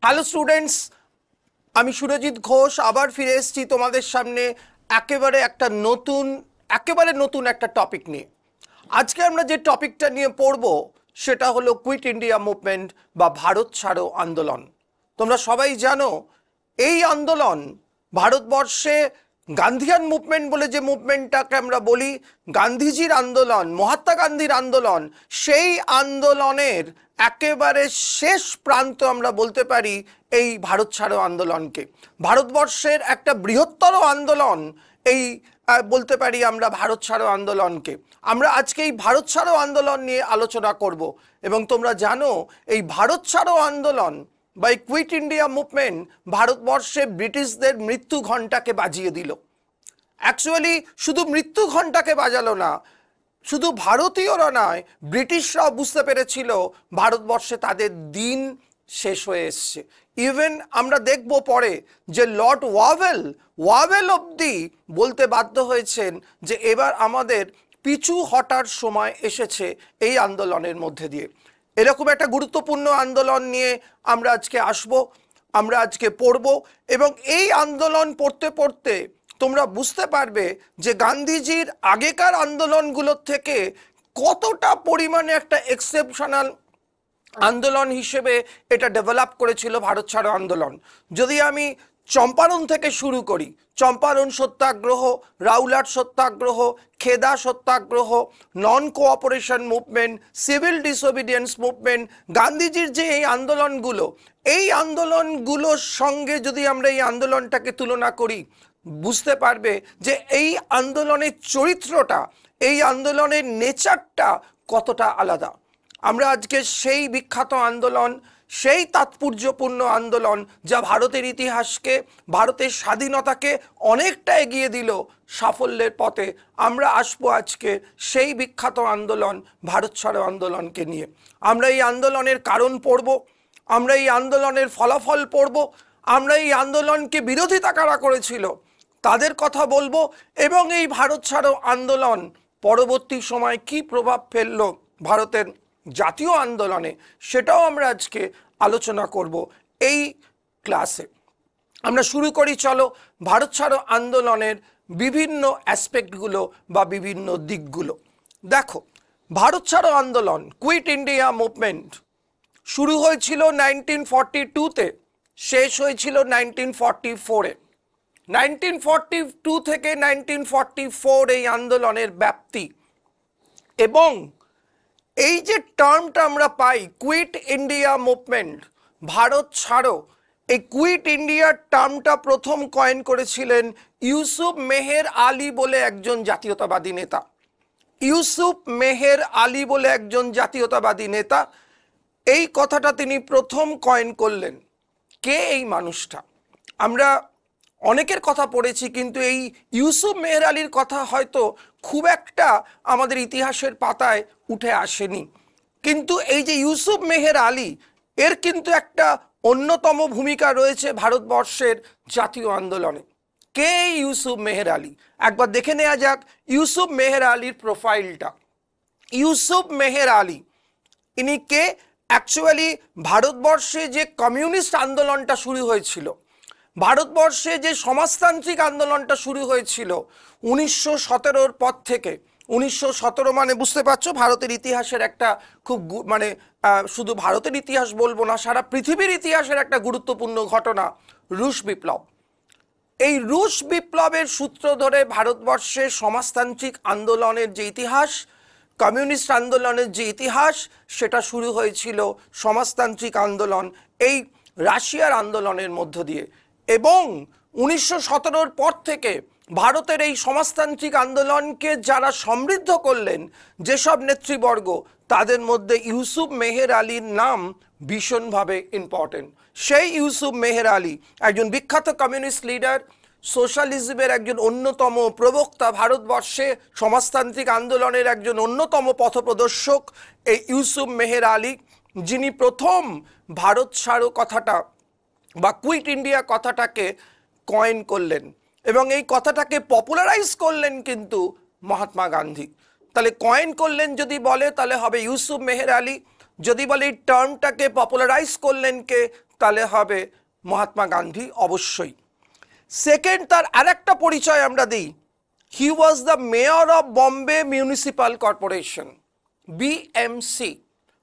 Hello students, আমি সুরজিৎ ঘোষ আবার ফিরে এসেছি তোমাদের সামনে একেবারে নতুন একটা টপিক নিয়ে। আজকে আমরা যে টপিকটা নিয়ে পড়ব সেটা হলো কুইট ইন্ডিয়া মুভমেন্ট বা ভারত ছাড়ো আন্দোলন। তোমরা সবাই জানো এই আন্দোলন ভারতবর্ষে গান্ধিয়ান মুভমেন্ট বলে যে মুভমেন্টটাকে আমরা বলি, গান্ধীজির আন্দোলন, মহাত্মা গান্ধীর আন্দোলন, সেই আন্দোলনের একেবারে শেষ প্রান্ত আমরা বলতে পারি এই ভারত ছাড়ো আন্দোলনকে। ভারতবর্ষের একটা বৃহত্তর আন্দোলন এই বলতে পারি আমরা ভারত ছাড়ো আন্দোলনকে। আমরা আজকে এই ভারত ছাড়ো আন্দোলন নিয়ে আলোচনা করব এবং তোমরা জানো এই ভারত ছাড়ো আন্দোলন বা কুইট ইন্ডিয়া মুভমেন্ট ভারতবর্ষে ব্রিটিশদের মৃত্যু ঘণ্টাকে বাজিয়ে দিল। অ্যাকচুয়ালি শুধু মৃত্যু ঘণ্টাকে বাজালো না, শুধু ভারতীয়রা নয়, ব্রিটিশরাও বুঝতে পেরেছিল ভারতবর্ষে তাদের দিন শেষ হয়ে এসছে। ইভেন আমরা দেখব পরে যে লর্ড ওয়াভেল অবধি বলতে বাধ্য হয়েছেন যে এবার আমাদের পিছু হটার সময় এসেছে এই আন্দোলনের মধ্যে দিয়ে। এরকম একটা গুরুত্বপূর্ণ আন্দোলন নিয়ে আমরা আজকে আসব, আমরা আজকে পড়ব এবং এই আন্দোলন পড়তে পড়তে তোমরা বুঝতে পারবে যে গান্ধীজির আগেকার আন্দোলনগুলোর থেকে কতটা পরিমাণে একটা এক্সেপশনাল আন্দোলন হিসেবে এটা ডেভেলপ করেছিল ভারত ছাড়ো আন্দোলন। যদি আমি চম্পারণ থেকে শুরু করি, চম্পারণ সত্যাগ্রহ, Rowlatt satyagraha, Kheda satyagraha, non cooperation movement, civil disobedience movement, গান্ধীজির যে এই আন্দোলনগুলোর সঙ্গে যদি আমরা এই আন্দোলনটাকে তুলনা করি, বুঝতে পারবে যে এই আন্দোলনের চরিত্রটা, এই আন্দোলনের নেচারটা কতটা আলাদা। আমরা আজকে সেই বিখ্যাত আন্দোলন, সেই তাৎপর্যপূর্ণ আন্দোলন যা ভারতের ইতিহাসকে, ভারতের স্বাধীনতাকে অনেকটা এগিয়ে দিল সাফল্যের পথে, আমরা আসবো আজকে সেই বিখ্যাত আন্দোলন ভারত ছাড়ো আন্দোলনকে নিয়ে। আমরা এই আন্দোলনের কারণ পড়ব, আমরা এই আন্দোলনের ফলাফল পড়ব, আমরা এই আন্দোলনকে বিরোধিতা কারা করেছিল তাদের কথা বলবো এবং এই ভারত ছাড়ো আন্দোলন পরবর্তী সময় কি প্রভাব ফেললো ভারতের জাতীয় আন্দোলনে, সেটাও আমরা আজকে আলোচনা করব এই ক্লাসে। আমরা শুরু করি, চলো ভারত ছাড়ো আন্দোলনের বিভিন্ন অ্যাসপেক্টগুলো বা বিভিন্ন দিকগুলো দেখো। ভারত ছাড়ো আন্দোলন, কুইট ইন্ডিয়া মুভমেন্ট শুরু হয়েছিল 1942-তে, শেষ হয়েছিল 1944-এ। 1942 থেকে 1944 এই আন্দোলনের ব্যাপ্তি এবং এই যে টার্মটা আমরা পাই কুইট ইন্ডিয়া মুভমেন্ট, ভারত ছাড়ো, এই কুইট ইন্ডিয়ার টার্মটা প্রথম কয়েন করেছিলেন ইউসুফ মেহের আলী বলে একজন জাতীয়তাবাদী নেতা। ইউসুফ মেহের আলী বলে একজন জাতীয়তাবাদী নেতা এই কথাটা তিনি প্রথম কয়েন করলেন। কে এই মানুষটা? আমরা অনেকের কথা পড়েছি, কিন্তু এই ইউসুফ মেহের আলীর কথা হয়তো খুব একটা আমাদের ইতিহাসের পাতায় উঠে আসেনি। কিন্তু এই যে ইউসুফ মেহের আলী, এর কিন্তু একটা অন্যতম ভূমিকা রয়েছে ভারতবর্ষের জাতীয় আন্দোলনে। কে এই ইউসুফ মেহের আলী? একবার দেখে নেওয়া যাক ইউসুফ মেহের আলীর প্রোফাইলটা। ইউসুফ মেহের আলী ইনি কে? অ্যাকচুয়ালি ভারতবর্ষে যে কমিউনিস্ট আন্দোলনটা শুরু হয়েছিল, ভারতবর্ষে যে সমাজতান্ত্রিক আন্দোলনটা শুরু হয়েছিল 1917-র পর থেকে, 1917 মানে বুঝতে পারছো ভারতের ইতিহাসের একটা খুব শুধু ভারতের ইতিহাস বলবো না, সারা পৃথিবীর ইতিহাসের একটা গুরুত্বপূর্ণ ঘটনা রুশ বিপ্লব। এই রুশ বিপ্লবের সূত্র ধরে ভারতবর্ষে সমাজতান্ত্রিক আন্দোলনের যে ইতিহাস, কমিউনিস্ট আন্দোলনের যে ইতিহাস, সেটা শুরু হয়েছিল সমাজতান্ত্রিক আন্দোলন এই রাশিয়ার আন্দোলনের মধ্য দিয়ে। এবং 1917-র পর থেকে ভারতের এই সমাজতান্ত্রিক আন্দোলনকে যারা সমৃদ্ধ করলেন, যেসব নেতৃবর্গ, তাদের মধ্যে ইউসুফ মেহের আলীর নাম ভীষণভাবে ইম্পর্টেন্ট। সেই ইউসুফ মেহের আলী একজন বিখ্যাত কমিউনিস্ট লিডার, সোশ্যালিজমের একজন অন্যতম প্রবক্তা, ভারতবর্ষে সমাজতান্ত্রিক আন্দোলনের একজন অন্যতম পথপ্রদর্শক এই ইউসুফ মেহের আলী, যিনি প্রথম ভারত ছাড়ো কথাটা বা কুইট ইন্ডিয়া কথাটাকে কয়েন করলেন এবং এই কথাটাকে পপুলারাইজ করলেন কিন্তু মহাত্মা গান্ধী। তাহলে কয়েন করলেন যদি বলে তাহলে হবে ইউসুফ মেহের আলী, যদি বলে এই টার্মটাকে পপুলারাইজ করলেন কে, তাহলে হবে মহাত্মা গান্ধী অবশ্যই। সেকেন্ড, তার আরেকটা পরিচয় আমরা দিই, he was the mayor of Bombay municipal corporation, BMC.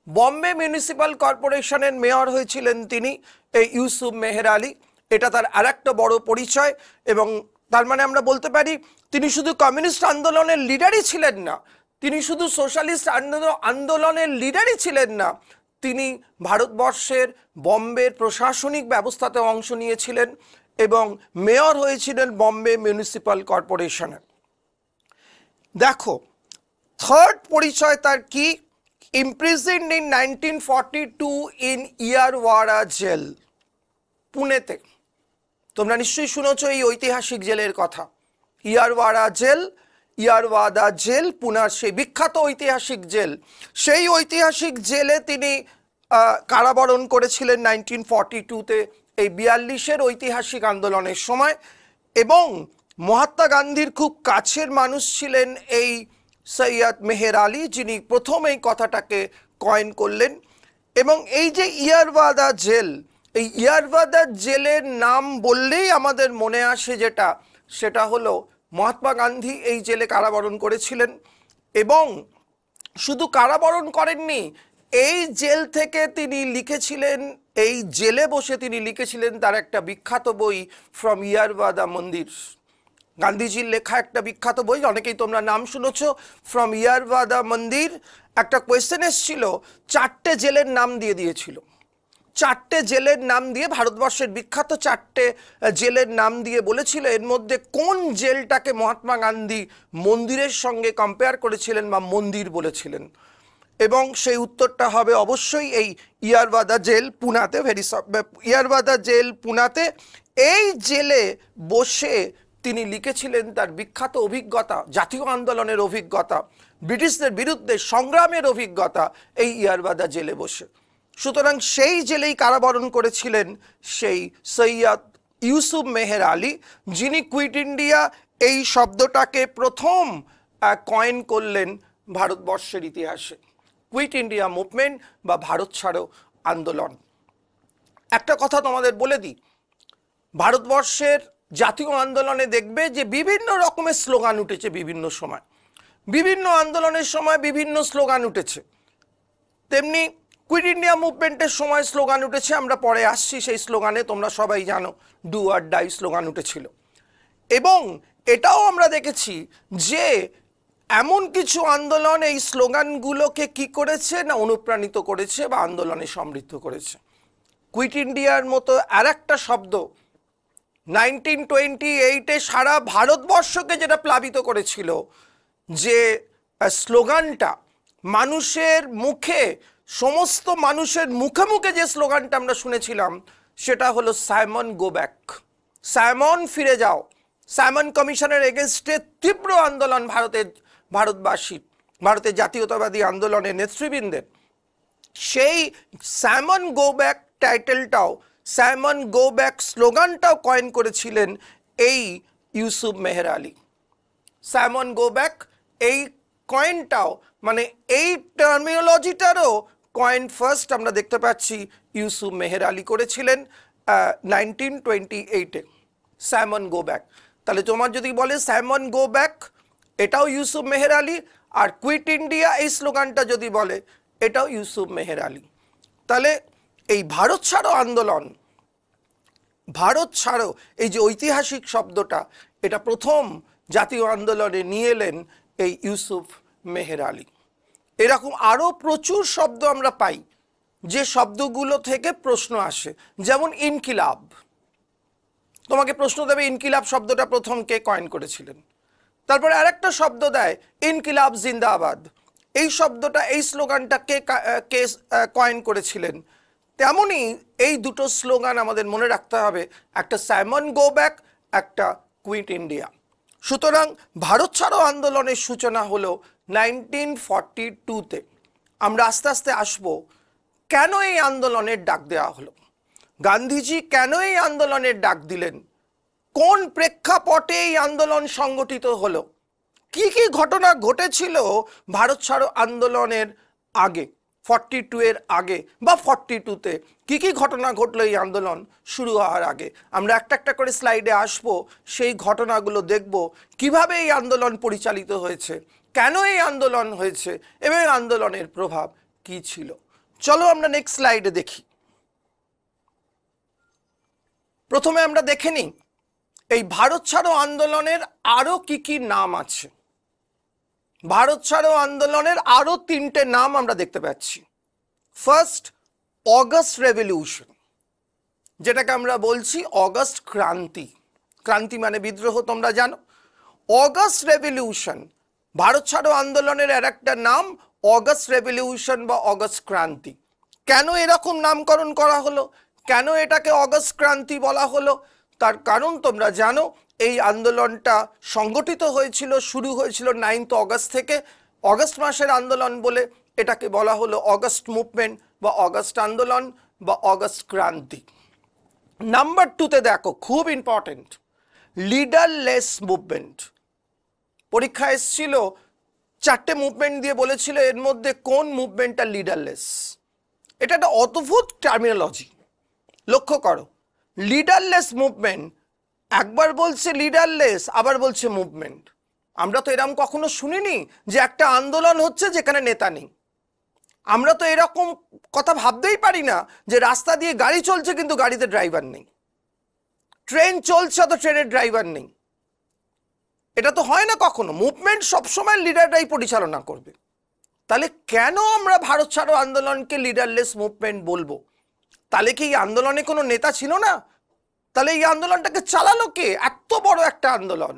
Bombay municipal কর্পোরেশনের মেয়র হয়েছিলেন তিনি, এই ইউসুফ মেহের আলী। এটা তার আরেকটা বড় পরিচয়। এবং তার মানে আমরা বলতে পারি তিনি শুধু কমিউনিস্ট আন্দোলনের লিডারই ছিলেন না, তিনি শুধু সোশ্যালিস্ট আন্দোলনের লিডারই ছিলেন না, তিনি ভারতবর্ষের বম্বের প্রশাসনিক ব্যবস্থাতে অংশ নিয়েছিলেন এবং মেয়র হয়েছিলেন বম্বে মিউনিসিপ্যাল কর্পোরেশনের। দেখো, থার্ড পরিচয় তার কি, imprisoned in 1942 in Yerwada jail, পুনেতে। তোমরা নিশ্চয়ই শুনেছ এই ঐতিহাসিক জেলের কথা, ইয়ারওয়াড়া জেল, পুনার সেই বিখ্যাত ঐতিহাসিক জেল। সেই ঐতিহাসিক জেলে তিনি কারাবরণ করেছিলেন 1942-তে, এই 42-এর ঐতিহাসিক আন্দোলনের সময়। এবং মহাত্মা গান্ধীর খুব কাছের মানুষ ছিলেন এই সৈয়দ মেহের আলী, যিনি প্রথম এই কথাটাকে কয়েন করলেন। এবং এই যে ইয়ারওয়াড়া জেল, এই ইয়ারওয়াড়া জেলের নাম বললেই আমাদের মনে আসে যেটা, সেটা হলো মহাত্মা গান্ধী এই জেলে কারাবরণ করেছিলেন। এবং শুধু কারাবরণ করেননি, এই জেল থেকে তিনি লিখেছিলেন, এই জেলে বসে তিনি লিখেছিলেন তার একটা বিখ্যাত বই, ফ্রম ইয়ারওয়াড়া মন্দির। গান্ধীজির লেখা একটা বিখ্যাত বই, অনেকেই তোমরা নাম শুনেছ, ফ্রম ইয়ারওয়াড়া মন্দির। একটা কোয়েশ্চেন এসেছিল, 4টে জেলের নাম দিয়ে দিয়েছিল, 4টে জেলের নাম দিয়ে, ভারতবর্ষের বিখ্যাত 4টে জেলের নাম দিয়ে বলেছিল এর মধ্যে কোন জেলটাকে মহাত্মা গান্ধী মন্দিরের সঙ্গে কম্পেয়ার করেছিলেন বা মন্দির বলেছিলেন। এবং সেই উত্তরটা হবে অবশ্যই এই ইয়ারওয়াড়া জেল, পুনাতে। ইয়ারওয়াড়া জেল, পুনাতে। এই জেলে বসে তিনি লিখেছিলেন তার বিখ্যাত অভিজ্ঞতা, জাতীয় আন্দোলনের অভিজ্ঞতা, ব্রিটিশদের বিরুদ্ধে সংগ্রামের অভিজ্ঞতা, এই ইয়ারওয়াড়া জেলে বসে। সুতরাং সেই জেলেই কারাবরণ করেছিলেন সেই সৈয়দ ইউসুফ মেহের আলী, যিনি কুইট ইন্ডিয়া এই শব্দটাকে প্রথম কয়েন করলেন ভারতবর্ষের ইতিহাসে। কুইট ইন্ডিয়া মুভমেন্ট বা ভারত ছাড়ো আন্দোলন। একটা কথা তোমাদের বলে দিই, ভারতবর্ষের জাতীয় আন্দোলনে দেখবে যে বিভিন্ন রকমের স্লোগান উঠেছে, বিভিন্ন সময় বিভিন্ন আন্দোলনের সময় বিভিন্ন স্লোগান উঠেছে। তেমনি কুইট ইন্ডিয়া মুভমেন্টের সময় স্লোগান উঠেছে, আমরা পরে আসছি সেই স্লোগানে, তোমরা সবাই জানো ডু অর ডাই স্লোগান উঠেছিল। এবং এটাও আমরা দেখেছি যে এমন কিছু আন্দোলন এই স্লোগানগুলোকে কি করেছে না, অনুপ্রাণিত করেছে বা আন্দোলনে সমৃদ্ধ করেছে। কুইট ইন্ডিয়ার মতো আর একটা শব্দ 1928-এ সারা ভারতবর্ষকে যেটা প্লাবিত করেছিল, যে স্লোগানটা মানুষের মুখে, সমস্ত মানুষের মুখে মুখে যে স্লোগানটা আমরা শুনেছিলাম, সেটা হলো সাইমন গো ব্যাক, সাইমন ফিরে যাও। সাইমন কমিশনের এগেনস্টে তীব্র আন্দোলন ভারতবাসীর, ভারতের জাতীয়তাবাদী আন্দোলনের নেতৃবৃন্দের। সেই সাইমন গো ব্যাক টাইটেলটাও, সাইমন গো ব্যাক স্লোগানটাও কয়েন করেছিলেন এই Yusuf Meher Ali. Simon go back এই কয়েনটাও, মানে এই টার্মিনোলজিটারও কয়েন ফার্স্ট আমরা দেখতে পাচ্ছি ইউসুফ মেহের আলী করেছিলেন 1928-এ, সাইমন গো ব্যাক। তাহলে তোমার যদি বলে সাইমন গো ব্যাক, এটাও ইউসুফ মেহের আলী, আর কুইট ইন্ডিয়া এই স্লোগানটা যদি বলে, এটাও ইউসুফ মেহের আলী। তাহলে এই ভারত ছাড়ো আন্দোলন, ভারত ছাড়ো এই যে ঐতিহাসিক শব্দটা, এটা প্রথম জাতীয় আন্দোলনে নিয়ে এলেন এই ইউসুফ মেহের আলী। এরকম আরও প্রচুর শব্দ আমরা পাই যে শব্দগুলো থেকে প্রশ্ন আসে, যেমন ইনকিলাব। তোমাকে প্রশ্ন দেবে ইনকিলাব শব্দটা প্রথম কে কয়েন করেছিলেন। তারপরে আরেকটা শব্দ দেয় ইনকিলাব জিন্দাবাদ, এই শব্দটা, এই স্লোগানটা কে কয়েন করেছিলেন। তেমনই এই দুটো স্লোগান আমাদের মনে রাখতে হবে, একটা সাইমন গো ব্যাক, একটা কুইট ইন্ডিয়া। সুতরাং ভারত ছাড়ো আন্দোলনের সূচনা হলো 1942-তে। আমরা আস্তে আস্তে আসব কেন এই আন্দোলনের ডাক দেওয়া হলো, গান্ধীজি কেন এই আন্দোলনের ডাক দিলেন, কোন প্রেক্ষাপটে এই আন্দোলন সংগঠিত হলো, কি কি ঘটনা ঘটেছিল ভারত ছাড়ো আন্দোলনের আগে। 42 এর আগে বা 42-তে কি ঘটনা ঘটলো এই আন্দোলন শুরু হওয়ার আগে। আমরা একটা একটা করে স্লাইডে আসবো, সেই ঘটনাগুলো দেখব, কিভাবে এই আন্দোলন পরিচালিত হয়েছে, কেন এই আন্দোলন হয়েছে এবং আন্দোলনের প্রভাব কি ছিল। চলো আমরা নেক্সট স্লাইডে দেখি। প্রথমে আমরা দেখে নিই এই ভারত ছাড়ো আন্দোলনের আরো কি নাম আছে। ভারত ছাড়ো আন্দোলনের আরো 3টে নাম আমরা দেখতে পাচ্ছি। ফার্স্ট, অগস্ট রেভলিউশন, যেটাকে আমরা বলছি অগস্ট ক্রান্তি। ক্রান্তি মানে বিদ্রোহ, তোমরা জানো। অগস্ট রেভলিউশন ভারত ছাড়ো আন্দোলনের আর একটা নাম, অগস্ট রেভলিউশন বা অগস্ট ক্রান্তি। কেন এরকম নামকরণ করা হলো, কেন এটাকে অগস্ট ক্রান্তি বলা হলো, তার কারণ তোমরা জানো এই আন্দোলনটা সংগঠিত হয়েছিল, শুরু হয়েছিল 9 অগস্ট থেকে। অগস্ট মাসের আন্দোলন বলে এটাকে বলা হলো অগস্ট মুভমেন্ট বা অগস্ট আন্দোলন বা অগস্ট ক্রান্তি। নাম্বার 2-তে দেখো, খুব ইম্পর্টেন্ট, লিডারলেস মুভমেন্ট। পরীক্ষা এসেছিল 4টে মুভমেন্ট দিয়ে, বলেছিল এর মধ্যে কোন মুভমেন্টটা লিডারলেস। এটা একটা অদ্ভুত টার্মিনোলজি, লক্ষ্য করো। লিডারলেস মুভমেন্ট, একবার বলছে লিডারলেস, আবার বলছে মুভমেন্ট। আমরা তো এরকম কখনো শুনিনি যে একটা আন্দোলন হচ্ছে যেখানে নেতা নেই। আমরা তো এরকম কথা ভাবতেই পারি না যে রাস্তা দিয়ে গাড়ি চলছে কিন্তু গাড়িতে ড্রাইভার নেই, ট্রেন চলছে তো ট্রেনের ড্রাইভার নেই। এটা তো হয় না কখনো। মুভমেন্ট সবসময় লিডাররাই পরিচালনা করবে। তাহলে কেন আমরা ভারত ছাড়ো আন্দোলনকে লিডারলেস মুভমেন্ট বলবো? তাহলে কি এই আন্দোলনে কোনো নেতা ছিল না? তাহলে এই আন্দোলনটাকে চালালো কে? এত বড় একটা আন্দোলন,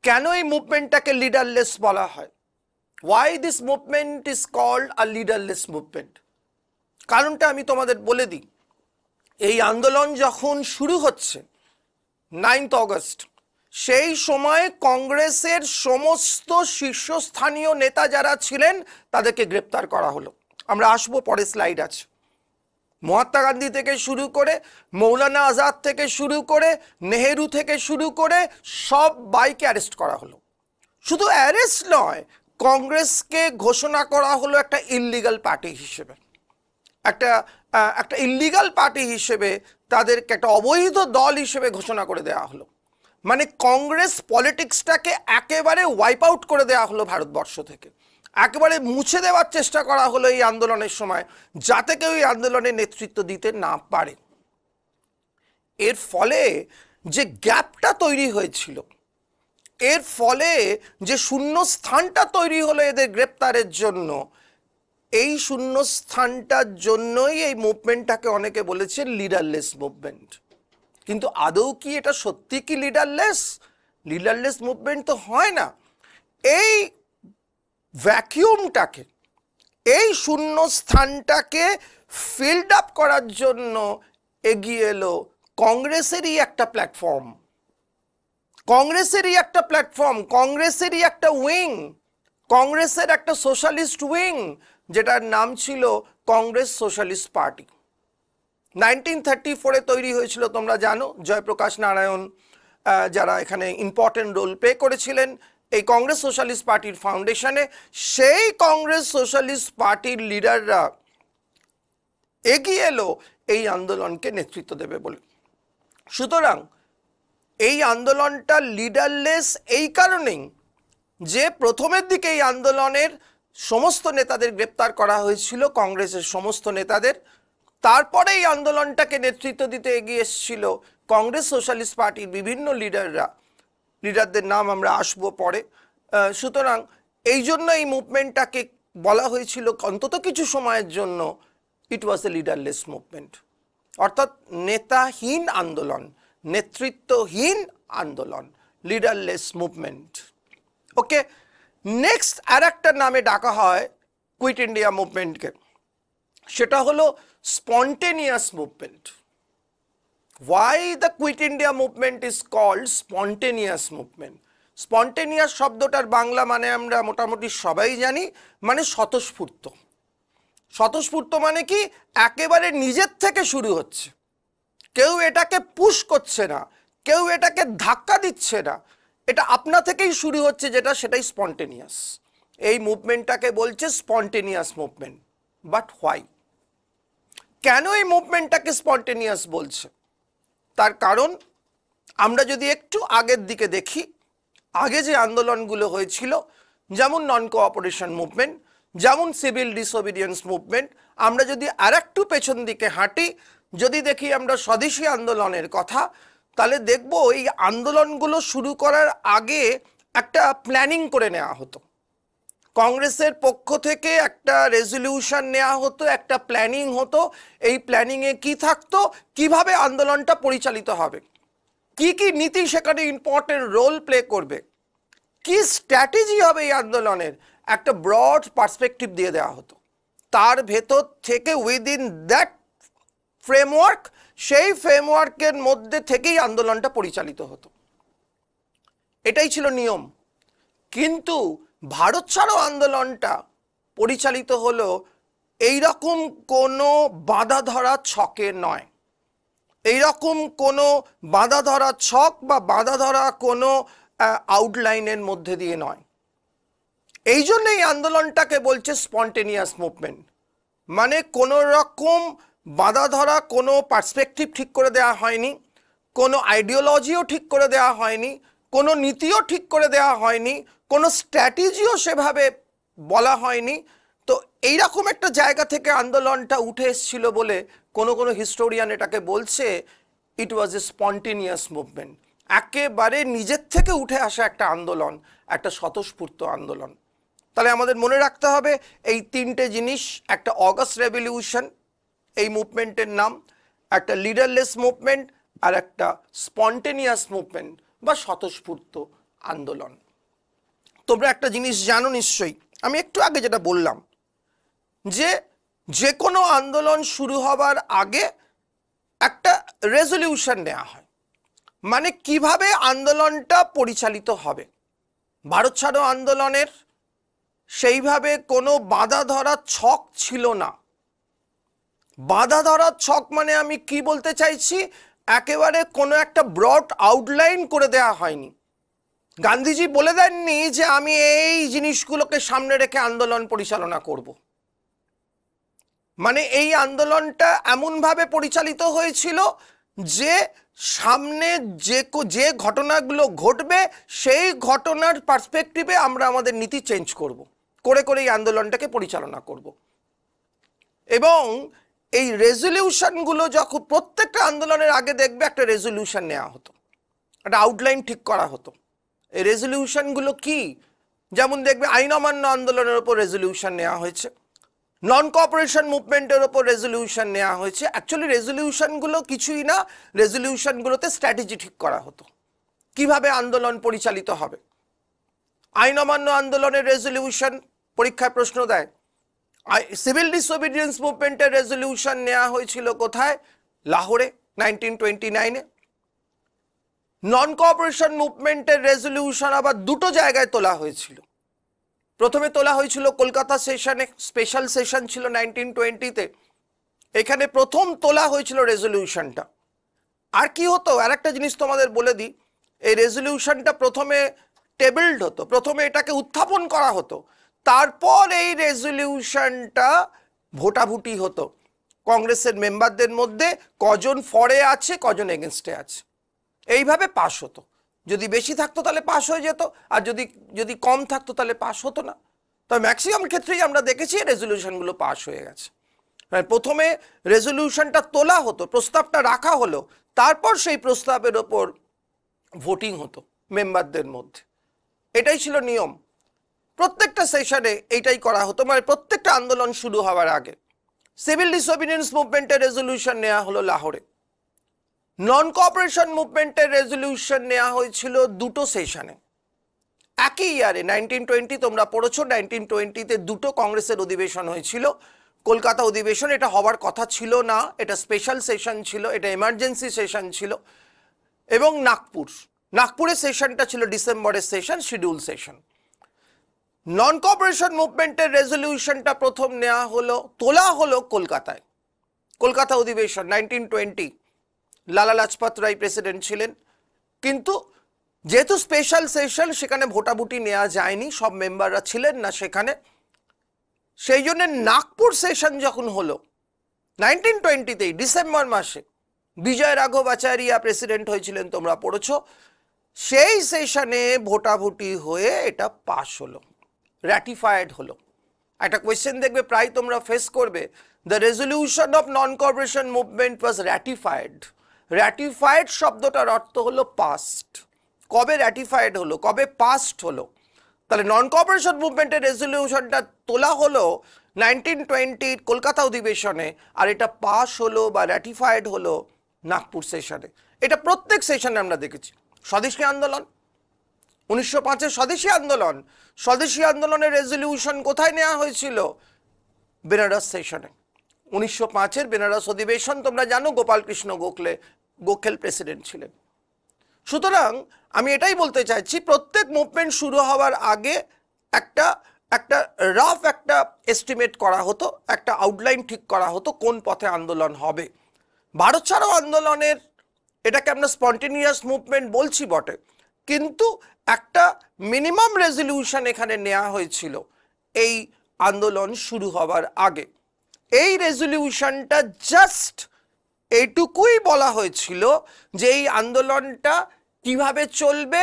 কেন এই মুভমেন্টটাকে লিডারলেস বলা হয়? Why this movement is called a leaderless movement? কারণটা আমি তোমাদের বলে দিই। এই আন্দোলন যখন শুরু হচ্ছে 9 অগস্ট, সেই সময় কংগ্রেসের সমস্ত শীর্ষস্থানীয় নেতা যারা ছিলেন তাদেরকে গ্রেপ্তার করা হলো। আমরা আসবো, পরে স্লাইড আছে। মহাত্মা গান্ধী থেকে শুরু করে, মৌলানা আজাদ থেকে শুরু করে, নেহেরু থেকে শুরু করে সবাইকে অ্যারেস্ট করা হলো। শুধু অ্যারেস্ট নয়, কংগ্রেসকে ঘোষণা করা হলো একটা ইললিগাল পার্টি হিসেবে, একটা ইললিগাল পার্টি হিসেবে তাদেরকে একটা অবৈধ দল হিসেবে ঘোষণা করে দেওয়া হলো। মানে কংগ্রেস পলিটিক্সটাকে একেবারে ওয়াইপ আউট করে দেওয়া হলো ভারতবর্ষ থেকে, একেবারে মুছে দেওয়ার চেষ্টা করা হলো এই আন্দোলনের সময়, যাতে কেউ এই আন্দোলনে নেতৃত্ব দিতে না পারে। এর ফলে যে গ্যাপটা তৈরি হয়েছিল, এর ফলে যে শূন্যস্থানটা তৈরি হলো এদের গ্রেপ্তারের জন্য, এই শূন্যস্থানটার জন্যই এই মুভমেন্টটাকে অনেকে বলেছে লিডারলেস মুভমেন্ট। কিন্তু আদৌ কি এটা সত্যি কি লিডারলেস? লিডারলেস মুভমেন্ট তো হয় না। এই ভ্যাকিউমটাকে, এই শূন্যস্থানটাকে ফিল্ড আপ করার জন্য এগিয়ে এলো কংগ্রেসেরই একটা প্ল্যাটফর্ম, কংগ্রেসেরই একটা প্ল্যাটফর্ম, কংগ্রেসেরই একটা উইং, কংগ্রেসের একটা সোশ্যালিস্ট উইং, যেটার নাম ছিল কংগ্রেস সোশ্যালিস্ট পার্টি। 1934-এ তৈরি হয়েছিল, তোমরা জানো। জয়প্রকাশ নারায়ণ যারা এখানে ইম্পর্টেন্ট রোল প্লে করেছিলেন এই কংগ্রেস সোশ্যালিস্ট পার্টির ফাউন্ডেশনে, সেই কংগ্রেস সোশ্যালিস্ট পার্টির লিডাররা এগিয়ে এলো এই আন্দোলনকে নেতৃত্ব দেবে বলে। সুতরাং এই আন্দোলনটা লিডারলেস এই কারণেই যে প্রথমের দিকে এই আন্দোলনের সমস্ত নেতাদের গ্রেপ্তার করা হয়েছিল, কংগ্রেসের সমস্ত নেতাদের। তারপরে এই আন্দোলনটাকে নেতৃত্ব দিতে এগিয়ে এসেছিল কংগ্রেস সোশ্যালিস্ট পার্টির বিভিন্ন লিডারদের নাম আমরা আসবো পরে। সুতরাং এই জন্য এই মুভমেন্টটাকে বলা হয়েছিল অন্তত কিছু সময়ের জন্য ইট ওয়াজ এ লিডারলেস মুভমেন্ট, অর্থাৎ নেতাহীন আন্দোলন, নেতৃত্বহীন আন্দোলন, লিডারলেস মুভমেন্ট। ওকে, নেক্সট আর একটা নামে ডাকা হয় কুইট ইন্ডিয়া মুভমেন্টকে, সেটা হলো spontaneous movement. Why the Quit India movement is called spontaneous movement? Spontaneous শব্দটার বাংলা মানে আমরা মোটামুটি সবাই জানি, মানে স্বতঃস্ফূর্ত। স্বতঃস্ফূর্ত মানে কি? একেবারে নিজের থেকে শুরু হচ্ছে, কেউ এটাকে পুশ করছে না, কেউ এটাকে ধাক্কা দিচ্ছে না, এটা আপনা থেকেই শুরু হচ্ছে যেটা, সেটাই স্পন্টেনিয়াস। এই মুভমেন্টটাকে বলছে স্পন্টেনিয়াস মুভমেন্ট বাট হোয়াই? কেন এই মুভমেন্টটাকে স্পন্টেনিয়াস বলছে? তার কারণ আমরা যদি একটু আগের দিকে দেখি, আগে যে আন্দোলনগুলো হয়েছিল, যেমন নন কোঅপারেশন মুভমেন্ট, যেমন সিভিল ডিসোবিডিয়েন্স মুভমেন্ট, আমরা যদি আর একটু পেছন দিকে হাঁটি, যদি দেখি আমরা স্বদেশী আন্দোলনের কথা, তাহলে দেখব এই আন্দোলনগুলো শুরু করার আগে একটা প্ল্যানিং করে নেওয়া হতো। কংগ্রেসের পক্ষ থেকে একটা রেজলিউশন নেওয়া হতো, একটা প্ল্যানিং হতো। এই প্ল্যানিংয়ে কি থাকতো? কিভাবে আন্দোলনটা পরিচালিত হবে, কি কি নীতি সেখানে ইম্পর্টেন্ট রোল প্লে করবে, কি স্ট্র্যাটেজি হবে এই আন্দোলনের, একটা ব্রড পার্সপেক্টিভ দিয়ে দেওয়া হতো। তার ভেতর থেকে উইদিন দ্যাট ফ্রেমওয়ার্ক, সেই ফ্রেমওয়ার্কের মধ্যে থেকেই আন্দোলনটা পরিচালিত হতো। এটাই ছিল নিয়ম। কিন্তু ভারত ছাড়ো আন্দোলনটা পরিচালিত হলো এইরকম কোনো বাঁধা ধরা ছকে নয়, এইরকম কোনো বাঁধা ধরা ছক বা বাঁধা ধরা কোনো আউটলাইনের মধ্যে দিয়ে নয়। এই জন্য এই আন্দোলনটাকে বলছে স্পন্টেনিয়াস মুভমেন্ট। মানে কোনো রকম বাঁধা ধরা কোনো পার্সপেক্টিভ ঠিক করে দেওয়া হয়নি, কোনো আইডিওলজিও ঠিক করে দেওয়া হয়নি, কোনো নীতিও ঠিক করে দেওয়া হয়নি, কোনো স্ট্র্যাটেজিও সেভাবে বলা হয়নি। তো এইরকম একটা জায়গা থেকে আন্দোলনটা উঠে এসেছিল বলে কোনো হিস্টোরিয়ান এটাকে বলছে ইট ওয়াজ এ স্পন্টেনিয়াস মুভমেন্ট। একেবারে নিজের থেকে উঠে আসা একটা আন্দোলন, একটা স্বতঃস্ফূর্ত আন্দোলন। তাহলে আমাদের মনে রাখতে হবে এই তিনটে জিনিস: একটা অগাস্ট রেভলিউশন এই মুভমেন্টের নাম, একটা লিডারলেস মুভমেন্ট, আর একটা স্পন্টেনিয়াস মুভমেন্ট বা স্বতঃস্ফূর্ত আন্দোলন। তোমরা একটা জিনিস জানো নিশ্চয়ই, আমি একটু আগে যেটা বললাম, যে কোনো আন্দোলন শুরু হবার আগে একটা রেজলিউশন নেওয়া হয়। মানে কিভাবে আন্দোলনটা পরিচালিত হবে। ভারত ছাড়ো আন্দোলনের সেইভাবে কোনো বাঁধা ধরা ছক ছিল না। বাঁধা ধরা ছক মানে আমি কি বলতে চাইছি, একেবারে কোনো একটা ব্রড আউটলাইন করে দেওয়া হয়নি। গান্ধীজি বলে দেননি যে আমি এই জিনিসগুলোকে সামনে রেখে আন্দোলন পরিচালনা করব। মানে এই আন্দোলনটা এমনভাবে পরিচালিত হয়েছিল যে সামনে যে ঘটনাগুলো ঘটবে সেই ঘটনার পার্সপেক্টিভে আমরা আমাদের নীতি চেঞ্জ করব, করে এই আন্দোলনটাকে পরিচালনা করব। এবং এই রেজলিউশনগুলো যখন প্রত্যেকটা আন্দোলনের আগে দেখবে একটা রেজলিউশন নেওয়া হতো, একটা আউটলাইন ঠিক করা হতো। এই রেজলিউশনগুলো কি? যেমন দেখবে আইন অমান্য আন্দোলনের ওপর রেজলিউশন নেওয়া হয়েছে, নন কোঅপারেশন মুভমেন্টের ওপর রেজলিউশন নেওয়া হয়েছে। অ্যাকচুয়ালি রেজলিউশনগুলো কিছুই না, রেজলিউশনগুলোতে স্ট্র্যাটেজি ঠিক করা হতো কিভাবে আন্দোলন পরিচালিত হবে। আইন অমান্য আন্দোলনের রেজলিউশন পরীক্ষায় প্রশ্ন দেয়। সিভিল ডিসোবিডিয়েন্স মুভমেন্টের রেজলিউশন নেওয়া হয়েছিল কোথায়? লাহোরে 1929-এ। নন কোঅপারেশন মুভমেন্টের রেজলিউশন আবার দুটো জায়গায় তোলা হয়েছিল। প্রথমে তোলা হয়েছিল কলকাতা সেশনে, স্পেশাল সেশন ছিল 1920-তে। এখানে প্রথম তোলা হয়েছিল রেজলিউশনটা। আর কি হতো, আর একটা জিনিস তোমাদের বলে দিই, এই রেজলিউশনটা প্রথমে টেবলড হতো, প্রথমে এটাকে উত্থাপন করা হতো, তারপর এই রেজলিউশনটা ভোটাভুটি হতো কংগ্রেসের মেম্বারদের মধ্যে, কজন ফরে আছে কজন এগেনস্টে আছে, এইভাবে পাশ হতো। যদি বেশি থাকতো তাহলে পাশ হয়ে যেত, আর যদি কম থাকতো তাহলে পাশ হতো না। তবে ম্যাক্সিমাম ক্ষেত্রেই আমরা দেখেছি রেজলিউশনগুলো পাশ হয়ে গেছে। প্রথমে রেজলিউশনটা তোলা হতো, প্রস্তাবটা রাখা হলো, তারপর সেই প্রস্তাবের ওপর ভোটিং হতো মেম্বারদের মধ্যে। এটাই ছিল নিয়ম। প্রত্যেকটা সেশনে এইটাই করা হতো, মানে প্রত্যেকটা আন্দোলন শুরু হওয়ার আগে। সিভিল ডিসোবিডিয়েন্স মুভমেন্টের রেজলিউশন নেওয়া হলো লাহোরে। নন কোঅপারেশন মুভমেন্টের রেজলিউশন নেওয়া হয়েছিল দুটো সেশনে, একই ইয়ারে 1920। তোমরা পড়েছো 1920-তে দুটো কংগ্রেসের অধিবেশন হয়েছিল। কলকাতা অধিবেশন, এটা হওয়ার কথা ছিল না, এটা স্পেশাল সেশন ছিল, এটা এমার্জেন্সি সেশন ছিল। এবং নাগপুরের সেশনটা ছিল ডিসেম্বরের session, schedule session. Non cooperation মুভমেন্টের রেজলিউশনটা প্রথম তোলা হলো কলকাতায়, কলকাতা অধিবেশন 1920। লালা লাজপত রায় প্রেসিডেন্ট ছিলেন। কিন্তু যেহেতু স্পেশাল সেশন, সেখানে ভোটাভুটি নেওয়া যায়নি, সব মেম্বাররা ছিলেন না সেখানে। সেই জন্য নাগপুর সেশন যখন হলো 1920-তেই ডিসেম্বর মাসে, বিজয় রাঘব আচার্য প্রেসিডেন্ট হয়েছিলেন, তোমরা পড়েছ, সেই সেশনে ভোটাভুটি হয়ে এটা পাস হলো, র্যাটিফাইড হলো। একটা কোয়েশ্চেন দেখবে প্রায় তোমরা ফেস করবে, the resolution of non cooperation movement was ratified. Ratified শব্দটার অর্থ হলো পাস্ট। কবে র্যাটিফাইড হলো, কবে পাস্ট হলো? তাহলে নন কোঅপারেশন মুভমেন্টের রেজলিউশনটা তোলা হলো 1920 কলকাতা অধিবেশনে, আর এটা পাস হলো বা র্যাটিফাইড হলো নাগপুর সেশনে। এটা প্রত্যেক সেশনে আমরা দেখেছি। স্বদেশী আন্দোলন, 1905-এর স্বদেশী আন্দোলন, স্বদেশী আন্দোলনের রেজলিউশন কোথায় নেওয়া হয়েছিল? বেনারস সেশনে। 1905-এর বেনারস অধিবেশন তোমরা জানো, গোপালকৃষ্ণ গোখেল প্রেসিডেন্ট ছিলেন। সুতরাং আমি এটাই বলতে চাইছি, প্রত্যেক মুভমেন্ট শুরু হওয়ার আগে একটা রাফ একটা এস্টিমেট করা হতো, একটা আউটলাইন ঠিক করা হতো কোন পথে আন্দোলন হবে। ভারত ছাড়ো আন্দোলনের, এটাকে আমরা স্পন্টেনিয়াস মুভমেন্ট বলছি বটে, কিন্তু একটা মিনিমাম রেজলিউশন এখানে নেওয়া হয়েছিল এই আন্দোলন শুরু হওয়ার আগে। এই রেজলিউশনটা জাস্ট এইটুকুই বলা হয়েছিল যে এই আন্দোলনটা কিভাবে চলবে,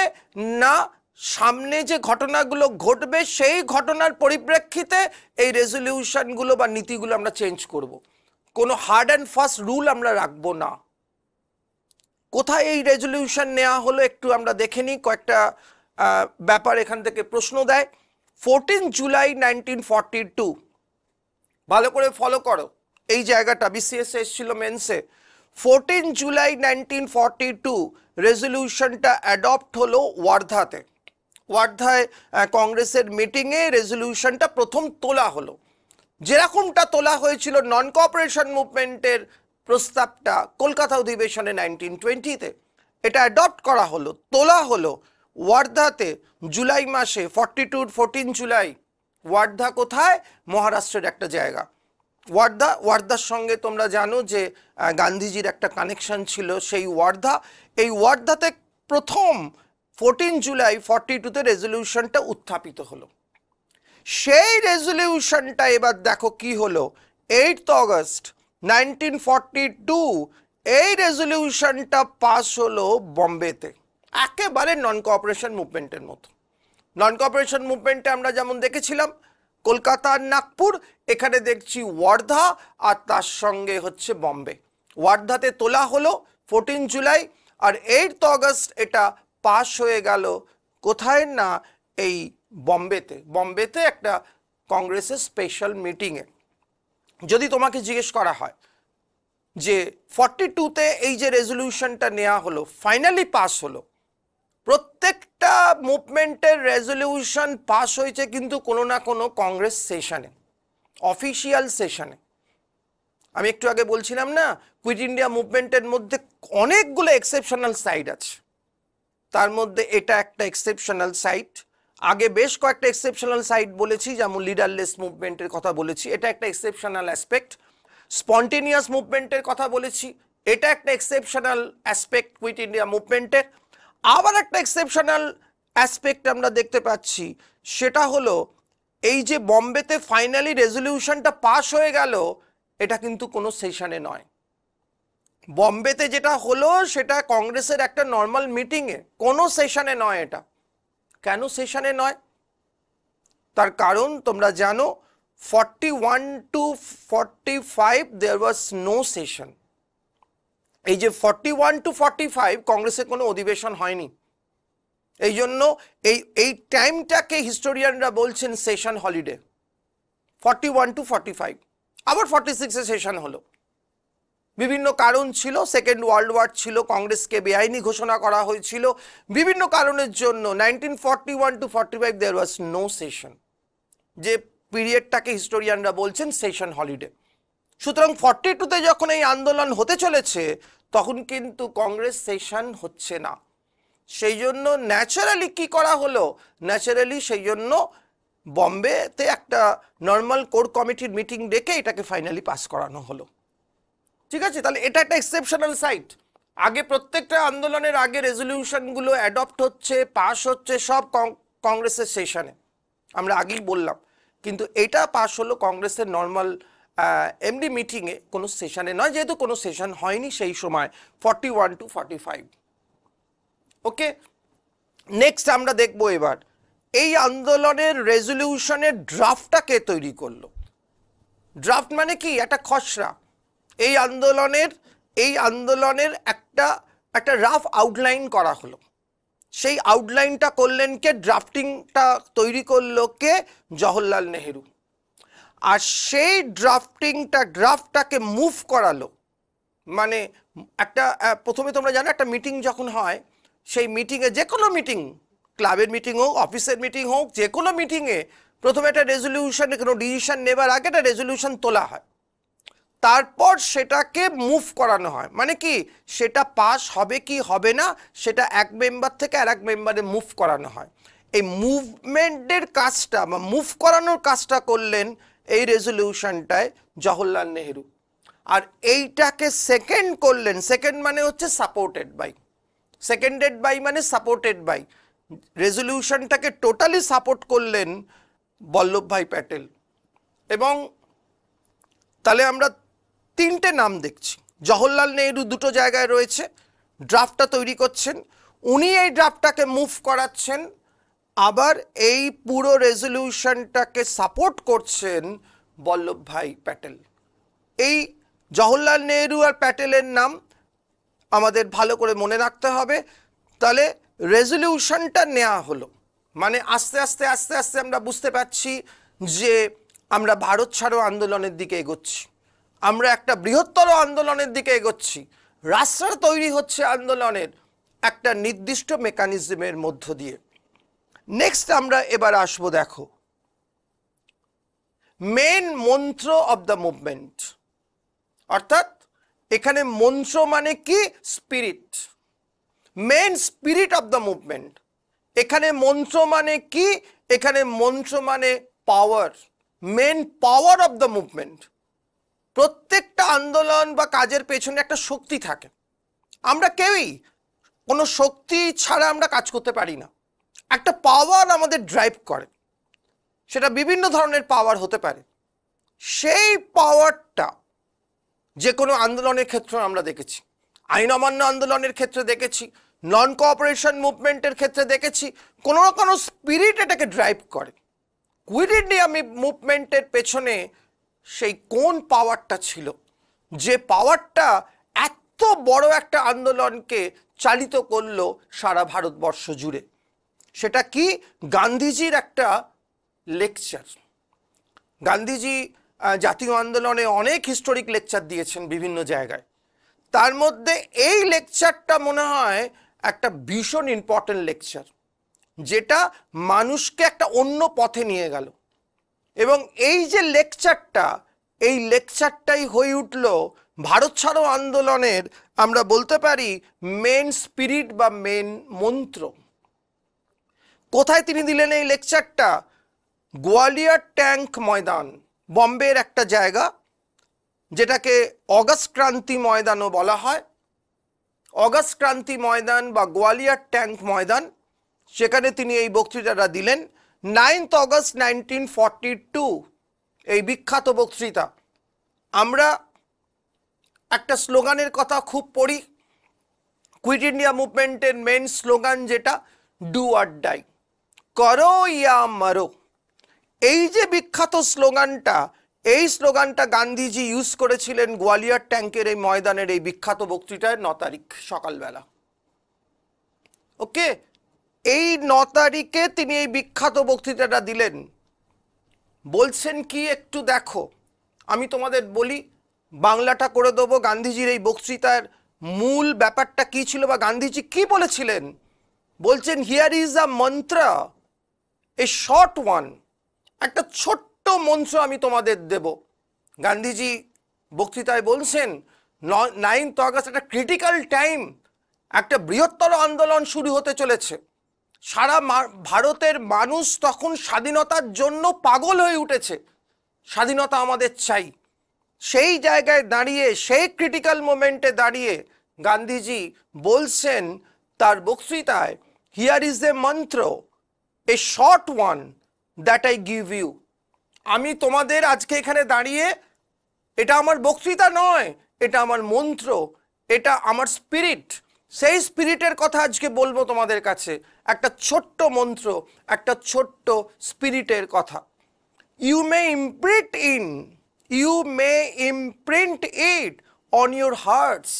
না সামনে যে ঘটনাগুলো ঘটবে সেই ঘটনার পরিপ্রেক্ষিতে এই রেজলিউশনগুলো বা নীতিগুলো আমরা চেঞ্জ করব। কোনো হার্ড অ্যান্ড ফাস্ট রুল আমরা রাখবো না। কোথায় এই রেজলিউশন নেওয়া হলো একটু আমরা দেখে নিই। কয়েকটা ব্যাপার এখান থেকে প্রশ্ন দেয়। 14 জুলাই 1942, ভালো করে ফলো করো এই জায়গাটা, বিসিএস এসেছিল মেন্সে। 14 জুলাই 1942 রেজলিউশনটা অ্যাডপ্ট হলো ওয়ার্ধাতে। ওয়ার্ধায় কংগ্রেসের মিটিংয়ে রেজলিউশনটা প্রথম তোলা হলো। যেরকমটা তোলা হয়েছিল নন কোঅপারেশন মুভমেন্টের প্রস্তাবটা কলকাতা অধিবেশনে 1920-তে, এটা অ্যাডপ্ট করা হলো, তোলা হলো ওয়ার্ধাতে জুলাই মাসে। 14 জুলাই। ওয়ার্ধা কোথায়? মহারাষ্ট্রের একটা জায়গা। ওয়ার্ধার সঙ্গে তোমরা জানো যে গান্ধীজির একটা কানেকশন ছিল সেই ওয়ার্ধা। এই ওয়ার্ধাতে প্রথম 14 জুলাই 42-তে রেজলিউশনটা উত্থাপিত হলো। সেই রেজলিউশনটা এবার দেখো কি হলো, 8 অগস্ট 1942 এই রেজলিউশনটা পাস হলো বম্বেতে, একেবারে নন কোঅপারেশন মুভমেন্টের মতো। নন কোঅপারেশন মুভমেন্টে আমরা যেমন দেখেছিলাম কলকাতা আর নাগপুর, এখানে দেখছি ওয়ার্ধা আর তার সঙ্গে হচ্ছে বম্বে। ওয়ার্ধাতে তোলা হলো 14 জুলাই, আর 8 অগস্ট এটা পাস হয়ে গেল কোথায়? না এই বম্বেতে। বম্বেতে একটা কংগ্রেসের স্পেশাল মিটিংয়ে। যদি তোমাকে জিজ্ঞেস করা হয় যে 42-তে এই যে রেজলিউশনটা নেওয়া হলো, ফাইনালি পাস হলো, প্রত্যেকটা মুভমেন্টের রেজলিউশন পাস হয়েছে কিন্তু কোনো না কোনো কংগ্রেস সেশনে, অফিসিয়াল সেশনে। আমি একটু আগে বলছিলাম না, কুইট ইন্ডিয়া মুভমেন্টের মধ্যে অনেকগুলো এক্সেপশনাল সাইড আছে, তার মধ্যে এটা একটা এক্সেপশনাল সাইড। আগে বেশ কয়েকটা এক্সেপশনাল সাইড বলেছি, যেমন লিডারলেস মুভমেন্টের কথা বলেছি, এটা একটা এক্সেপশনাল অ্যাসপেক্ট। স্পন্টেনিয়াস মুভমেন্টের কথা বলেছি, এটা একটা এক্সেপশনাল অ্যাসপেক্ট কুইট ইন্ডিয়া মুভমেন্টের। আবার একটা এক্সেপশনাল অ্যাসপেক্ট আমরা দেখতে পাচ্ছি, সেটা হলো এই যে বম্বেতে ফাইনালি রেজলিউশনটা পাস হয়ে গেল, এটা কিন্তু কোনো সেশনে নয়। বম্বেতে যেটা হলো সেটা কংগ্রেসের একটা নর্মাল মিটিংয়ে, কোনো সেশনে নয়। এটা কেন সেশনে নয়? তার কারণ তোমরা জানো, 41 to 45 there was no session. এই যে 41 to 45 কংগ্রেসের কোনো অধিবেশন হয়নি। এই জন্য এই টাইমটাকে হিস্টোরিয়ানরা বলছেন সেশন হলিডে। 41 to 45, আবার 46-এ সেশন হলো। বিভিন্ন কারণ ছিল, সেকেন্ড ওয়ার্ল্ড ওয়ার ছিল, কংগ্রেসকে বেআইনি ঘোষণা করা হয়েছিল, বিভিন্ন কারণের জন্য 1941 to 45 there was no session, যে পিরিয়ডটাকে হিস্টোরিয়ানরা বলছেন সেশন হলিডে। সুতরাং 42-তে যখন এই আন্দোলন হতে চলেছে তখন কিন্তু কংগ্রেস সেশন হচ্ছে না। সেই জন্য ন্যাচারালি কি করা হলো, ন্যাচারালি সেই জন্য বম্বেতে একটা নর্মাল কোর কমিটির মিটিং ডেকে এটাকে ফাইনালি পাস করানো হলো। ঠিক আছে, তাহলে এটা একটা এক্সেপশনাল সাইট। আগে প্রত্যেকটা আন্দোলনের আগে রেজলিউশনগুলো অ্যাডপ্ট হচ্ছে, পাস হচ্ছে সব কংগ্রেসের সেশনে, আমরা আগেই বললাম। কিন্তু এটা পাশ হলো কংগ্রেসের নর্মাল এমডি মিটিংয়ে, কোনো সেশনে নয়, যেহেতু কোনো সেশন হয়নি সেই সময় 41-45। ওকে, নেক্সট আমরা দেখবো এবার এই আন্দোলনের রেজলিউশনের ড্রাফটটা কে তৈরি করলো। ড্রাফট মানে কি? একটা খসড়া। এই আন্দোলনের একটা রাফ আউটলাইন করা হলো। সেই আউটলাইনটা করলেন কে? ড্রাফটিংটা তৈরি করলো কে? জওহরলাল নেহেরু। আর সেই ড্রাফটটাকে মুভ করালো, মানে একটা প্রথমে তোমরা জানো একটা মিটিং যখন হয়, সেই মিটিংয়ে, যে কোনো মিটিং, ক্লাবের মিটিং হোক, অফিসের মিটিং হোক, যে কোনো মিটিংয়ে প্রথমে একটা রেজলিউশন, কোনো ডিসিশন নেবার আগে একটা রেজলিউশন তোলা হয়, তারপর সেটাকে মুভ করানো হয়। মানে কি, সেটা পাস হবে কি হবে না সেটা এক মেম্বার থেকে আর এক মেম্বারে মুভ করানো হয়। এই মুভমেন্টের কাজটা বা মুভ করানোর কাজটা করলেন এই রেজলিউশনটায় জওহরলাল নেহেরু। আর এইটাকে সেকেন্ড করলেন, সেকেন্ড মানে হচ্ছে সাপোর্টেড বাই, সেকেন্ডেড বাই মানে সাপোর্টেড বাই, রেজলিউশনটাকে টোটালি সাপোর্ট করলেন বল্লভভাই প্যাটেল। এবং তাহলে আমরা তিনটে নাম দেখছি। জওহরলাল নেহেরু দুটো জায়গায় রয়েছে, ড্রাফটটা তৈরি করছেন, উনি এই ড্রাফটটাকে মুভ করাচ্ছেন, আবার এই পুরো রেজলিউশনটাকে সাপোর্ট করছেন বল্লভভাই প্যাটেল। এই জওহরলাল নেহেরু আর প্যাটেলের নাম আমাদের ভালো করে মনে রাখতে হবে। তাহলে রেজলিউশনটা নেওয়া হলো, মানে আস্তে আস্তে আস্তে আস্তে আমরা বুঝতে পারছি যে আমরা ভারত ছাড়ো আন্দোলনের দিকে এগোচ্ছি, আমরা একটা বৃহত্তর আন্দোলনের দিকে এগোচ্ছি। রাস্তা তৈরি হচ্ছে আন্দোলনের একটা নির্দিষ্ট মেকানিজমের মধ্য দিয়ে। নেক্সট আমরা এবার আসবো, দেখো মেন মন্ত্র অব দ্য মুভমেন্ট। অর্থাৎ এখানে মন্ত্র মানে কি? Spirit, main spirit of the movement. এখানে মন্ত্র মানে কি? এখানে মন্ত্র মানে power, main power of the movement. প্রত্যেকটা আন্দোলন বা কাজের পেছনে একটা শক্তি থাকে, আমরা কেউই কোনো শক্তি ছাড়া আমরা কাজ করতে পারি না। একটা পাওয়ার আমাদের ড্রাইভ করে, সেটা বিভিন্ন ধরনের পাওয়ার হতে পারে। সেই পাওয়ারটা যে কোনো আন্দোলনের ক্ষেত্রে আমরা দেখেছি, আইন অমান্য আন্দোলনের ক্ষেত্রে দেখেছি, নন কোঅপারেশন মুভমেন্টের ক্ষেত্রে দেখেছি, কোনো না কোনো স্পিরিট এটাকে ড্রাইভ করে। কুইট ইন্ডিয়া মুভমেন্টের পেছনে সেই কোন পাওয়ারটা ছিল, যে পাওয়ারটা এত বড় একটা আন্দোলনকে চালিত করলো সারা ভারতবর্ষ জুড়ে? সেটা কি? গান্ধীজির একটা লেকচার। গান্ধীজি জাতীয় আন্দোলনে অনেক হিস্টোরিক লেকচার দিয়েছেন বিভিন্ন জায়গায়, তার মধ্যে এই লেকচারটা মনে হয় একটা ভীষণ ইম্পর্টেন্ট লেকচার, যেটা মানুষকে একটা অন্য পথে নিয়ে গেল। এবং এই যে লেকচারটা, এই লেকচারটাই হয়ে উঠল ভারত ছাড়ো আন্দোলনের, আমরা বলতে পারি মেন স্পিরিট বা মেন মন্ত্র। কোথায় তিনি দিলেন এই লেকচারটা? গোয়ালিয়র ট্যাঙ্ক ময়দান, বম্বের একটা জায়গা, যেটাকে অগস্ট ক্রান্তি ময়দানও বলা হয়। অগস্ট ক্রান্তি ময়দান বা গোয়ালিয়র ট্যাঙ্ক ময়দান, সেখানে তিনি এই বক্তৃতাটা দিলেন 9 অগস্ট 1942। এই বিখ্যাত বক্তৃতা। আমরা একটা স্লোগানের কথা খুব পড়ি, কুইট ইন্ডিয়া মুভমেন্টের মেন স্লোগান যেটা ডু অর ডাই, করো ইয়া মারো। এই যে বিখ্যাত স্লোগানটা, এই স্লোগানটা গান্ধীজি ইউজ করেছিলেন গোয়ালিয়র ট্যাঙ্কের এই ময়দানের এই বিখ্যাত বক্তৃতায় 9 তারিখ সকালবেলা। ওকে, এই 9 তারিখে তিনি এই বিখ্যাত বক্তৃতাটা দিলেন। বলছেন কি একটু দেখো, আমি তোমাদের বলি, বাংলাটা করে দেবো। গান্ধীজির এই বক্তৃতার মূল ব্যাপারটা কি ছিল বা গান্ধীজি কি বলেছিলেন? বলছেন হিয়ার ইজ আ মন্ত্র, এ শর্ট ওয়ান, একটা ছোট্ট মন্ত্র আমি তোমাদের দেব। গান্ধীজি বক্তৃতায় বলছেন 9 অগস্ট একটা ক্রিটিক্যাল টাইম, একটা বৃহত্তর আন্দোলন শুরু হতে চলেছে। সারা ভারতের মানুষ তখন স্বাধীনতার জন্য পাগল হয়ে উঠেছে, স্বাধীনতা আমাদের চাই। সেই জায়গায় দাঁড়িয়ে, সেই ক্রিটিক্যাল মোমেন্টে দাঁড়িয়ে গান্ধীজি বলছেন তার বক্তৃতায়, here is a mantra, a short one that I give you. আমি তোমাদের আজকে এখানে দাঁড়িয়ে, এটা আমার বক্তৃতা নয়, এটা আমার মন্ত্র, এটা আমার স্পিরিট, সেই স্পিরিটের কথা আজকে বলবো তোমাদের কাছে। একটা ছোট্ট মন্ত্র, একটা ছোট্ট স্পিরিটের কথা। You may imprint it on your hearts.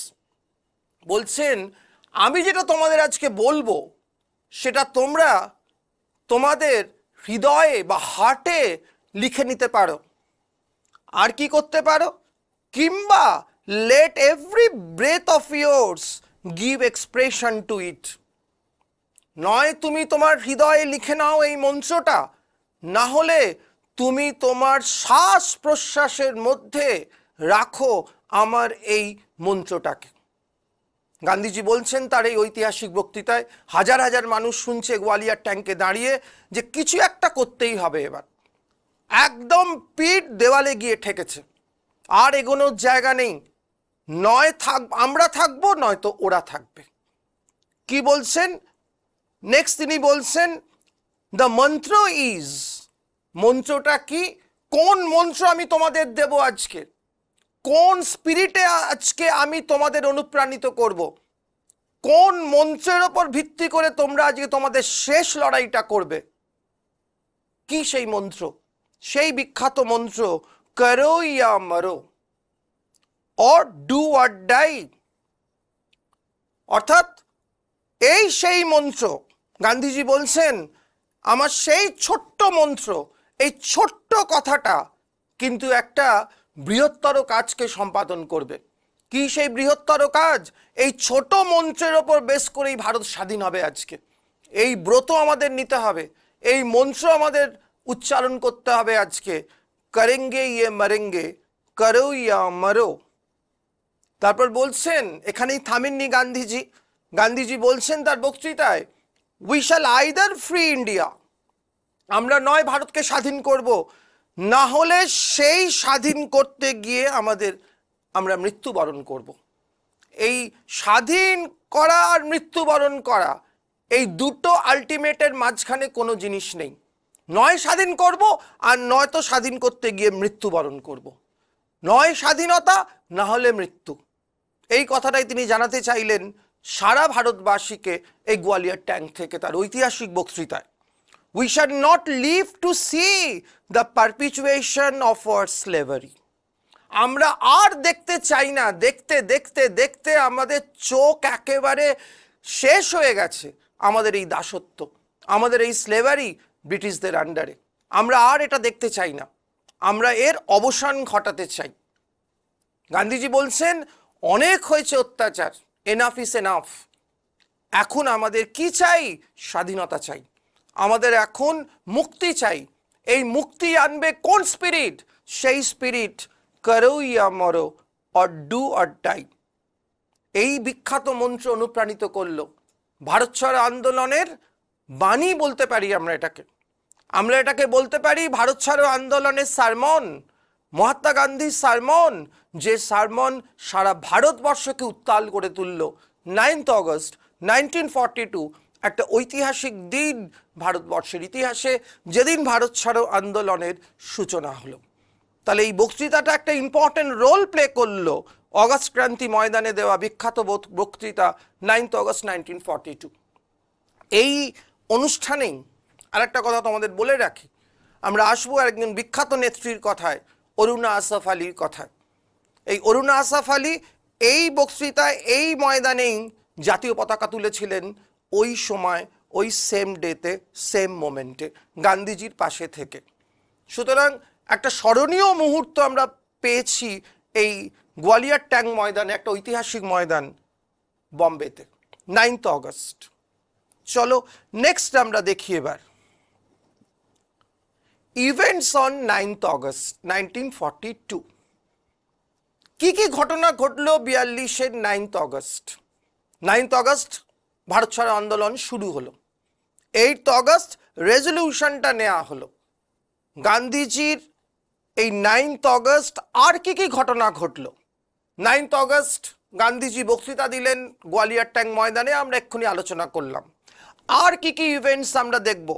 বলছেন আমি যেটা তোমাদের আজকে বলবো সেটা তোমরা তোমাদের হৃদয়ে বা হার্টে লিখে নিতে পারো। আর কি করতে পারো? কিংবা let every breath of yours give expression to it. নয় তুমি তোমার হৃদয়ে লিখে নাও এই মন্ত্রটা, না হলে তুমি তোমার শ্বাস প্রশ্বাসের মধ্যে রাখো আমার এই মন্ত্রটাকে। গান্ধীজি বলছেন তার এই ঐতিহাসিক বক্তৃতায়, হাজার হাজার মানুষ শুনছে গোয়ালিয়র ট্যাঙ্কে দাঁড়িয়ে, যে কিছু একটা করতেই হবে এবার। একদম পিঠ দেওয়ালে গিয়ে ঠেকেছে, আর এগোনোর জায়গা নেই। নয় আমরা থাকবো, নয়তো ওরা থাকবে। কি বলছেন নেক্সট? তিনি বলছেন দ্য মন্ত্র ইজ, মন্ত্রটা কি? কোন মন্ত্র আমি তোমাদের দেব আজকে? কোন স্পিরিটে আজকে আমি তোমাদের অনুপ্রাণিত করব? কোন মন্ত্রের ওপর ভিত্তি করে তোমরা আজকে তোমাদের শেষ লড়াইটা করবে? কি সেই মন্ত্র? সেই বিখ্যাত মন্ত্র করো ইয়া মরো, অর ডু অর ডাই। অর্থাৎ এই সেই মন্ত্র। গান্ধীজি বলছেন আমার সেই ছোট্ট মন্ত্র, এই ছোট্ট কথাটা কিন্তু একটা বৃহত্তর কাজকে সম্পাদন করবে। কি সেই বৃহত্তর কাজ? এই ছোট মন্ত্রের ওপর বেশ করেই ভারত স্বাধীন হবে আজকে। এই ব্রত আমাদের নিতে হবে, এই মন্ত্র আমাদের উচ্চারণ করতে হবে আজকে। করেঙ্গে ইয়ে মরেঙ্গে, করো ইয়া মরো। তারপর বলছেন, এখানেই থামেননি গান্ধীজি। গান্ধীজি বলছেন তার বক্তৃতায়, we shall either free India, আমরা নয় ভারতকে স্বাধীন করব, না হলে সেই স্বাধীন করতে গিয়ে আমরা মৃত্যুবরণ করব। এই স্বাধীন করা আর মৃত্যুবরণ করা, এই দুটো আলটিমেটের মাঝখানে কোনো জিনিস নেই। নয় স্বাধীন করব, আর নয়তো স্বাধীন করতে গিয়ে মৃত্যুবরণ করব। নয় স্বাধীনতা, না হলে মৃত্যু। এই কথাটাই তিনি জানাতে চাইলেন সারা ভারতবাসীকে এই গোয়ালিয়র ট্যাঙ্ক থেকে তার ঐতিহাসিক বক্তৃতায়। We shall not live to see the perpetuation of our slavery. আমরা আর দেখতে চাই না, দেখতে দেখতে দেখতে আমাদের চোখ একেবারে শেষ হয়ে গেছে আমাদের এই দাসত্ব, আমাদের এই স্লেভারি ব্রিটিশদের আন্ডারে। আমরা আর এটা দেখতে চাই না, আমরা এর অবসান ঘটাতে চাই। গান্ধীজি বলছেন অনেক হয়েছে অত্যাচার, এনাফ ইজ এনাফ। এখন আমাদের কি চাই? স্বাধীনতা চাই, আমাদের এখন মুক্তি চাই। এই মুক্তি আনবে কোন স্পিরিট? সেই স্পিরিট করো ইয়া মরো, অর ডু অর ডাই। এই বিখ্যাত মন্ত্র অনুপ্রাণিত করলো ভারত ছাড়ো আন্দোলনের বাণী বলতে পারি আমরা এটাকে বলতে পারি ভারত ছাড়ো আন্দোলনের সারমন, মহাত্মা গান্ধীর সারমন, যে সারমন সারা ভারতবর্ষকে উত্তাল করে তুলল। 9th অগস্ট 1942 একটা ঐতিহাসিক দিন ভারতবর্ষের ইতিহাসে, যেদিন ভারত ছাড়ো আন্দোলনের সূচনা হলো। তাহলে এই বক্তৃতাটা একটা ইম্পর্টেন্ট রোল প্লে করলো অগস্ট ক্রান্তি ময়দানে দেওয়া বিখ্যাত বক্তৃতা 9th অগস্ট 1942। এই অনুষ্ঠানেই আরেকটা কথা তোমাদের বলে রাখি, আমরা আসবো একজন বিখ্যাত নেত্রীর কথায়, অরুণা আসফ আলীর কথায়। এই অরুণা আসফ আলী এই বক্তৃতায়, এই ময়দানেই জাতীয় পতাকা তুলেছিলেন, ওই সময় ওই সেম ডেতে, সেম মোমেন্টে গান্ধীজির পাশে থেকে। সুতরাং একটা স্মরণীয় মুহূর্ত আমরা পেয়েছি এই গোয়ালিয়র ট্যাঙ্ক ময়দানে, একটা ঐতিহাসিক ময়দান বম্বেতে, 9th অগস্ট। চলো নেক্সট আমরা দেখি এবার ইভেন্টস অন 9th অগস্ট 1942। কি কি ঘটনা ঘটলো 42-এর 9th August? 9th August Bharat ছাড়ো আন্দোলন শুরু হলো। 8th অগস্ট রেজলিউশনটা নেওয়া হলো। গান্ধীজির এই 9th অগস্ট আর কি কি ঘটনা ঘটলো? 9th অগস্ট গান্ধীজি বক্তৃতা দিলেন গোয়ালিয়র ট্যাঙ্ক ময়দানে, আমরা এক্ষুনি আলোচনা করলাম। আর কি কি ইভেন্টস আমরা দেখব?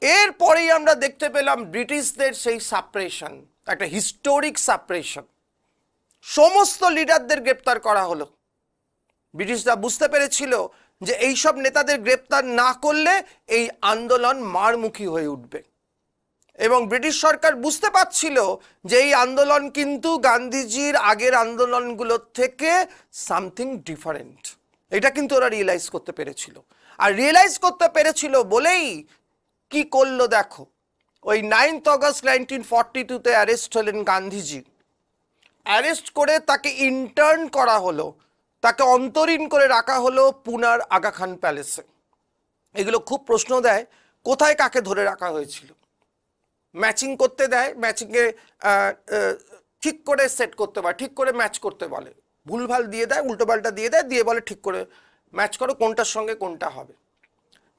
এরপরেই আমরা দেখতে পেলাম ব্রিটিশদের সেই সাপ্রেশন, একটা হিস্টোরিক সাপ্রেশন। সমস্ত লিডারদের গ্রেপ্তার করা হলো। ব্রিটিশরা বুঝতে পেরেছিল যে এইসব নেতাদের গ্রেপ্তার না করলে এই আন্দোলন মারমুখী হয়ে উঠবে, এবং ব্রিটিশ সরকার বুঝতে পারছিল যে এই আন্দোলন কিন্তু গান্ধীজির আগের আন্দোলনগুলোর থেকে সামথিং ডিফারেন্ট। এটা কিন্তু ওরা রিয়েলাইজ করতে পেরেছিল, আর রিয়েলাইজ করতে পেরেছিল বলেই কি করলো দেখো, ওই 9th অগস্ট 1942-তে অ্যারেস্ট হলেন গান্ধীজি। অ্যারেস্ট করে তাকে ইন্টার্ন করা হলো, তাকে অন্তরীণ করে রাখা হলো পুনার আগা খান প্যালেসে। এগুলো খুব প্রশ্ন দেয়, কোথায় কাকে ধরে রাখা হয়েছিল। ম্যাচিং করতে দেয়, ম্যাচিংয়ে ঠিক করে সেট করতে পারে, ঠিক করে ম্যাচ করতে বলে, ভুলভাল দিয়ে দেয়, উল্টোপাল্টা দিয়ে দেয়, দিয়ে বলে ঠিক করে ম্যাচ করো কোনটার সঙ্গে কোনটা হবে।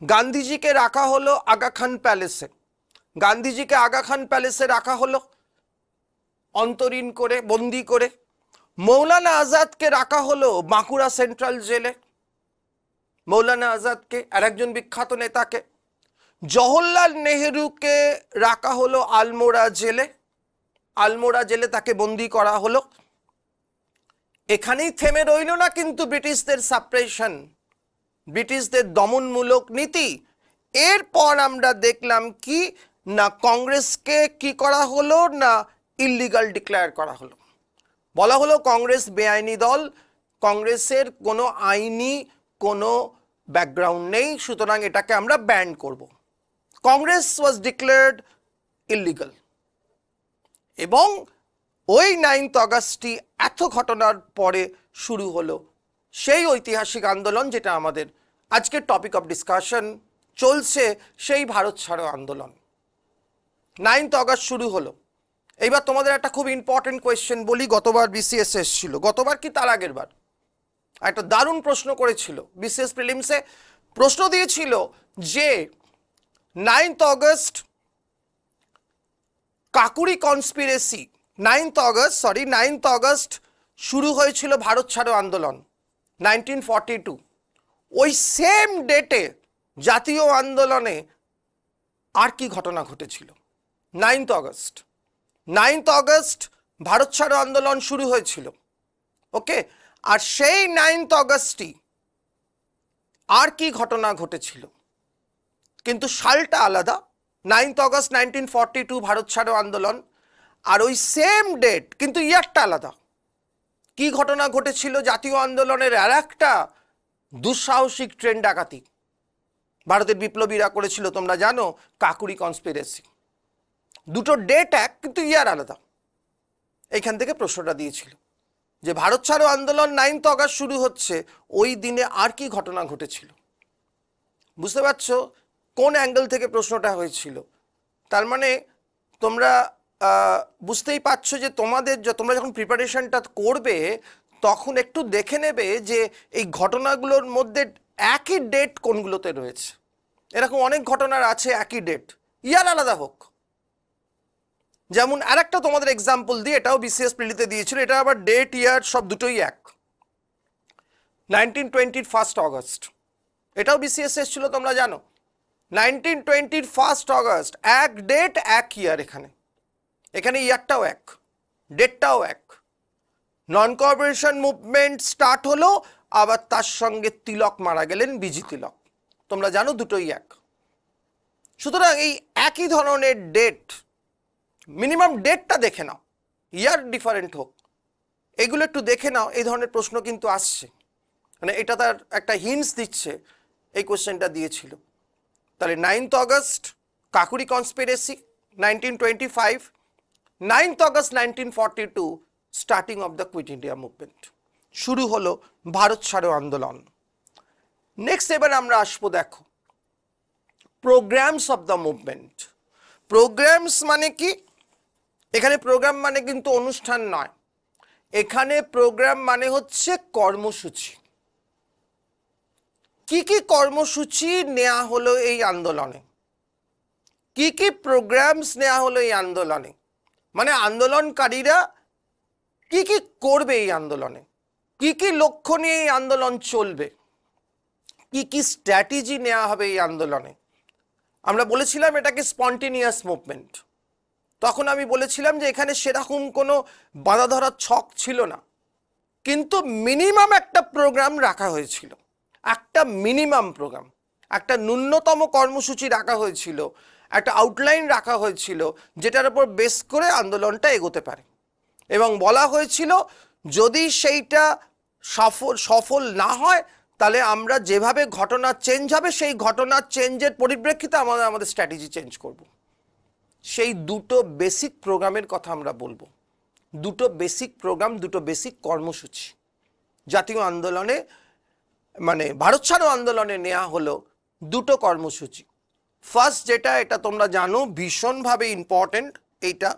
গান্ধীজিকে রাখা হলো আগা খান প্যালেসে। গান্ধীজিকে আগা খান প্যালেসে রাখা হলো অন্তরীণ করে, বন্দি করে। মৌলানা আজাদকে রাখা হলো বাঁকুড়া সেন্ট্রাল জেলে। মৌলানা আজাদকে, আর একজন বিখ্যাত নেতাকে। জওহরলাল নেহেরুকে রাখা হলো আলমোড়া জেলে। আলমোড়া জেলে তাকে বন্দি করা হলো। এখানেই থেমে রইল না কিন্তু ব্রিটিশদের সাপ্রেশন, ব্রিটিশদের দমনমূলক নীতি। এরপর আমরা দেখলাম কি না, কংগ্রেসকে কি করা হলো না, ইল্লিগাল ডিক্লেয়ার করা হলো। বলা হলো কংগ্রেস বেআইনি দল, কংগ্রেসের কোনো আইনি কোনো ব্যাকগ্রাউন্ড নেই, সুতরাং এটাকে আমরা ব্যান করব। Congress was declared illegal. এবং ওই 9th অগস্টই এত ঘটনার পরে শুরু হলো সেই ঐতিহাসিক আন্দোলন, যেটা আমাদের আজকের টপিক অফ ডিসকাশন চলছে, সেই ভারত ছাড়ো আন্দোলন। 9th অগস্ট শুরু হলো। এইবার তোমাদের একটা খুব ইম্পর্টেন্ট কোয়েশ্চেন বলি, গতবার বিসিএস এসেছিল, গতবার কি তার আগের বার একটা দারুণ প্রশ্ন করেছিল বিসিএস প্রিলিমসে। প্রশ্ন দিয়েছিল যে 9th August Kakori conspiracy, 9th August শুরু হয়েছিল ভারত ছাড়ো আন্দোলন 1942। ওই সেম ডেটে জাতীয় আন্দোলনে আর কি ঘটনা ঘটেছিল? 9th August, 9th August Bharat ছাড়ো আন্দোলন শুরু হয়েছিল, ওকে। আর সেই 9th অগস্টই আর কি ঘটনা ঘটেছিল, কিন্তু সালটা আলাদা। 9th অগস্ট 1942 ভারত ছাড়ো আন্দোলন, আর ওই সেম ডেট কিন্তু ইয়ারটা আলাদা। কি ঘটনা ঘটেছিল জাতীয় আন্দোলনের? আর একটা দুঃসাহসিক ট্রেন ডাকাতি ভারতের বিপ্লবীরা করেছিল, তোমরা জানো, কাকুরি কনস্পিরেসি। দুটো ডেট এক কিন্তু ইয়ার আলাদা। এইখান থেকে প্রশ্নটা দিয়েছিল যে ভারত ছাড়ো আন্দোলন 9th অগস্ট শুরু হচ্ছে, ওই দিনে আর কি ঘটনা ঘটেছিল। বুঝতে পারছো কোন অ্যাঙ্গেল থেকে প্রশ্নটা হয়েছিল? তার মানে তোমরা বুঝতেই পারছো যে তোমরা যখন প্রিপারেশনটা করবে তখন একটু দেখে নেবে যে এই ঘটনাগুলোর মধ্যে একই ডেট কোনগুলোতে রয়েছে। এরকম অনেক ঘটনার আছে একই ডেট, ইয়ার আলাদা হোক। যেমন আরেকটা তোমাদের এক্সাম্পল দিই, এটাও বিসিএস প্রিলিতে দিয়েছিল, এটা আবার ডেট ইয়ার সব দুটোই এক। 1920 1st অগস্ট, এটাও বিসিএস এসেছিল, তোমরা জানো। 1920 1st অগস্ট, এক ডেট এক ইয়ার। এখানে ইয়ারটাও এক, ডেটটাও এক। নন কোঅপারেশন মুভমেন্ট স্টার্ট হলো, আবার তার সঙ্গে তিলক মারা গেলেন, বিজি তিলক, তোমরা জানো, দুটোই এক। সুতরাং এই একই ধরনের ডেট, মিনিমাম ডেটটা দেখে নাও, ইয়ার ডিফারেন্ট হোক, এগুলো একটু দেখে নাও। এই ধরনের প্রশ্ন কিন্তু আসছে, মানে এটা তার একটা হিন্টস দিচ্ছে, এই কোশ্চেনটা দিয়েছিল। তাহলে 9th August Kakori conspiracy 1925, 9th August 1942 starting of the quit India movement, শুরু হলো ভারত ছাড়ো আন্দোলন। নেক্সট এবার আমরা আসবো, দেখো, programs of the movement. Programs মানে কি? এখানে প্রোগ্রাম মানে কিন্তু অনুষ্ঠান নয়, এখানে প্রোগ্রাম মানে হচ্ছে কর্মসূচি। কি কি কর্মসূচি নেওয়া হলো এই আন্দোলনে, কি কি প্রোগ্রামস নেওয়া হলো এই আন্দোলনে, মানে আন্দোলনকারীরা কি কি করবে এই আন্দোলনে, কি কি লক্ষ্য নিয়ে এই আন্দোলন চলবে, কি কি স্ট্র্যাটেজি নেওয়া হবে এই আন্দোলনে। আমরা বলেছিলাম এটাকে স্পন্টেনিয়াস মুভমেন্ট। তখন আমি বলেছিলাম যে এখানে সেরকম কোনো বাঁধা ধরার ছক ছিল না, কিন্তু মিনিমাম একটা প্রোগ্রাম রাখা হয়েছিল, একটা মিনিমাম প্রোগ্রাম, একটা ন্যূনতম কর্মসূচি রাখা হয়েছিল, একটা আউটলাইন রাখা হয়েছিল যেটার উপর বেস করে আন্দোলনটা এগোতে পারে। এবং বলা হয়েছিল যদি সেইটা সফল না হয় তাহলে আমরা যেভাবে ঘটনা চেঞ্জ হবে সেই ঘটনার চেঞ্জের পরিপ্রেক্ষিতে আমাদের স্ট্র্যাটেজি চেঞ্জ করব। সেই দুটো বেসিক প্রোগ্রামের কথা আমরা বলবো। দুটো বেসিক প্রোগ্রাম, দুটো বেসিক কর্মসূচি জাতীয় আন্দোলনে মানে ভারত ছাড়ো আন্দোলনে নেওয়া হলো দুটো কর্মসূচি। ফার্স্ট যেটা, এটা তোমরা জানো ভীষণভাবে ইম্পর্টেন্ট, এইটা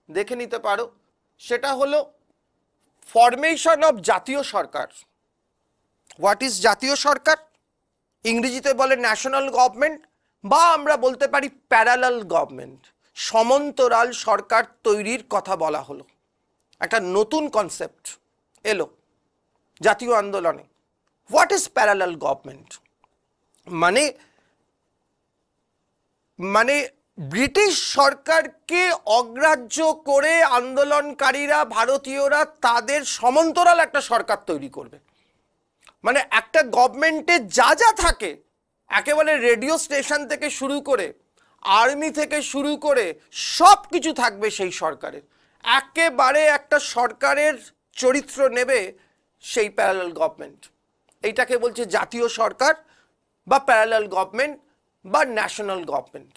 দেখে নিতে পারো, সেটা হলো ফরমেশন অফ জাতীয় সরকার। হোয়াট ইজ জাতীয় সরকার? ইংরেজিতে বলে ন্যাশনাল গভর্নমেন্ট, বা আমরা বলতে পারি প্যারালাল গভর্নমেন্ট। সমান্তরাল সরকার তৈরির কথা বলা হলো, একটা নতুন কনসেপ্ট এলো জাতীয় আন্দোলনে। What is parallel government? মানে মানে ব্রিটিশ সরকারকে অগ্রাহ্য করে আন্দোলনকারীরা, ভারতীয়রা তাদের সমান্তরাল একটা সরকার তৈরি করবে। মানে একটা গভর্নমেন্টে যা যা থাকে, একেবারে রেডিও স্টেশন থেকে শুরু করে আর্মি থেকে শুরু করে সব কিছু থাকবে সেই সরকারের। একেবারে একটা সরকারের চরিত্র নেবে সেই প্যারালাল গভর্নমেন্ট। এইটাকে বলছে জাতীয় সরকার বা প্যারালাল গভর্নমেন্ট বা ন্যাশনাল গভর্নমেন্ট।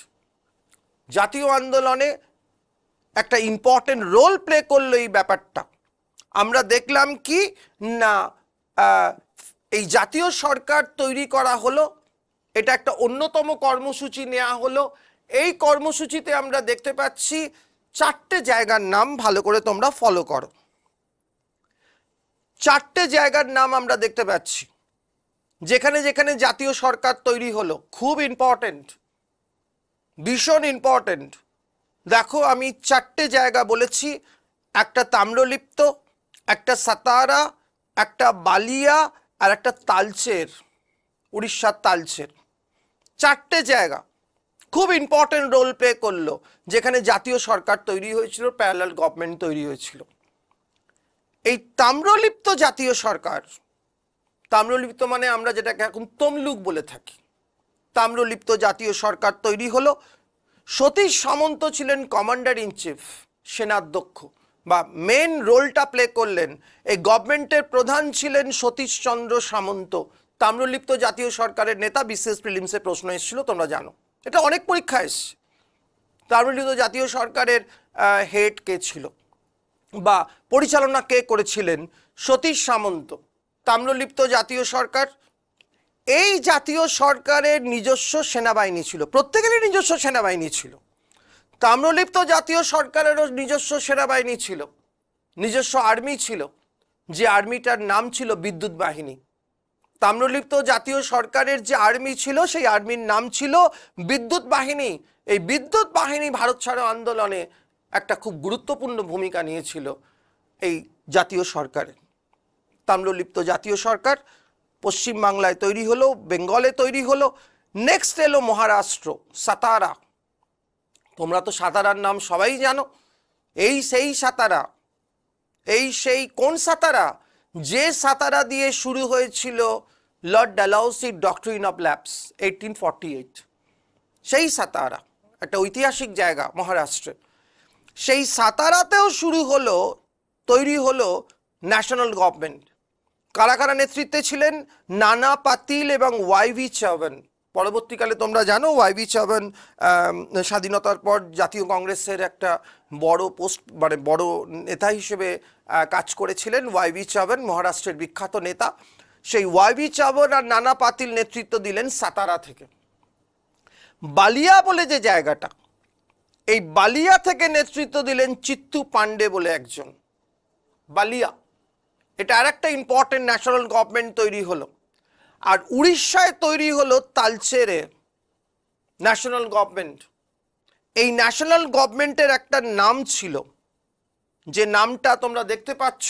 জাতীয় আন্দোলনে একটা ইম্পর্টেন্ট রোল প্লে করলো এই ব্যাপারটা। আমরা দেখলাম কি না, এই জাতীয় সরকার তৈরি করা হলো, এটা একটা অন্যতম কর্মসূচি নেওয়া হলো। এই কর্মসূচিতে আমরা দেখতে পাচ্ছি চারটে জায়গার নাম, ভালো করে তোমরা ফলো করো। চারটে জায়গার নাম আমরা দেখতে পাচ্ছি যেখানে যেখানে জাতীয় সরকার তৈরি হলো। খুব ইম্পর্টেন্ট, ভীষণ ইম্পর্টেন্ট। দেখো আমি চারটে জায়গা বলেছি, একটা তাম্রলিপ্ত, একটা সাতারা, একটা বালিয়া আর একটা তালচের, উড়িষ্যার তালচের। চারটে জায়গা খুব ইম্পর্টেন্ট রোল প্লে করলো যেখানে জাতীয় সরকার তৈরি হয়েছিল, প্যারালাল গভর্নমেন্ট তৈরি হয়েছিল। এই তাম্রলিপ্ত জাতীয় সরকার, তাম্রলিপ্ত মানে আমরা যেটাকে এখন তমলুক বলে থাকি, তাম্রলিপ্ত জাতীয় সরকার তৈরি হলো। সতীশ সামন্ত ছিলেন কমান্ডার ইন চিফ, সেনাধ্যক্ষ বা মেন রোলটা প্লে করলেন। এই গভর্নমেন্টের প্রধান ছিলেন সতীশচন্দ্র সামন্ত, তাম্রলিপ্ত জাতীয় সরকারের নেতা। বিসিএস প্রিলিমসে প্রশ্ন এসেছিল, তোমরা জানো, এটা অনেক পরীক্ষা এসছে। তাম্রলিপ্ত জাতীয় সরকারের হেড কে ছিল বা পরিচালনা কে করেছিলেন? সতীশ সামন্ত। তাম্রলিপ্ত জাতীয় সরকার, এই জাতীয় সরকারের নিজস্ব সেনাবাহিনী ছিল, প্রত্যেকেরই নিজস্ব সেনাবাহিনী ছিল। তাম্রলিপ্ত জাতীয় সরকারেরও নিজস্ব সেনাবাহিনী ছিল, নিজস্ব আর্মি ছিল, যে আর্মিটার নাম ছিল বিদ্যুৎ বাহিনী। তাম্রলিপ্ত জাতীয় সরকারের যে আর্মি ছিল সেই আর্মির নাম ছিল বিদ্যুৎ বাহিনী। এই বিদ্যুৎ বাহিনী ভারত ছাড়ো আন্দোলনে একটা খুব গুরুত্বপূর্ণ ভূমিকা নিয়েছিল এই জাতীয় সরকারের। তাম্রলিপ্ত জাতীয় সরকার পশ্চিমবাংলায় তৈরি হলো, বেঙ্গলে তৈরি হলো। নেক্সট এলো মহারাষ্ট্র, সাতারা। তোমরা তো সাতারার নাম সবাই জানো। এই সেই সাতারা, এই সেই কোন সাতারা? যে সাতারা দিয়ে শুরু হয়েছিল লর্ড ডালহৌসির ডক্ট্রিন অফ ল্যাপস 1848। সেই সাতারা একটা ঐতিহাসিক জায়গা মহারাষ্ট্রে। সেই সাতারাতেও শুরু হলো, তৈরি হলো ন্যাশনাল গভর্নমেন্ট। কারা কারা নেতৃত্বে ছিলেন? নানা পাতিল এবং ওয়াইভি চাওয়ান। পরবর্তীকালে তোমরা জানো ওয়াইভি চাওয়ান স্বাধীনতার পর জাতীয় কংগ্রেসের একটা বড় পোস্ট মানে বড় নেতা হিসেবে কাজ করেছিলেন। ওয়াইভি চাওয়ান মহারাষ্ট্রের বিখ্যাত নেতা। সেই ওয়াইভি চাওয়ান আর নানা পাতিল নেতৃত্ব দিলেন সাতারা থেকে। বালিয়া বলে যে জায়গাটা, এই বালিয়া থেকে নেতৃত্ব দিলেন চিত্তু পান্ডে বলে একজন। বালিয়া, এটা আর একটা ইম্পর্টেন্ট ন্যাশনাল গভর্নমেন্ট তৈরি হলো। আর উড়িষ্যায় তৈরি হলো তালচেরে ন্যাশনাল গভর্নমেন্ট। এই ন্যাশনাল গভর্নমেন্টের একটা নাম ছিল, যে নামটা তোমরা দেখতে পাচ্ছ,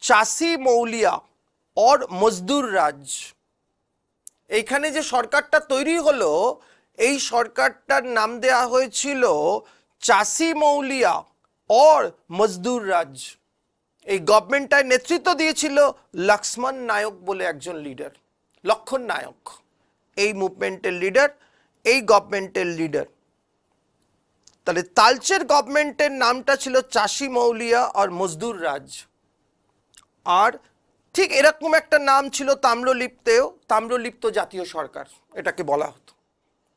চাষি মৌলিয়া অর মজদুর রাজ। এইখানে যে সরকারটা তৈরি হলো, এই সরকারটার নাম দেয়া হয়েছিল চাষি মৌলিয়া और মজদুর রাজ। এই গভর্নমেন্টটার নেতৃত্ব দিয়েছিল লক্ষ্মণ নায়ক বলে একজন লিডার, লক্ষণ নায়ক এই মুভমেন্টের লিডার, এই গভর্নমেন্টের লিডার। তাহলে তালচের গভর্নমেন্টের নামটা ছিল চাষি মৌলিয়া আর মজদুর রাজ। আর ঠিক এরকম একটা নাম ছিল তাম্রলিপ্তেও, তাম্রলিপ্ত জাতীয় সরকার এটাকে বলা হতো,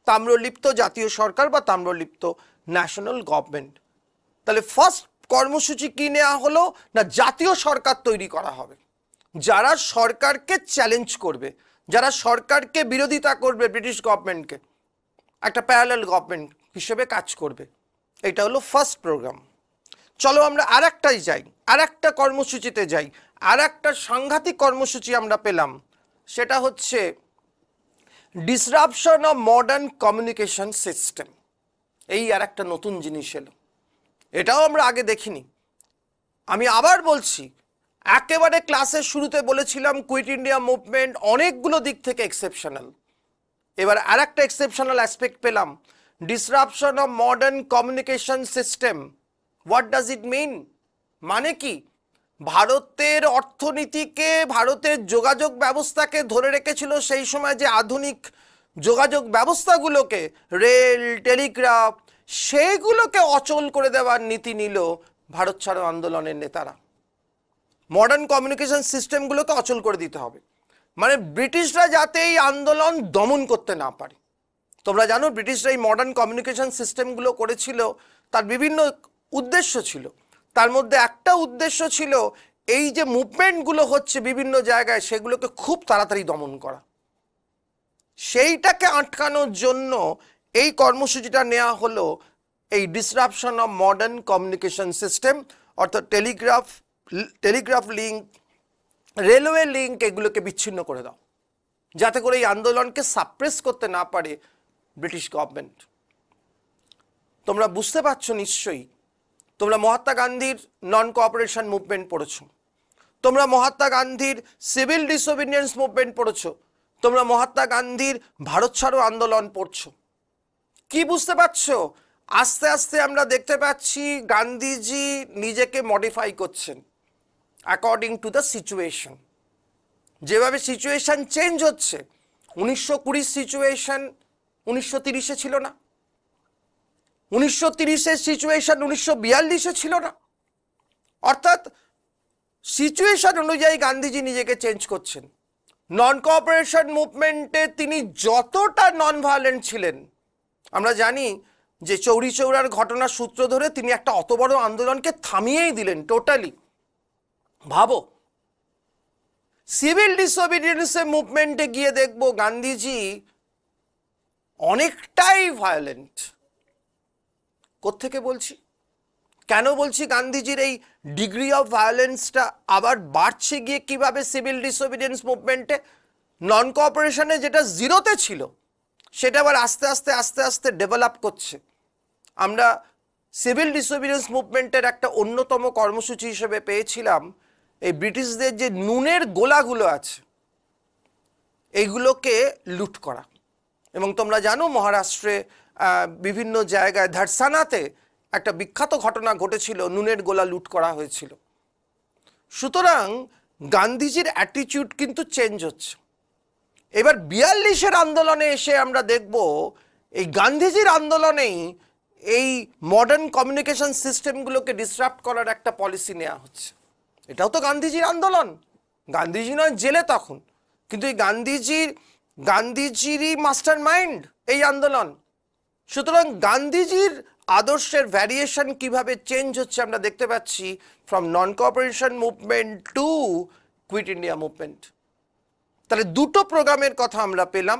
তাম্রলিপ্ত জাতীয় সরকার বা তাম্রলিপ্ত ন্যাশনাল গভর্নমেন্ট। তাহলে ফার্স্ট কর্মসূচি কি নেওয়া হলো না, জাতীয় সরকার তৈরি করা হবে যারা সরকারকে চ্যালেঞ্জ করবে, যারা সরকারকে বিরোধিতা করবে, ব্রিটিশ গভর্নমেন্টকে একটা প্যারালাল গভর্নমেন্ট হিসেবে কাজ করবে। এটা হলো ফার্স্ট প্রোগ্রাম। চলো আমরা আর একটাই যাই, আর একটা কর্মসূচিতে যাই। আর একটা সাংঘাতিক কর্মসূচি আমরা পেলাম, সেটা হচ্ছে disruption of modern communication system. এই আর একটা নতুন জিনিস এলো, এটাও আমরা আগে দেখিনি। আমি আবার বলছি, একেবারে ক্লাসের শুরুতে বলেছিলাম কুইট ইন্ডিয়া মুভমেন্ট অনেকগুলো দিক থেকে এক্সেপশনাল। এবার আর একটা এক্সেপশনাল অ্যাসপেক্ট পেলাম, disruption of modern communication system. What does it mean? মানে কি? ভারতের অর্থনীতিকে, ভারতের যোগাযোগ ব্যবস্থাকে ধরে রেখেছিল সেই সময় যে আধুনিক যোগাযোগ ব্যবস্থাগুলোকে, রেল, টেলিগ্রাফ, সেইগুলোকে অচল করে দেওয়ার নীতি নিল ভারত ছাড়ো আন্দোলনের নেতারা। মডার্ন কমিউনিকেশন সিস্টেমগুলোকে অচল করে দিতে হবে, মানে ব্রিটিশরা যাতে এই আন্দোলন দমন করতে না পারে। তোমরা জানো ব্রিটিশরা এই মডার্ন কমিউনিকেশন সিস্টেমগুলো করেছিল, তার বিভিন্ন উদ্দেশ্য ছিল। তার মধ্যে একটা উদ্দেশ্য ছিল এই যে মুভমেন্টগুলো হচ্ছে বিভিন্ন জায়গায়, সেগুলোকে খুব তাড়াতাড়ি দমন করা। সেইটাকে আটকানোর জন্য এই কর্মসূচিটা নেওয়া হলো, এই disruption of modern communication system, অর্থাৎ টেলিগ্রাফ লিঙ্ক, রেলওয়ে লিঙ্ক, এগুলোকে বিচ্ছিন্ন করে দাও যাতে করে এই আন্দোলনকে সাপ্রেস করতে না পারে ব্রিটিশ গভর্নমেন্ট। তোমরা বুঝতে পারছো নিশ্চয়ই, তোমরা মহাত্মা গান্ধীর নন কোঅপারেশন মুভমেন্ট পড়েছো, তোমরা মহাত্মা গান্ধীর সিভিল ডিসোবিডিয়েন্স মুভমেন্ট পড়েছো, তোমরা মহাত্মা গান্ধীর ভারত ছাড়ো আন্দোলন পড়ছো। কি বুঝতে পারছো? আস্তে আস্তে আমরা দেখতে পাচ্ছি গান্ধীজি নিজেকে মডিফাই করছেন অ্যাকর্ডিং টু দ্য সিচুয়েশন। যেভাবে সিচুয়েশন চেঞ্জ হচ্ছে, 1920 সিচুয়েশন 1930-এ ছিল না, 1930-এর সিচুয়েশন 1942-এ ছিল না। অর্থাৎ সিচুয়েশন অনুযায়ী গান্ধীজি নিজেকে চেঞ্জ করছেন। নন কোঅপারেশন মুভমেন্টে তিনি যতটা নন ভায়োলেন্ট ছিলেন, আমরা জানি যে চৌরি চৌরার ঘটনার সূত্র ধরে তিনি একটা অত বড় আন্দোলনকে থামিয়েই দিলেন টোটালি। ভাবো, সিভিল ডিসোবিডিয়েন্সের মুভমেন্টে গিয়ে দেখবো গান্ধীজি অনেকটাই ভায়োলেন্ট। কোত্থেকে বলছি, কেন বলছি গান্ধীজির এই ডিগ্রি অফ ভায়োলেন্সটা আবার বাড়ছে গিয়ে কিভাবে সিভিল ডিসোবিডিয়েন্স মুভমেন্টে? নন কোঅপারেশনে যেটা জিরোতে ছিল সেটা আবার আস্তে আস্তে আস্তে আস্তে ডেভেলপ করছে। আমরা সিভিল ডিসোবিডিয়েন্স মুভমেন্টের একটা অন্যতম কর্মসূচি হিসেবে পেয়েছিলাম এই ব্রিটিশদের যে নুনের গোলাগুলো আছে এইগুলোকে লুট করা। এবং তোমরা জানো মহারাষ্ট্রে বিভিন্ন জায়গায় ধারসানাতে একটা বিখ্যাত ঘটনা ঘটেছিল, নুনের গোলা লুট করা হয়েছিল। সুতরাং গান্ধীজির অ্যাটিটিউড কিন্তু চেঞ্জ হচ্ছে। এবার 42-এর আন্দোলনে এসে আমরা দেখব এই গান্ধীজির আন্দোলনেই এই মডার্ন কমিউনিকেশন সিস্টেমগুলোকে ডিসরাপ্ট করার একটা পলিসি নেওয়া হচ্ছে। এটাও তো গান্ধীজির আন্দোলন, গান্ধীজি নয় জেলে তখন, কিন্তু এই গান্ধীজিরই মাস্টার মাইন্ড এই আন্দোলন। সুতরাং গান্ধীজির আদর্শের ভ্যারিয়েশন কিভাবে চেঞ্জ হচ্ছে আমরা দেখতে পাচ্ছি from non cooperation movement to quit India movement. তাহলে দুটো প্রোগ্রামের কথা আমরা পেলাম,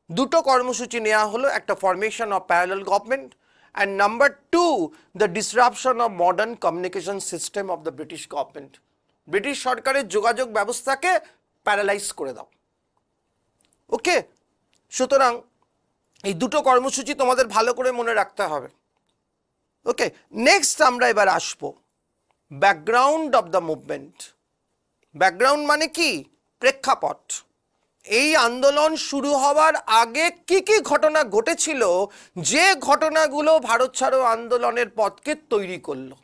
দুটো কর্মসূচি নেওয়া হলো, একটা formation of parallel government and number 2 the disruption of modern communication system of the British government. British সরকারের যোগাযোগ ব্যবস্থাকে প্যারালাইজ করে দাও। ওকে, সুতরাং এই দুটো কর্মসূচি তোমাদের ভালো করে মনে রাখতে হবে। ওকে, নেক্সট আমরা এবার আসবো background of the movement. Background মানে কি? প্রেক্ষাপট। এই আন্দোলন শুরু হওয়ার আগে কি কি ঘটনা ঘটেছিল, যে ঘটনাগুলো ভারত ছাড়ো আন্দোলনের পথকে তৈরি করলো।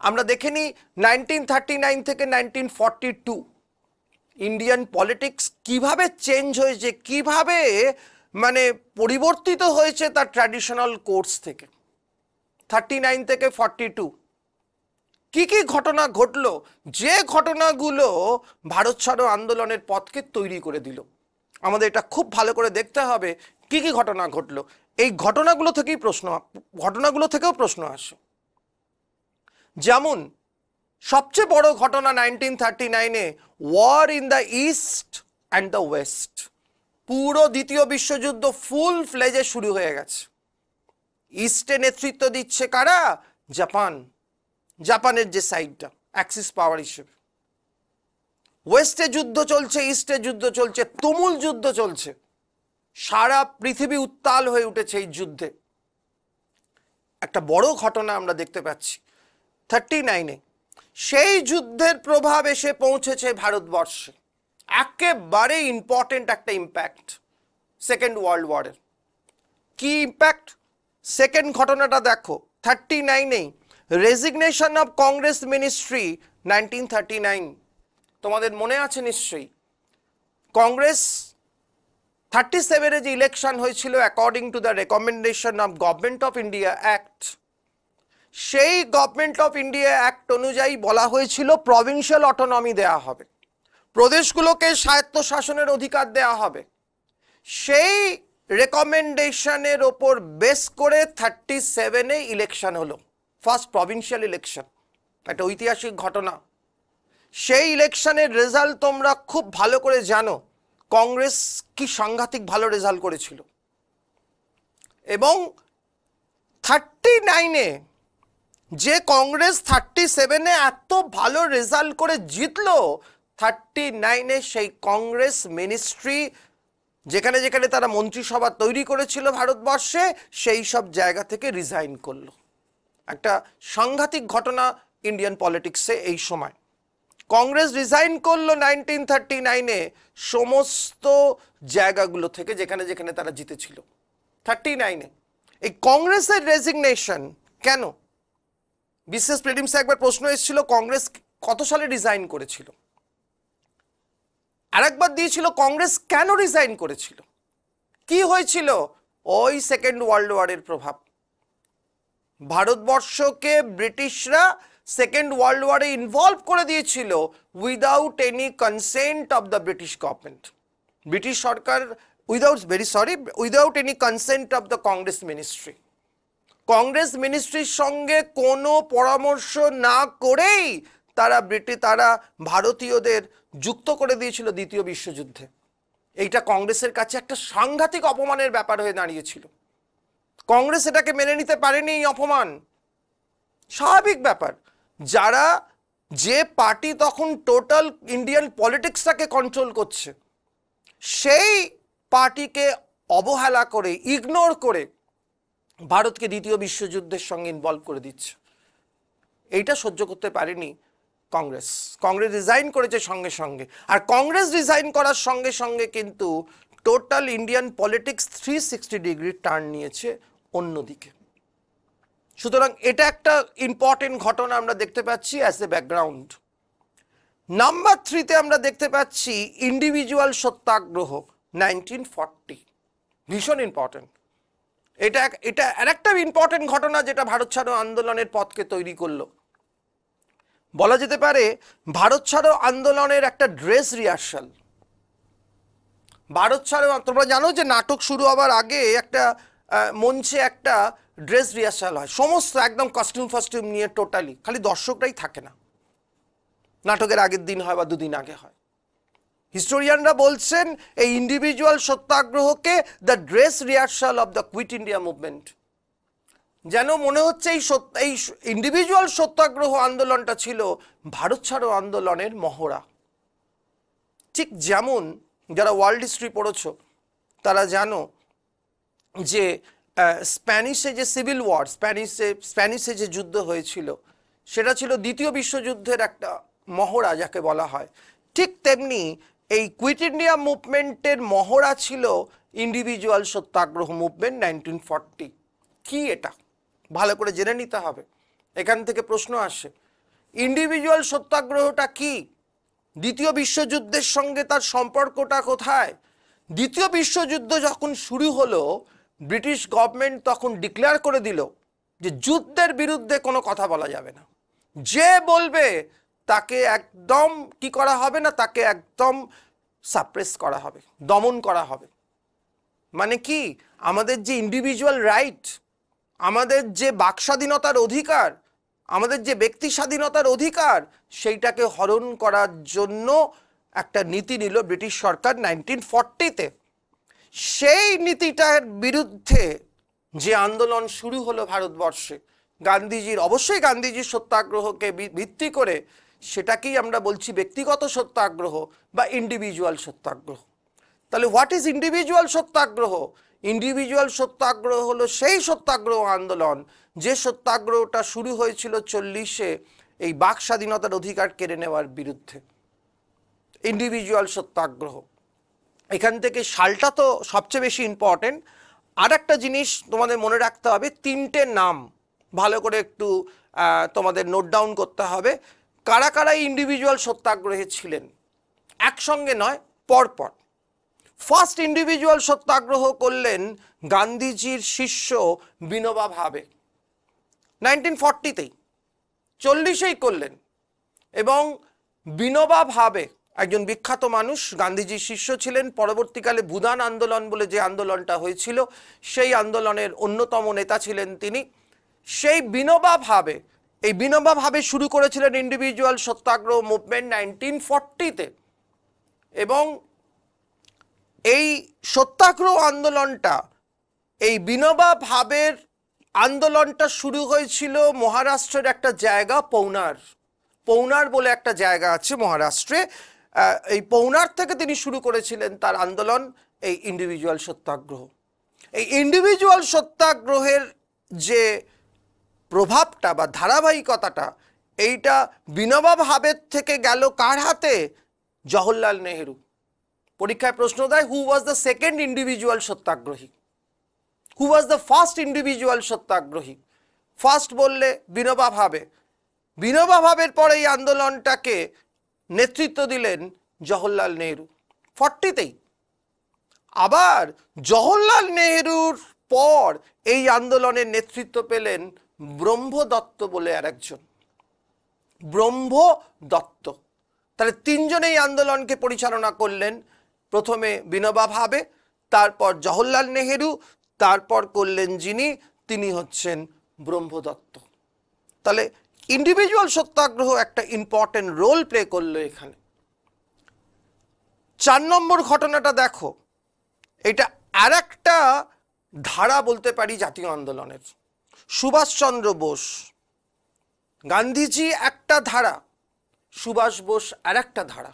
আমরা দেখে নিই 1939 থেকে 1942 ইন্ডিয়ান পলিটিক্স কিভাবে চেঞ্জ হয়েছে, কিভাবে মানে পরিবর্তিত হয়েছে তার ট্র্যাডিশনাল কোর্স থেকে। 39 থেকে 42 কি কি ঘটনা ঘটলো, যে ঘটনাগুলো ভারত ছাড়ো আন্দোলনের পথকে তৈরি করে দিল। আমাদের এটা খুব ভালো করে দেখতে হবে কি কি ঘটনা ঘটলো। এই ঘটনাগুলো থেকেও প্রশ্ন আসে। যেমন সবচেয়ে বড় ঘটনা 1939-এ war in the east and the west. পুরো দ্বিতীয় বিশ্বযুদ্ধ ফুল ফ্লেজে শুরু হয়ে গেছে। ইস্টে নেতৃত্ব দিচ্ছে কারা? জাপানের যে সাইডটা অ্যাক্সিস পাওয়ার হিসেবে। ওয়েস্টে যুদ্ধ চলছে, ইস্টে যুদ্ধ চলছে, তুমুল যুদ্ধ চলছে। সারা পৃথিবী উত্তাল হয়ে উঠেছে এই যুদ্ধে। একটা বড় ঘটনা আমরা দেখতে পাচ্ছি 39-এ, সেই যুদ্ধের প্রভাব এসে পৌঁছেছে ভারতবর্ষে। একেবারে ইম্পর্টেন্ট একটা ইম্প্যাক্ট সেকেন্ড ওয়ার্ল্ড ওয়ারের। কি ইম্প্যাক্ট? সেকেন্ড ঘটনাটা দেখো 39-এই রেজিগনেশন অফ কংগ্রেস মিনিস্ট্রি 1939। তোমাদের মনে আছে নিশ্চয়ই, কংগ্রেস 37-এ যে ইলেকশন হয়েছিল according to the recommendation of government of India act, সেই গভর্নমেন্ট অফ ইন্ডিয়া অ্যাক্ট অনুযায়ী বলা হয়েছিল প্রভিন্সিয়াল অটোনমি দেওয়া হবে, প্রদেশগুলোকে স্বায়ত্তশাসনের অধিকার দেওয়া হবে। সেই রেকমেন্ডেশনের ওপর বেস করে 37-এ ইলেকশন হলো, ফার্স্ট প্রভিন্সিয়াল ইলেকশন। একটা ঐতিহাসিক ঘটনা। সেই ইলেকশনের রেজাল্ট তোমরা খুব ভালো করে জানো, কংগ্রেস কি সাংঘাতিক ভালো রেজাল্ট করেছিল। এবং 39-এ যে কংগ্রেস 37-এ এত ভালো রেজাল্ট করে জিতলো, 39-এ সেই কংগ্রেস মিনিস্ট্রি যেখানে যেখানে তারা মন্ত্রিসভা তৈরি করেছিল ভারতবর্ষে, সেই সব জায়গা থেকে রিজাইন করলো। একটা সাংঘাতিক ঘটনা ইন্ডিয়ান পলিটিক্সে। এই সময় কংগ্রেস রিজাইন করলো 1939-এ সমস্ত জায়গাগুলো থেকে যেখানে যেখানে তারা জিতেছিল। 39-এ এই কংগ্রেসের রেজিগনেশন কেন? বিশেষ প্রিলিমসে একবার প্রশ্ন এসেছিল কংগ্রেস কত সালে রিজাইন করেছিল, আরেকবার দিয়েছিল কংগ্রেস কেন রিজাইন করেছিল। কি হয়েছিল? ওই সেকেন্ড ওয়ার্ল্ড ওয়ারের প্রভাব। ভারতবর্ষকে ব্রিটিশরা সেকেন্ড ওয়ার্ল্ড ওয়ারে ইনভলভ করে দিয়েছিল without any consent of the British government. British সরকার without any consent of the Congress ministry. Congress মিনিস্ট্রির সঙ্গে কোনো পরামর্শ না করেই তারা ভারতীয়দের যুক্ত করে দিয়েছিল দ্বিতীয় বিশ্বযুদ্ধে। এইটা কংগ্রেসের কাছে একটা সাংঘাতিক অপমানের ব্যাপার হয়ে দাঁড়িয়েছিল। কংগ্রেস এটাকে মেনে নিতে পারেনি, এই অপমান। স্বাভাবিক ব্যাপার, যে পার্টি তখন টোটাল ইন্ডিয়ান পলিটিক্সটাকে কন্ট্রোল করছে, সেই পার্টিকে অবহেলা করে, ইগনোর করে ভারতকে দ্বিতীয় বিশ্বযুদ্ধের সঙ্গে ইনভলভ করে দিচ্ছে। এইটা সহ্য করতে পারেনি কংগ্রেস। কংগ্রেস রিজাইন করেছে সঙ্গে সঙ্গে। আর কংগ্রেস রিজাইন করার সঙ্গে সঙ্গে কিন্তু total Indian politics 360 degree turn নিয়েছে অন্যদিকে। সুতরাং এটা একটা ইম্পর্টেন্ট ঘটনা আমরা দেখতে পাচ্ছি অ্যাজ এ ব্যাকগ্রাউন্ড। নাম্বার 3-তে আমরা দেখতে পাচ্ছি ইন্ডিভিজুয়াল সত্যাগ্রহ 1940। ভীষণ ইম্পর্টেন্ট। এটা আরেকটা ইম্পর্টেন্ট ঘটনা যেটা ভারত ছাড়ো আন্দোলনের পথকে তৈরি করলো। বলা যেতে পারে ভারত ছাড়ো আন্দোলনের একটা ড্রেস রিহার্সাল। ভারত ছাড়ো, তোমরা জানো যে নাটক শুরু হওয়ার আগে একটা মঞ্চে একটা ড্রেস রিহার্সাল হয়, সমস্ত একদম কস্টিউম নিয়ে টোটালি, খালি দর্শকরাই থাকে না। নাটকের আগের দিন হয় বা দুদিন আগে হয়। হিস্টোরিয়ানরা বলছেন এই ইন্ডিভিজুয়াল সত্যাগ্রহকে the dress rehearsal of the quit India movement. যেন মনে হচ্ছে এই ইন্ডিভিজুয়াল সত্যাগ্রহ আন্দোলনটা ছিল ভারত ছাড়ো আন্দোলনের মহড়া। ঠিক যেমন যারা ওয়ার্ল্ড হিস্ট্রি পড়েছো তারা জানো যে স্প্যানিশে যে সিভিল ওয়ার, স্প্যানিশে যে যুদ্ধ হয়েছিল সেটা ছিল দ্বিতীয় বিশ্বযুদ্ধের একটা মহড়া যাকে বলা হয়। ঠিক তেমনি এই কুইট ইন্ডিয়া মুভমেন্টের মহড়া ছিল ইন্ডিভিজুয়াল সত্যাগ্রহ মুভমেন্ট 1940। কি এটা ভালো করে জেনে নিতে হবে, এখান থেকে প্রশ্ন আসে। ইন্ডিভিজুয়াল সত্যাগ্রহটা কি? দ্বিতীয় বিশ্বযুদ্ধের সঙ্গে তার সম্পর্কটা কোথায়? দ্বিতীয় বিশ্বযুদ্ধ যখন শুরু হলো, ব্রিটিশ গভর্নমেন্ট তখন ডিক্লেয়ার করে দিল যে যুদ্ধের বিরুদ্ধে কোনো কথা বলা যাবে না। যে বলবে তাকে একদম কি করা হবে না, তাকে একদম সাপ্রেস করা হবে, দমন করা হবে। মানে কি, আমাদের যে ইন্ডিভিজুয়াল রাইট, আমাদের যে বাকস্বাধীনতার অধিকার, আমাদের যে ব্যক্তি স্বাধীনতার অধিকার, সেইটাকে হরণ করার জন্য একটা নীতি নিল ব্রিটিশ সরকার 1940-তে। সেই নীতিটার বিরুদ্ধে যে আন্দোলন শুরু হলো ভারতবর্ষে, গান্ধীজির, অবশ্যই গান্ধীজির সত্যাগ্রহকে ভিত্তি করে, সেটাকেই আমরা বলছি ব্যক্তিগত সত্যাগ্রহ বা ইন্ডিভিজুয়াল সত্যাগ্রহ। তাহলে what is individual satyagraha? Individual satyagraha হলো সেই সত্যাগ্রহ আন্দোলন যে সত্যাগ্রহটা শুরু হয়েছিল 40-এ এই বাক স্বাধীনতার অধিকার কেড়ে নেওয়ার বিরুদ্ধে। ইন্ডিভিজুয়াল সত্যাগ্রহ, এখান থেকে সালটা তো সবচেয়ে বেশি ইম্পর্টেন্ট। আর একটা জিনিস তোমাদের মনে রাখতে হবে, তিনটে নাম ভালো করে একটু তোমাদের নোট ডাউন করতে হবে। কারা কারা ইন্ডিভিজুয়াল সত্যাগ্রহে ছিলেন, একসঙ্গে নয়, পরপর। ফার্স্ট ইন্ডিভিজুয়াল সত্যাগ্রহ করলেন গান্ধীজির শিষ্য বিনোবা ভাবে, 1940-তেই, 40-এই করলেন। এবং বিনোবা ভাবে একজন বিখ্যাত মানুষ, গান্ধীজির শিষ্য ছিলেন। পরবর্তীকালে ভুদান আন্দোলন বলে যে আন্দোলনটা হয়েছিল, সেই আন্দোলনের অন্যতম নেতা ছিলেন তিনি। সেই বিনোবা ভাবে, এই বিনোবা ভাবে শুরু করেছিলেন ইন্ডিভিজুয়াল সত্যাগ্রহ মুভমেন্ট 1940-তে। এবং এই সত্যাগ্রহ আন্দোলনটা, এই বিনোবা ভাবের আন্দোলনটা শুরু হয়েছিল মহারাষ্ট্রের একটা জায়গা, পৌনার। পৌনার বলে একটা জায়গা আছে মহারাষ্ট্রে। এই পৌনার থেকে তিনি শুরু করেছিলেন তার আন্দোলন, এই ইন্ডিভিজুয়াল সত্যাগ্রহ। এই ইন্ডিভিজুয়াল সত্যাগ্রহের যে প্রভাবটা বা ধারাবাহিকতাটা, এইটা বিনোবা ভাবের থেকে গেল কার হাতে? জওহরলাল নেহেরু। পরীক্ষায় প্রশ্ন দেয়, who was the second individual satyagrahi, who was the first individual satyagrahi? First বললে বিনোবা ভাবে। বিনোবা ভাবের পরে এই আন্দোলনটাকে নেতৃত্ব দিলেন জওহরলাল নেহেরু 40-তেই। আবার জওহরলাল নেহেরুর পর এই আন্দোলনের নেতৃত্ব পেলেন ব্রহ্মদত্ত বলে আরেকজন, ব্রহ্মদত্ত। তাহলে তিনজন এই আন্দোলনকে পরিচালনা করলেন। প্রথমে বিনোবা ভাবে, তারপর জওহরলাল নেহেরু, তারপর করলেন যিনি, তিনি হচ্ছেন ব্রহ্মদত্ত। তাহলে ইন্ডিভিজুয়াল সত্যাগ্রহ একটা ইম্পর্টেন্ট রোল প্লে করলো এখানে। 4 নম্বর ঘটনাটা দেখো, এটা আর একটা ধারা বলতে পারি জাতীয় আন্দোলনের। সুভাষচন্দ্র বোস, গান্ধীজি একটা ধারা, সুভাষ বোস আর একটা ধারা।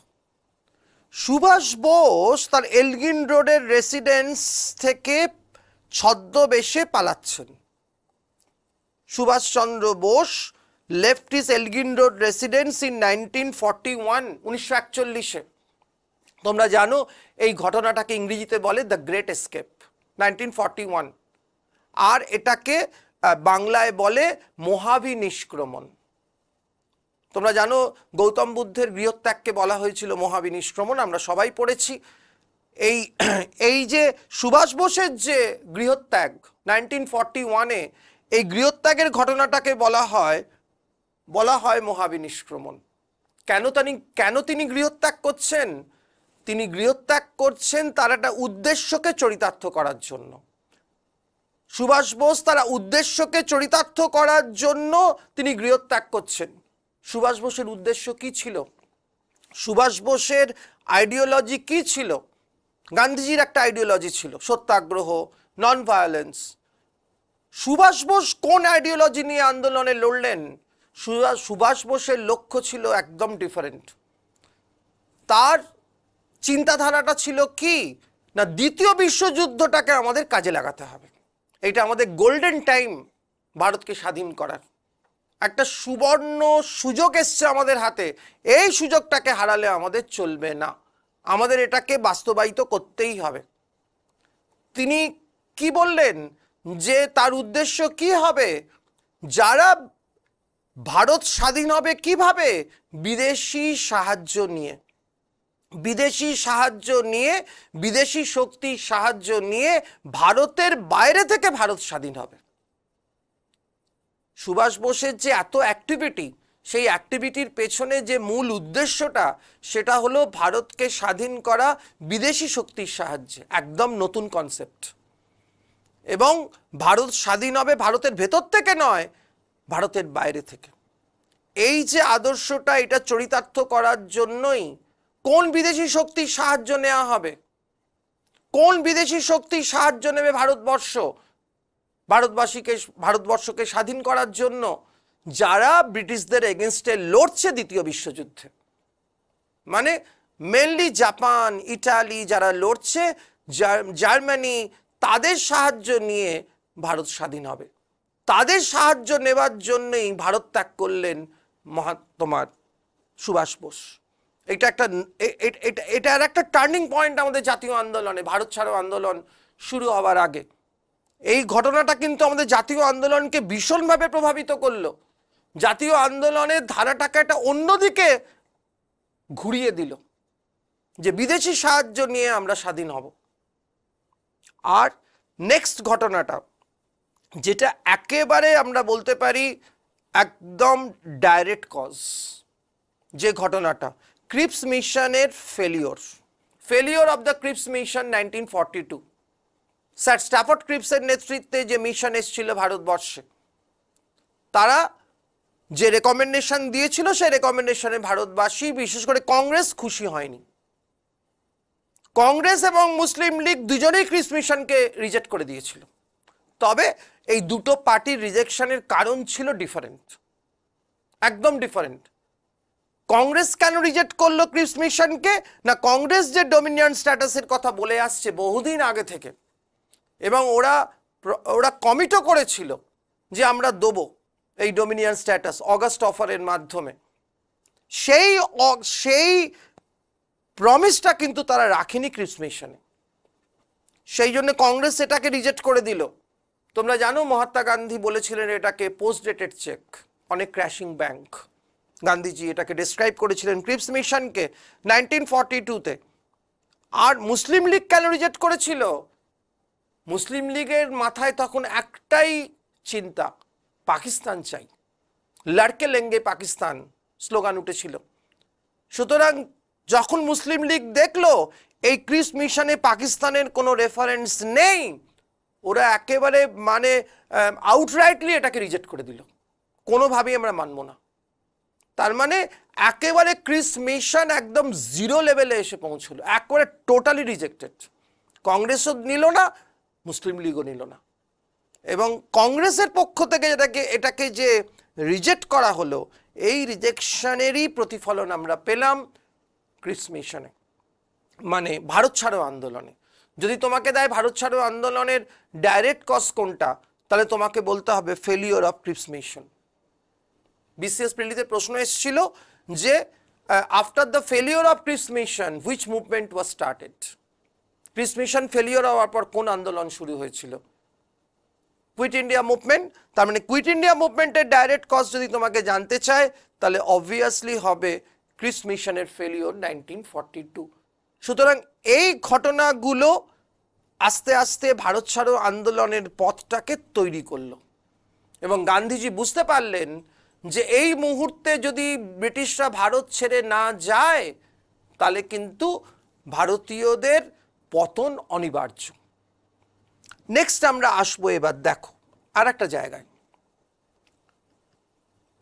সুভাষ বোস তার এলগিন রোডের রেসিডেন্স থেকে ছদ্মবেশে পালাচ্ছেন। Subhash Chandra Bose left his Elgin Road residence in 1941, 1941-এ। তোমরা জানো এই ঘটনাটাকে ইংরেজিতে বলে দ্য গ্রেট এসকেপ, 1941। আর এটাকে বাংলায় বলে মহাবিনিষ্ক্রমণ। তোমরা জানো গৌতম বুদ্ধের গৃহত্যাগকে বলা হয়েছিল মহাবিনিষ্ক্রমণ, আমরা সবাই পড়েছি। এই যে সুভাষ বোসের যে গৃহত্যাগ 1941-এ, এই গৃহত্যাগের ঘটনাটাকে বলা হয় মহাবিনিষ্ক্রমণ। কেন তিনি গৃহত্যাগ করছেন? তিনি গৃহত্যাগ করছেন তার একটা উদ্দেশ্যকে চরিতার্থ করার জন্য। সুভাষ বোস তারা উদ্দেশ্যকে চরিতার্থ করার জন্য তিনি গৃহত্যাগ করছেন। সুভাষ বোসের উদ্দেশ্য কি ছিল? সুভাষ বোসের আইডিওলজি কি ছিল? গান্ধীজির একটা আইডিওলজি ছিল, সত্যাগ্রহ, নন ভায়োলেন্স। সুভাষ বোস কোন আইডিওলজি নিয়ে আন্দোলনে লড়লেন? সুভাষ বোসের লক্ষ্য ছিল একদম ডিফারেন্ট। তার চিন্তাধারাটা ছিল কি না, দ্বিতীয় বিশ্বযুদ্ধটাকে আমাদের কাজে লাগাতে হবে। এটা আমাদের গোল্ডেন টাইম ভারতকে স্বাধীন করার। একটা সুবর্ণ সুযোগ এসছে আমাদের হাতে, এই সুযোগটাকে হারালে আমাদের চলবে না। আমাদের এটাকে বাস্তবায়িত করতেই হবে। তিনি কি বললেন যে তার উদ্দেশ্য কি হবে? যারা ভারত স্বাধীন হবে কিভাবে? বিদেশি সাহায্য নিয়ে, বিদেশি সাহায্য নিয়ে, বিদেশি শক্তির সাহায্য নিয়ে ভারতের বাইরে থেকে ভারত স্বাধীন হবে। সুভাষ বোসের যে এত অ্যাক্টিভিটি, সেই অ্যাক্টিভিটির পেছনে যে মূল উদ্দেশ্যটা, সেটা হলো ভারতকে স্বাধীন করা বিদেশি শক্তির সাহায্যে। একদম নতুন কনসেপ্ট। এবং ভারত স্বাধীন হবে ভারতের ভেতর থেকে নয়, ভারতের বাইরে থেকে। এই যে আদর্শটা, এটা চরিতার্থ করার জন্যই কোন বিদেশি শক্তির সাহায্য নেওয়া হবে? কোন বিদেশি শক্তির সাহায্য নেবে ভারতবর্ষ? ভারতবর্ষকে স্বাধীন করার জন্য যারা ব্রিটিশদের এগেনস্টে লড়ছে দ্বিতীয় বিশ্বযুদ্ধে, মানে মেনলি জাপান, ইটালি যারা লড়ছে, জার্মানি, তাদের সাহায্য নিয়ে ভারত স্বাধীন হবে। তাদের সাহায্য নেবার জন্যই ভারত ত্যাগ করলেন তোমার সুভাষ বোস। এটা একটা টার্নিং পয়েন্ট আমাদের জাতীয় আন্দোলনে, ভারত ছাড়ো আন্দোলন শুরু হওয়ার আগে। এই ঘটনাটা কিন্তু আমাদের জাতীয় আন্দোলনকে ভীষণভাবে প্রভাবিত করলো। জাতীয় আন্দোলনের ধারাটাকে একটা অন্যদিকে ঘুরিয়ে দিল, যে বিদেশি সাহায্য নিয়ে আমরা স্বাধীন হব। আর নেক্সট ঘটনাটা, যেটা একেবারে আমরা বলতে পারি একদম ডাইরেক্ট কজ, যে ঘটনাটা ক্রিপস মিশনের failure of the Cripps mission 1942। Sir Stafford ক্রিপসের নেতৃত্বে যে মিশন এসেছিল ভারতবর্ষে, তারা যে রেকমেন্ডেশন দিয়েছিল, সেই রেকমেন্ডেশনে ভারতবাসী, বিশেষ করে কংগ্রেস, খুশি হয়নি। কংগ্রেস এবং মুসলিম লীগ দুজনেই ক্রিপস মিশনকে রিজেক্ট করে দিয়েছিল। তবে এই দুটো পার্টির রিজেকশনের কারণ ছিল ডিফারেন্ট, একদম ডিফারেন্ট। কংগ্রেস কেন রিজেক্ট করলো ক্রিপস মিশনকে? না, কংগ্রেস যে ডোমিনিয়ন স্ট্যাটাসের কথা বলে আসছে বহুদিন আগে থেকে, এবং ওরা কমিটও করেছিল যে আমরা দেবো এই ডোমিনিয়ন স্ট্যাটাস অগাস্ট অফারের মাধ্যমে। সেই প্রমিসটা কিন্তু তারা রাখেনি ক্রিপস মিশনে। সেই জন্য কংগ্রেস এটাকে রিজেক্ট করে দিল। তোমরা জানো মহাত্মা গান্ধী বলেছিলেন এটাকে পোস্ট ডেটেড চেক, অনেক ক্র্যাশিং ব্যাংক। গান্ধীজি এটাকে ডিসক্রাইব করেছিলেন ক্রিপস মিশনকে 1942-তে। আর মুসলিম লীগ কেন রিজেক্ট করেছিল? মুসলিম লীগের মাথায় তখন একটাই চিন্তা, পাকিস্তান চাই, লড়কে লেঙ্গে পাকিস্তান স্লোগান উঠেছিল। সুতরাং যখন মুসলিম লীগ দেখলো এই ক্রিপস মিশনে পাকিস্তানের কোনো রেফারেন্স নেই, ওরা একেবারে মানে আউটরাইটলি এটাকে রিজেক্ট করে দিল, কোনোভাবেই আমরা মানব না। তার মানে একেবারে ক্রিপস মিশন একদম জিরো লেভেলে এসে পৌঁছলো, একেবারে টোটালি রিজেক্টেড। কংগ্রেসও নিল না, মুসলিম লীগও নিল না। এবং কংগ্রেসের পক্ষ থেকে এটাকে যে রিজেক্ট করা হলো, এই রিজেকশনেরই প্রতিফলন আমরা পেলাম ক্রিপস মিশনে, মানে ভারত ছাড়ো আন্দোলনে। যদি তোমাকে দেয় ভারত ছাড়ো আন্দোলনের ডাইরেক্ট কজ কোনটা, তাহলে তোমাকে বলতে হবে failure of Cripps mission. BCS প্রিলিতে প্রশ্ন এসেছিল যে after the failure of Cripps mission which movement was started. ক্রিপস মিশন ফেলিওর হওয়ার পর কোন আন্দোলন শুরু হয়েছিল? Quit India movement. তার মানে কুইট ইন্ডিয়া মুভমেন্টের ডাইরেক্ট কজ যদি তোমাকে জানতে চায়, তাহলে অবভিয়াসলি হবে ক্রিপস মিশনের ফেলিওর 1942। সুতরাং এই ঘটনাগুলো আস্তে আস্তে ভারত ছাড়ো আন্দোলনের পথটাকে তৈরি করলো, এবং গান্ধীজি বুঝতে পারলেন যে এই মুহূর্তে যদি ব্রিটিশরা ভারত ছেড়ে না যায়, তাহলে কিন্তু ভারতীয়দের পতন অনিবার্য। নেক্সট আমরা আসবো এবার, দেখো আর একটা জায়গায়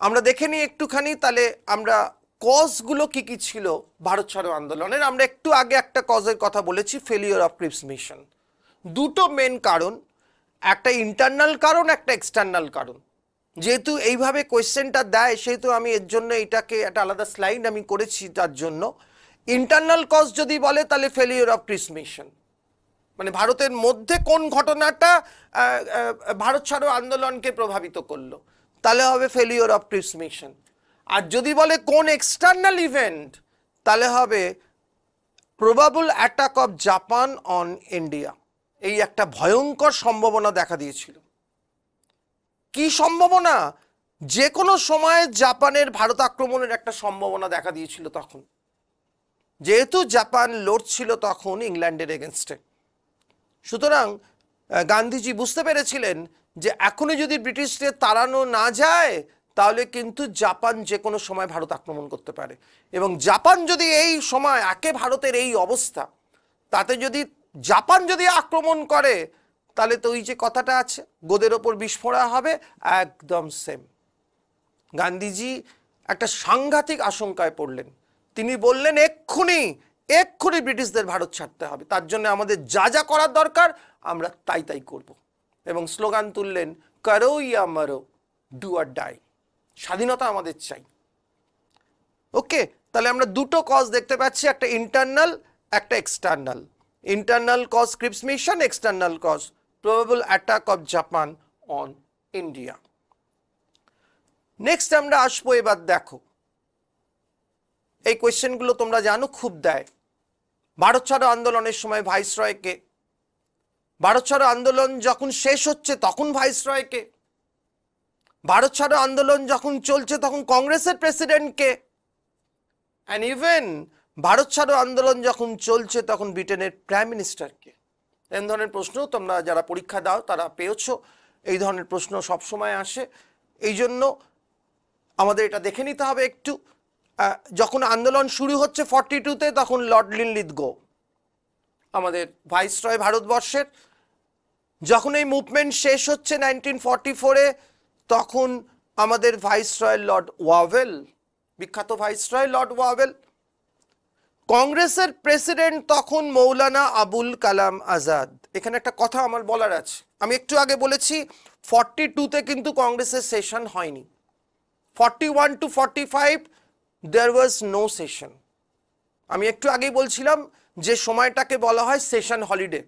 আমরা দেখে নিই একটুখানি, তাহলে আমরা কজগুলো কি কি ছিল ভারত ছাড়ো আন্দোলনের। আমরা একটু আগে একটা কজের কথা বলেছি, ফেলিওর অফ ক্রিপস মিশন। দুটো মেন কারণ, একটা ইন্টারনাল কারণ, একটা এক্সটার্নাল কারণ। যেহেতু এইভাবে কোয়েশ্চেনটা দেয়, সেহেতু আমি এর জন্য এটাকে একটা আলাদা স্লাইড আমি করেছি তার জন্য। ইন্টারনাল কজ যদি বলে, তাহলে ফেলিওর অফ ক্রিপস মিশন, মানে ভারতের মধ্যে কোন ঘটনাটা ভারত ছাড়ো আন্দোলনকে প্রভাবিত করলো, তাহলে হবে ফেলিওর অফ ক্রিপস মিশন। আর যদি বলে কোন এক্সটার্নাল ইভেন্ট, তাহলে হবে probable attack of Japan on India, এই একটা ভয়ঙ্কর সম্ভাবনা দেখা দিয়েছিল। কি সম্ভাবনা? যে কোনো সময় জাপানের ভারত আক্রমণের একটা সম্ভাবনা দেখা দিয়েছিল তখন, যেহেতু জাপান লড়ছিল তখন ইংল্যান্ডের এগেনস্টে। সুতরাং গান্ধীজি বুঝতে পেরেছিলেন যে এখনই যদি ব্রিটিশদের তাড়ানো না যায় তাহলে কিন্তু জাপান যে কোনো সময় ভারত আক্রমণ করতে পারে, এবং জাপান যদি এই সময় একে ভারতের এই অবস্থা, তাতে যদি জাপান যদি আক্রমণ করে তাহলে তো ওই যে কথাটা আছে, গোদের ওপর বিস্ফোরা হবে, একদম সেম। গান্ধীজি একটা সাংঘাতিক আশঙ্কায় পড়লেন। তিনি বললেন এক্ষুনি এক্ষুনি ব্রিটিশদের ভারত ছাড়তে হবে, তার জন্য আমাদের যা যা করার দরকার আমরা তাই তাই করব, এবং স্লোগান তুললেন করো ইয়া মারো, ডু আর ডাই, স্বাধীনতা আমাদের চাই। ওকে, তাহলে আমরা দুটো কজ দেখতে পাচ্ছি, একটা ইন্টারনাল একটা external. Internal cause Cripps mission, external cause probable attack of Japan on India. Next আমরা আসবো, এবার দেখো এই কোয়েশ্চেনগুলো তোমরা জানো খুব দেয়। ভারত ছাড়ো আন্দোলনের সময় ভাইসরয়কে, ভারত ছাড়ো আন্দোলন যখন শেষ হচ্ছে তখন ভাইসরয়কে, ভারত ছাড়ো আন্দোলন যখন চলছে তখন কংগ্রেসের প্রেসিডেন্টকে, অ্যান্ড ইভেন ভারত ছাড়ো আন্দোলন যখন চলছে তখন ব্রিটেনের প্রাইম মিনিস্টারকে। এই ধরনের প্রশ্ন তোমরা যারা পরীক্ষা দাও তারা পেয়েছো, এই ধরনের প্রশ্ন সবসময় আসে। এই জন্য আমাদের এটা দেখে নিতে হবে একটু। যখন আন্দোলন শুরু হচ্ছে 42-তে তখন লর্ড লিনলিথগো আমাদের ভাইসরয় ভারতবর্ষের, যখন এই মুভমেন্ট শেষ হচ্ছে 1944-এ তখন আমাদের ভাইসরয় লর্ড ওয়াভেল, বিখ্যাত ভাইসরয় লর্ড ওয়াভেল। কংগ্রেসের প্রেসিডেন্ট তখন মৌলানা আবুল কালাম আজাদ। এখানে একটা কথা আমার বলার আছে, আমি একটু আগে বলেছি 42-তে কিন্তু কংগ্রেসের সেশন হয়নি, 41 to 45 there was no session। আমি একটু আগেই বলছিলাম যে সময়টাকে বলা হয় সেশন হলিডে।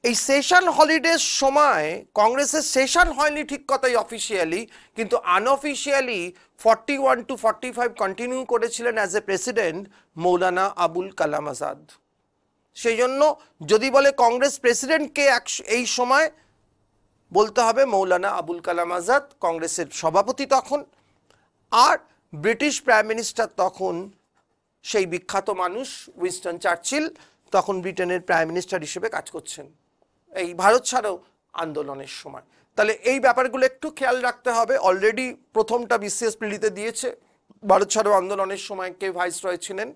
এই সেশন হলিডের সময় কংগ্রেসের সেশন হয়নি ঠিক কথাই অফিসিয়ালি, কিন্তু আনঅফিসিয়ালি 41 to 45 কন্টিনিউ করেছিলেন as a president Maulana Abul Kalam Azad. সেই জন্য যদি বলে কংগ্রেস প্রেসিডেন্টকে এই সময় বলতে হবে মৌলানা আবুল কালাম আজাদ, কংগ্রেসের সভাপতি তখন। আর ব্রিটিশ প্রাইম মিনিস্টার তখন সেই বিখ্যাত মানুষ উইনস্টন চার্চিল, তখন ব্রিটেনের প্রাইম মিনিস্টার হিসেবে কাজ করছেন এই ভারত ছাড়ো আন্দোলনের সময়। তাহলে এই ব্যাপারগুলো একটু খেয়াল রাখতে হবে। অলরেডি প্রথমটা বিসিএস পিডিতে দিয়েছে, ভারত ছাড়ো আন্দোলনের সময় কে ভাইসরয় ছিলেন,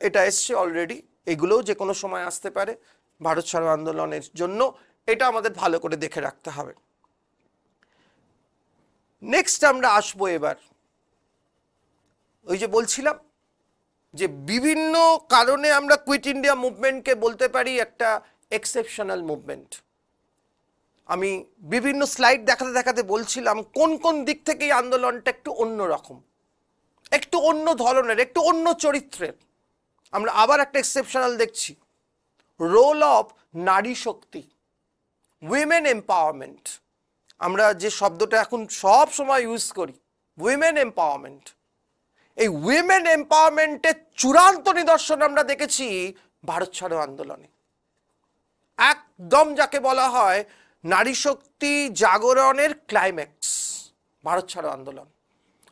এটা এসছে অলরেডি। এগুলোও যে কোনো সময় আসতে পারে ভারত ছাড়ো আন্দোলনের জন্য, এটা আমাদের ভালো করে দেখে রাখতে হবে। নেক্সট আমরা আসবো এবার, ওই যে বলছিলাম যে বিভিন্ন কারণে আমরা কুইট ইন্ডিয়া মুভমেন্টকে বলতে পারি একটা এক্সেপশনাল মুভমেন্ট। আমি বিভিন্ন স্লাইড দেখাতে দেখাতে বলছিলাম কোন কোন দিক থেকে এই আন্দোলনটা একটু অন্য রকম, একটু অন্য ধরনের, একটু অন্য চরিত্রের। আমরা আবার একটা এক্সেপশনাল দেখছি, রোল অফ নারী শক্তি, উইমেন এম্পাওয়ারমেন্ট। আমরা যে শব্দটা এখন সব সময় ইউজ করি, উইমেন এম্পাওয়ারমেন্ট, এই উইমেন এম্পাওয়ারমেন্টের চূড়ান্ত নিদর্শন আমরা দেখেছি ভারত ছাড়ো আন্দোলনে। একদম যাকে বলা হয় নারী শক্তি জাগরণের ক্লাইম্যাক্স ভারত ছাড়ো আন্দোলন।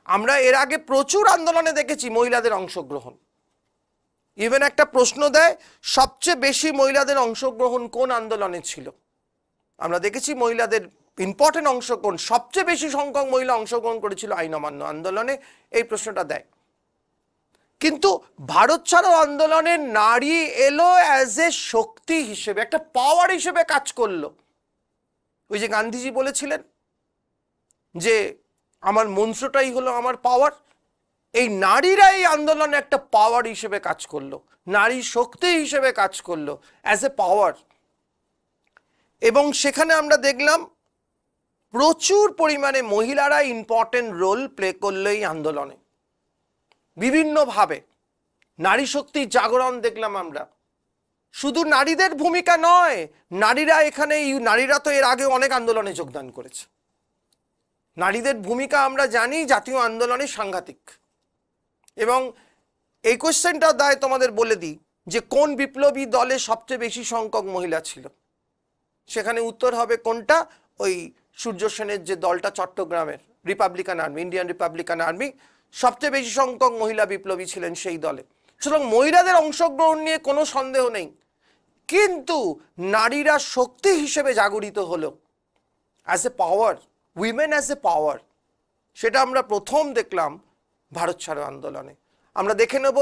আমরা এর আগে প্রচুর আন্দোলনে দেখেছি মহিলাদের অংশগ্রহণ। ইভেন একটা প্রশ্ন দেয় সবচেয়ে বেশি মহিলাদের অংশগ্রহণ কোন আন্দোলনে ছিল। আমরা দেখেছি মহিলাদের ইম্পর্টেন্ট অংশগ্রহণ, সবচেয়ে বেশি সংখ্যক মহিলা অংশগ্রহণ করেছিল আইন অমান্য আন্দোলনে, এই প্রশ্নটা দেয়। কিন্তু ভারত ছাড়ো আন্দোলনে নারী এলো অ্যাজ এ শক্তি হিসেবে, একটা পাওয়ার হিসেবে কাজ করলো। ওই যে গান্ধীজি বলেছিলেন যে আমার মন্ত্রটাই হলো আমার পাওয়ার, এই নারীরা এই আন্দোলনে একটা পাওয়ার হিসেবে কাজ করলো, নারী শক্তি হিসেবে কাজ করলো অ্যাজ এ পাওয়ার। এবং সেখানে আমরা দেখলাম প্রচুর পরিমাণে মহিলারা ইম্পর্টেন্ট রোল প্লে করলো এই আন্দোলনে বিভিন্নভাবে। নারী শক্তি জাগরণ দেখলাম আমরা। শুধু নারীদের ভূমিকা নয়, নারীরা এখানে, নারীরা তো এর আগে অনেক আন্দোলনে যোগদান করেছে। নারীদের ভূমিকা আমরা জানি জাতীয় আন্দোলনে সাংঘাতিক। এবং এই কোশ্চেনটা দায় তোমাদের বলে দিই, যে কোন বিপ্লবী দলে সবচেয়ে বেশি সংখ্যক মহিলা ছিল, সেখানে উত্তর হবে কোনটা? ওই সূর্য সেনের যে দলটা চট্টগ্রামের, Republican army, Indian Republican army, সবচেয়ে বেশি সংখ্যক মহিলা বিপ্লবী ছিলেন সেই দলে। সুতরাং মহিলাদের অংশগ্রহণ নিয়ে কোনো সন্দেহ নেই, কিন্তু নারীরা শক্তি হিসেবে জাগরিত হলো, as a power, women as a power, সেটা আমরা প্রথম দেখলাম ভারত ছাড়ো আন্দোলনে। আমরা দেখে নেব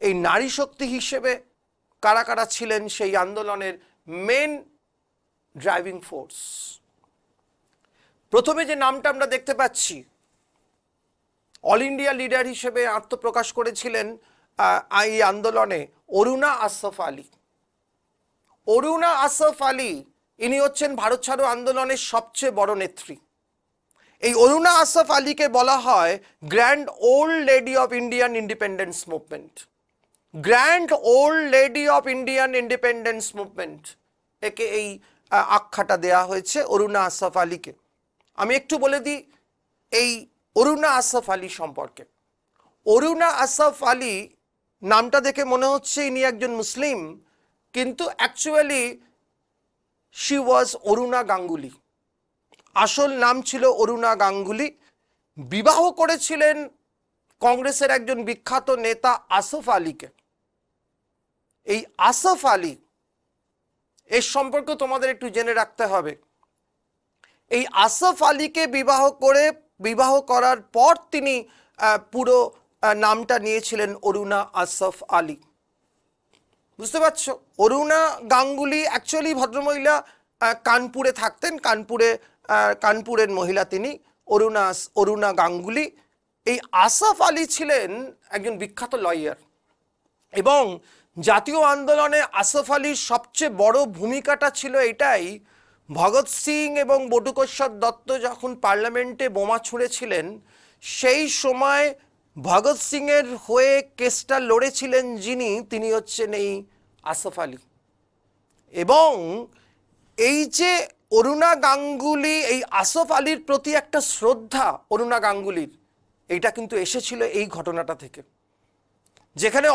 এই নারী শক্তি হিসেবে কারা কারা ছিলেন সেই আন্দোলনের মেন ড্রাইভিং ফোর্স। প্রথমে যে নামটা আমরা দেখতে পাচ্ছি, অল ইন্ডিয়া লিডার হিসেবে আত্মপ্রকাশ করেছিলেন এই আন্দোলনে অরুণা আসফ আলী। অরুণা আসফ আলী ইনি হচ্ছেন ভারত ছাড়ো আন্দোলনের সবচেয়ে বড় নেত্রী। এই অরুণা আসফ আলীকে বলা হয় grand old lady of Indian independence movement. Grand old lady of Indian independence movement, একে এই আখ্যাটা দেয়া হয়েছে অরুণা আসফ আলীকে। আমি একটু বলে দিই এই অরুণা আসফ আলী সম্পর্কে। অরুণা আসফ আলী নামটা দেখে মনে হচ্ছে ইনি একজন মুসলিম, কিন্তু actually she was Aruna Ganguly. আসল নাম ছিল অরুণা গাঙ্গুলি। বিবাহ করেছিলেন কংগ্রেসের একজন বিখ্যাত নেতা আসফ আলীকে। এই আসফ আলী, এর সম্পর্কে তোমাদের একটু জেনে রাখতে হবে। এই আসফ আলীকে বিবাহ করার পর তিনি পুরো নামটা নিয়েছিলেন অরুণা আসফ আলী। বুঝতে পারছো? অরুণা গাঙ্গুলি অ্যাকচুয়ালি ভদ্রমহিলা কানপুরে থাকতেন, কানপুরের মহিলা তিনি, অরুণা গাঙ্গুলি। এই আসফ আলী ছিলেন একজন বিখ্যাত লয়ার, এবং জাতীয় আন্দোলনে আসফ আলীর সবচেয়ে বড় ভূমিকাটা ছিল এটাই, ভগৎ সিং এবং বটুকেশ্বর দত্ত যখন পার্লামেন্টে বোমা ছুঁড়েছিলেন, সেই সময় ভগৎ সিংয়ের হয়ে কেসটা লড়েছিলেন যিনি, তিনি হচ্ছেন এই আসফ আলী। এবং এই যে অরুণা গাঙ্গুলি, এই আসফ আলীর প্রতি একটা শ্রদ্ধা অরুণা গাঙ্গুলির, এইটা কিন্তু এসেছিল এই ঘটনাটা থেকে, যেখানে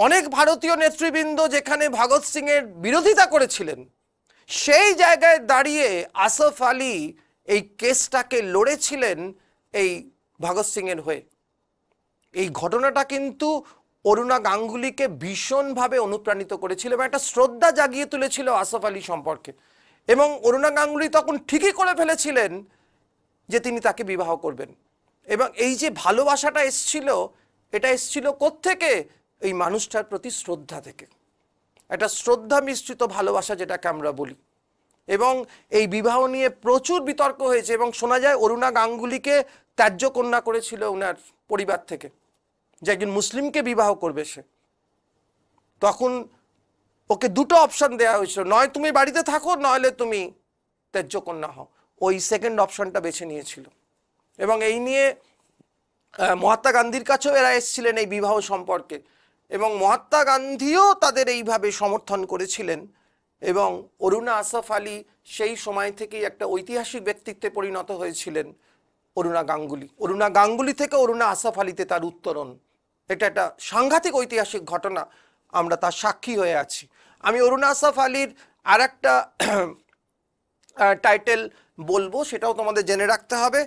অনেক ভারতীয় নেতৃবৃন্দ যেখানে ভগৎ সিংয়ের বিরোধিতা করেছিলেন, সেই জায়গায় দাঁড়িয়ে আসফ আলী এই কেসটাকে লড়েছিলেন এই ভগৎ সিংয়ের হয়ে। এই ঘটনাটা কিন্তু অরুণা গাঙ্গুলিকে ভীষণভাবে অনুপ্রাণিত করেছিল এবং একটা শ্রদ্ধা জাগিয়ে তুলেছিল আসফ আলী সম্পর্কে। এবং অরুণা গাঙ্গুলি তখন ঠিকই করে ফেলেছিলেন যে তিনি তাকে বিবাহ করবেন। এবং এই যে ভালোবাসাটা এসছিল, এটা এসছিল কোত্থেকে? এই মানুষটার প্রতি শ্রদ্ধা থেকে, একটা শ্রদ্ধা মিশ্রিত ভালোবাসা যেটাকে আমরা বলি। এবং এই বিবাহ নিয়ে প্রচুর বিতর্ক হয়েছে, এবং শোনা যায় অরুণা গাঙ্গুলিকে ত্যায্য কন্যা করেছিল ওনার পরিবার থেকে, যে একজন মুসলিমকে বিবাহ করবে সে। তখন ওকে দুটো অপশন দেওয়া হয়েছিল, নয় তুমি বাড়িতে থাকো, নইলে তুমি ত্যায্য কন্যা হও। ওই সেকেন্ড অপশনটা বেছে নিয়েছিল। এবং এই নিয়ে মহাত্মা গান্ধীর কাছেও এরা এসেছিলেন এই বিবাহ সম্পর্কে, এবং মহাত্মা গান্ধীও তাদের এইভাবে সমর্থন করেছিলেন। এবং অরুণা আসফ আলী সেই সময় থেকেই একটা ঐতিহাসিক ব্যক্তিত্বে পরিণত হয়েছিলেন অরুণা গাঙ্গুলি। অরুণা গাঙ্গুলি থেকে অরুণা আসফ আলীতে তার উত্তরণ, এটা একটা সাংঘাতিক ঐতিহাসিক ঘটনা, আমরা তার সাক্ষী হয়ে আছি। আমি অরুণা আসফ আলীর আর একটা টাইটেল বলবো, সেটাও তোমাদের জেনে রাখতে হবে।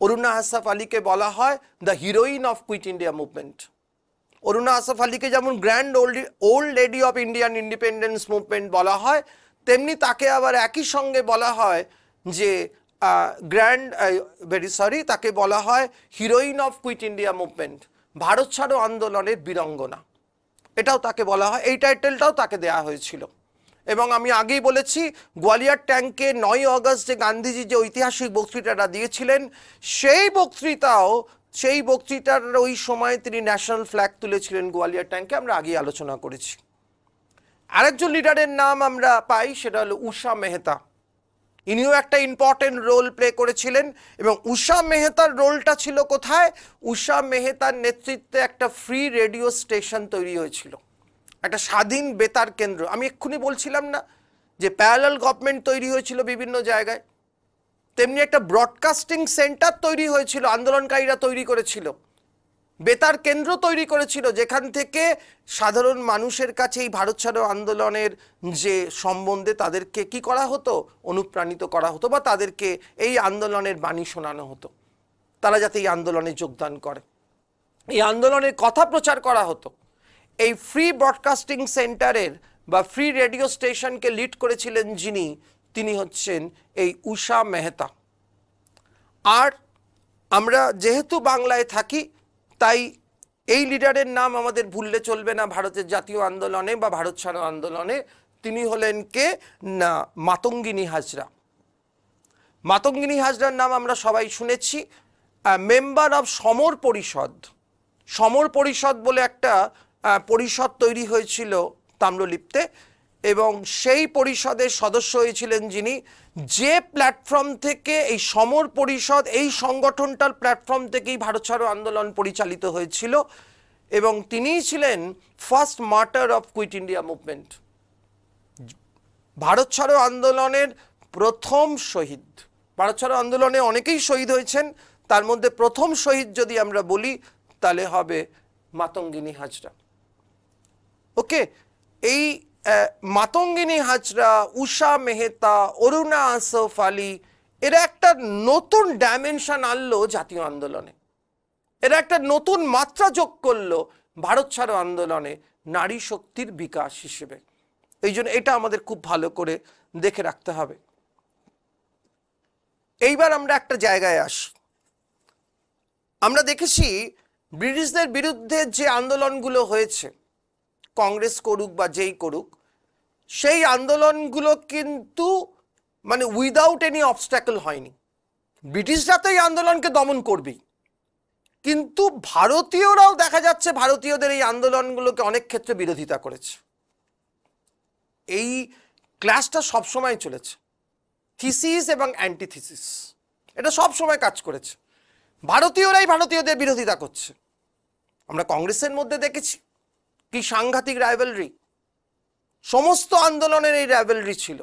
অরুণা আসফ আলীকে বলা হয় the heroine of quit India movement. Aruna Asaf আলীকে যেমন grand old lady of Indian independence movement বলা হয়, তেমনি তাকে আবার একই সঙ্গে বলা হয় যে তাকে বলা হয় heroine of quit India movement, Bharat ছাড়ো আন্দোলনের বীরঙ্গনা, এটাও তাকে বলা হয়। এই টাইটেলটাও তাকে দেওয়া হয়েছিল। এবং আমি আগেই বলেছি, গোয়ালিয়র ট্যাঙ্কে 9 আগস্ট যে গান্ধীজি যে ঐতিহাসিক বক্তৃতাটা দিয়েছিলেন, সেই বক্তৃতার ওই সময় তিনি ন্যাশনাল ফ্ল্যাগ তুলেছিলেন গোয়ালিয়র ট্যাঙ্কে, আমরা আগেই আলোচনা করেছি। আরেকজন লিডারের নাম আমরা পাই, সেটা হলো ঊষা মেহতা। ইনিও একটা ইম্পর্টেন্ট রোল প্লে করেছিলেন। এবং ঊষা মেহতার রোলটা ছিল কোথায়? ঊষা মেহতার নেতৃত্বে একটা ফ্রি রেডিও স্টেশন তৈরি হয়েছিল, একটা স্বাধীন বেতার কেন্দ্র। আমি এক্ষুনি বলছিলাম না যে প্যারালাল গভর্নমেন্ট তৈরি হয়েছিল বিভিন্ন জায়গায়, তেমনি একটা ব্রডকাস্টিং সেন্টার তৈরি হয়েছিল, আন্দোলনকারীরা তৈরি করেছিল। বেতার কেন্দ্র তৈরি করেছিল, যেখান থেকে সাধারণ মানুষের কাছে এই ভারত ছাড়ো আন্দোলনের যে সম্বন্ধে তাদেরকে কি করা হতো, অনুপ্রাণিত করা হতো, বা তাদেরকে এই আন্দোলনের বাণী শোনানো হতো, তারা যাতে এই আন্দোলনে যোগদান করে, এই আন্দোলনের কথা প্রচার করা হতো। এই ফ্রি ব্রডকাস্টিং সেন্টারের বা ফ্রি রেডিও স্টেশনকে লিড করেছিলেন যিনি, তিনি হচ্ছেন এই উষা মেহতা। আর আমরা যেহেতু বাংলায় থাকি, তাই এই লিডারের নাম আমাদের ভুললে চলবে না ভারতের জাতীয় আন্দোলনে বা ভারত ছাড়ো আন্দোলনে। তিনি হলেন কে না, মাতঙ্গিনী হাজরা। মাতঙ্গিনী হাজরার নাম আমরা সবাই শুনেছি। মেম্বার অফ সমর পরিষদ। সমর পরিষদ বলে একটা পরিষদ তৈরি হয়েছিল তাম্রলিপ্তে, এবং সেই পরিষদের সদস্য হয়েছিলেন যিনি, যে প্ল্যাটফর্ম থেকে এই সমর পরিষদ, এই সংগঠনটার প্ল্যাটফর্ম থেকেই ভারত ছাড়ো আন্দোলন পরিচালিত হয়েছিল, এবং তিনিই ছিলেন first martyr of quit India movement, Bharat ছাড়ো আন্দোলনের প্রথম শহীদ। ভারত ছাড়ো আন্দোলনে অনেকেই শহীদ হয়েছেন, তার মধ্যে প্রথম শহীদ যদি আমরা বলি তাহলে হবে মাতঙ্গিনী হাজরা। ওকে, এই মাতঙ্গিনী হাজরা, উষা মেহতা, অরুণা আসফ আলী, এরা একটা নতুন ডাইমেনশন আনলো জাতীয় আন্দোলনে, এরা একটা নতুন মাত্রা যোগ করলো ভারত ছাড়ো আন্দোলনে নারী শক্তির বিকাশ হিসেবে। এই জন্য এটা আমাদের খুব ভালো করে দেখে রাখতে হবে। এইবার আমরা একটা জায়গায় আসি। আমরা দেখেছি ব্রিটিশদের বিরুদ্ধে যে আন্দোলনগুলো হয়েছে, কংগ্রেস করুক বা যেই করুক, সেই আন্দোলনগুলো কিন্তু মানে উইদাউট এনি অবস্ট্যাকল হয়নি। ব্রিটিশরা তো এই আন্দোলনকে দমন করবেই, কিন্তু ভারতীয়রাও দেখা যাচ্ছে ভারতীয়দের এই আন্দোলনগুলোকে অনেক ক্ষেত্রে বিরোধিতা করেছে। এই ক্লাসটা সবসময় চলেছে, থিসিস এবং অ্যান্টিথিসিস, এটা সবসময় কাজ করেছে। ভারতীয়রাই ভারতীয়দের বিরোধিতা করছে। আমরা কংগ্রেসের মধ্যে দেখেছি কি সাংঘাতিক রাইভালরি, সমস্ত আন্দোলনের এই রাইভালরি ছিল।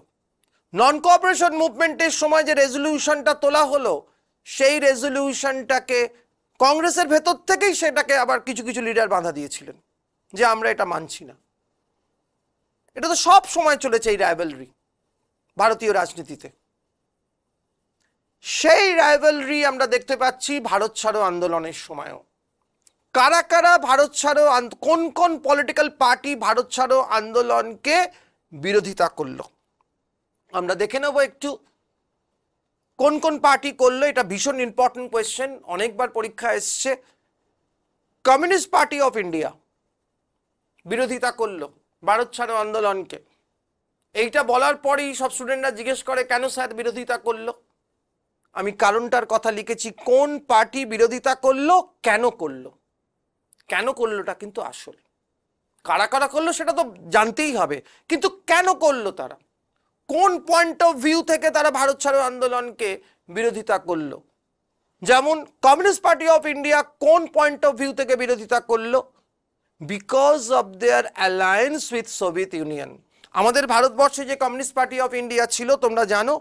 নন কোঅপারেশন মুভমেন্টের সময় যে রেজলিউশনটা তোলা হলো, সেই রেজলিউশনটাকে কংগ্রেসের ভেতর থেকেই সেটাকে আবার কিছু কিছু লিডার বাধা দিয়েছিলেন যে আমরা এটা মানছি না। এটা তো সব সময় চলেছে এই রাইভালরি ভারতীয় রাজনীতিতে। সেই রাইভালরি আমরা দেখতে পাচ্ছি ভারত ছাড়ো আন্দোলনের সময়ও। কারা কারা ভারত ছাড়ো, কোন কোন পলিটিক্যাল পার্টি ভারত ছাড়ো আন্দোলনকে বিরোধিতা করলো, আমরা দেখে নেব একটু কোন কোন পার্টি করলো। এটা ভীষণ ইম্পর্টেন্ট কোয়েশ্চেন, অনেকবার পরীক্ষা এসছে। কমিউনিস্ট পার্টি অফ ইন্ডিয়া বিরোধিতা করলো ভারত ছাড়ো আন্দোলনকে। এইটা বলার পরেই সব স্টুডেন্টরা জিজ্ঞেস করে কেন স্যার বিরোধিতা করলো। আমি কারণটার কথা লিখেছি, কোন পার্টি বিরোধিতা করলো, কেন করলো। কেন করলোটা কিন্তু আসল, কারা কারা করলো সেটা তো জানতেই হবে, কিন্তু কেন করলো তারা, কোন পয়েন্ট অফ ভিউ থেকে তারা ভারত ছাড়ো আন্দোলনকে বিরোধিতা করলো। যেমন কমিউনিস্ট পার্টি অফ ইন্ডিয়া কোন পয়েন্ট অফ ভিউ থেকে বিরোধিতা করলো, because of their alliance with Soviet union. আমাদের ভারতবর্ষে যে কমিউনিস্ট পার্টি অফ ইন্ডিয়া ছিল তোমরা জানো,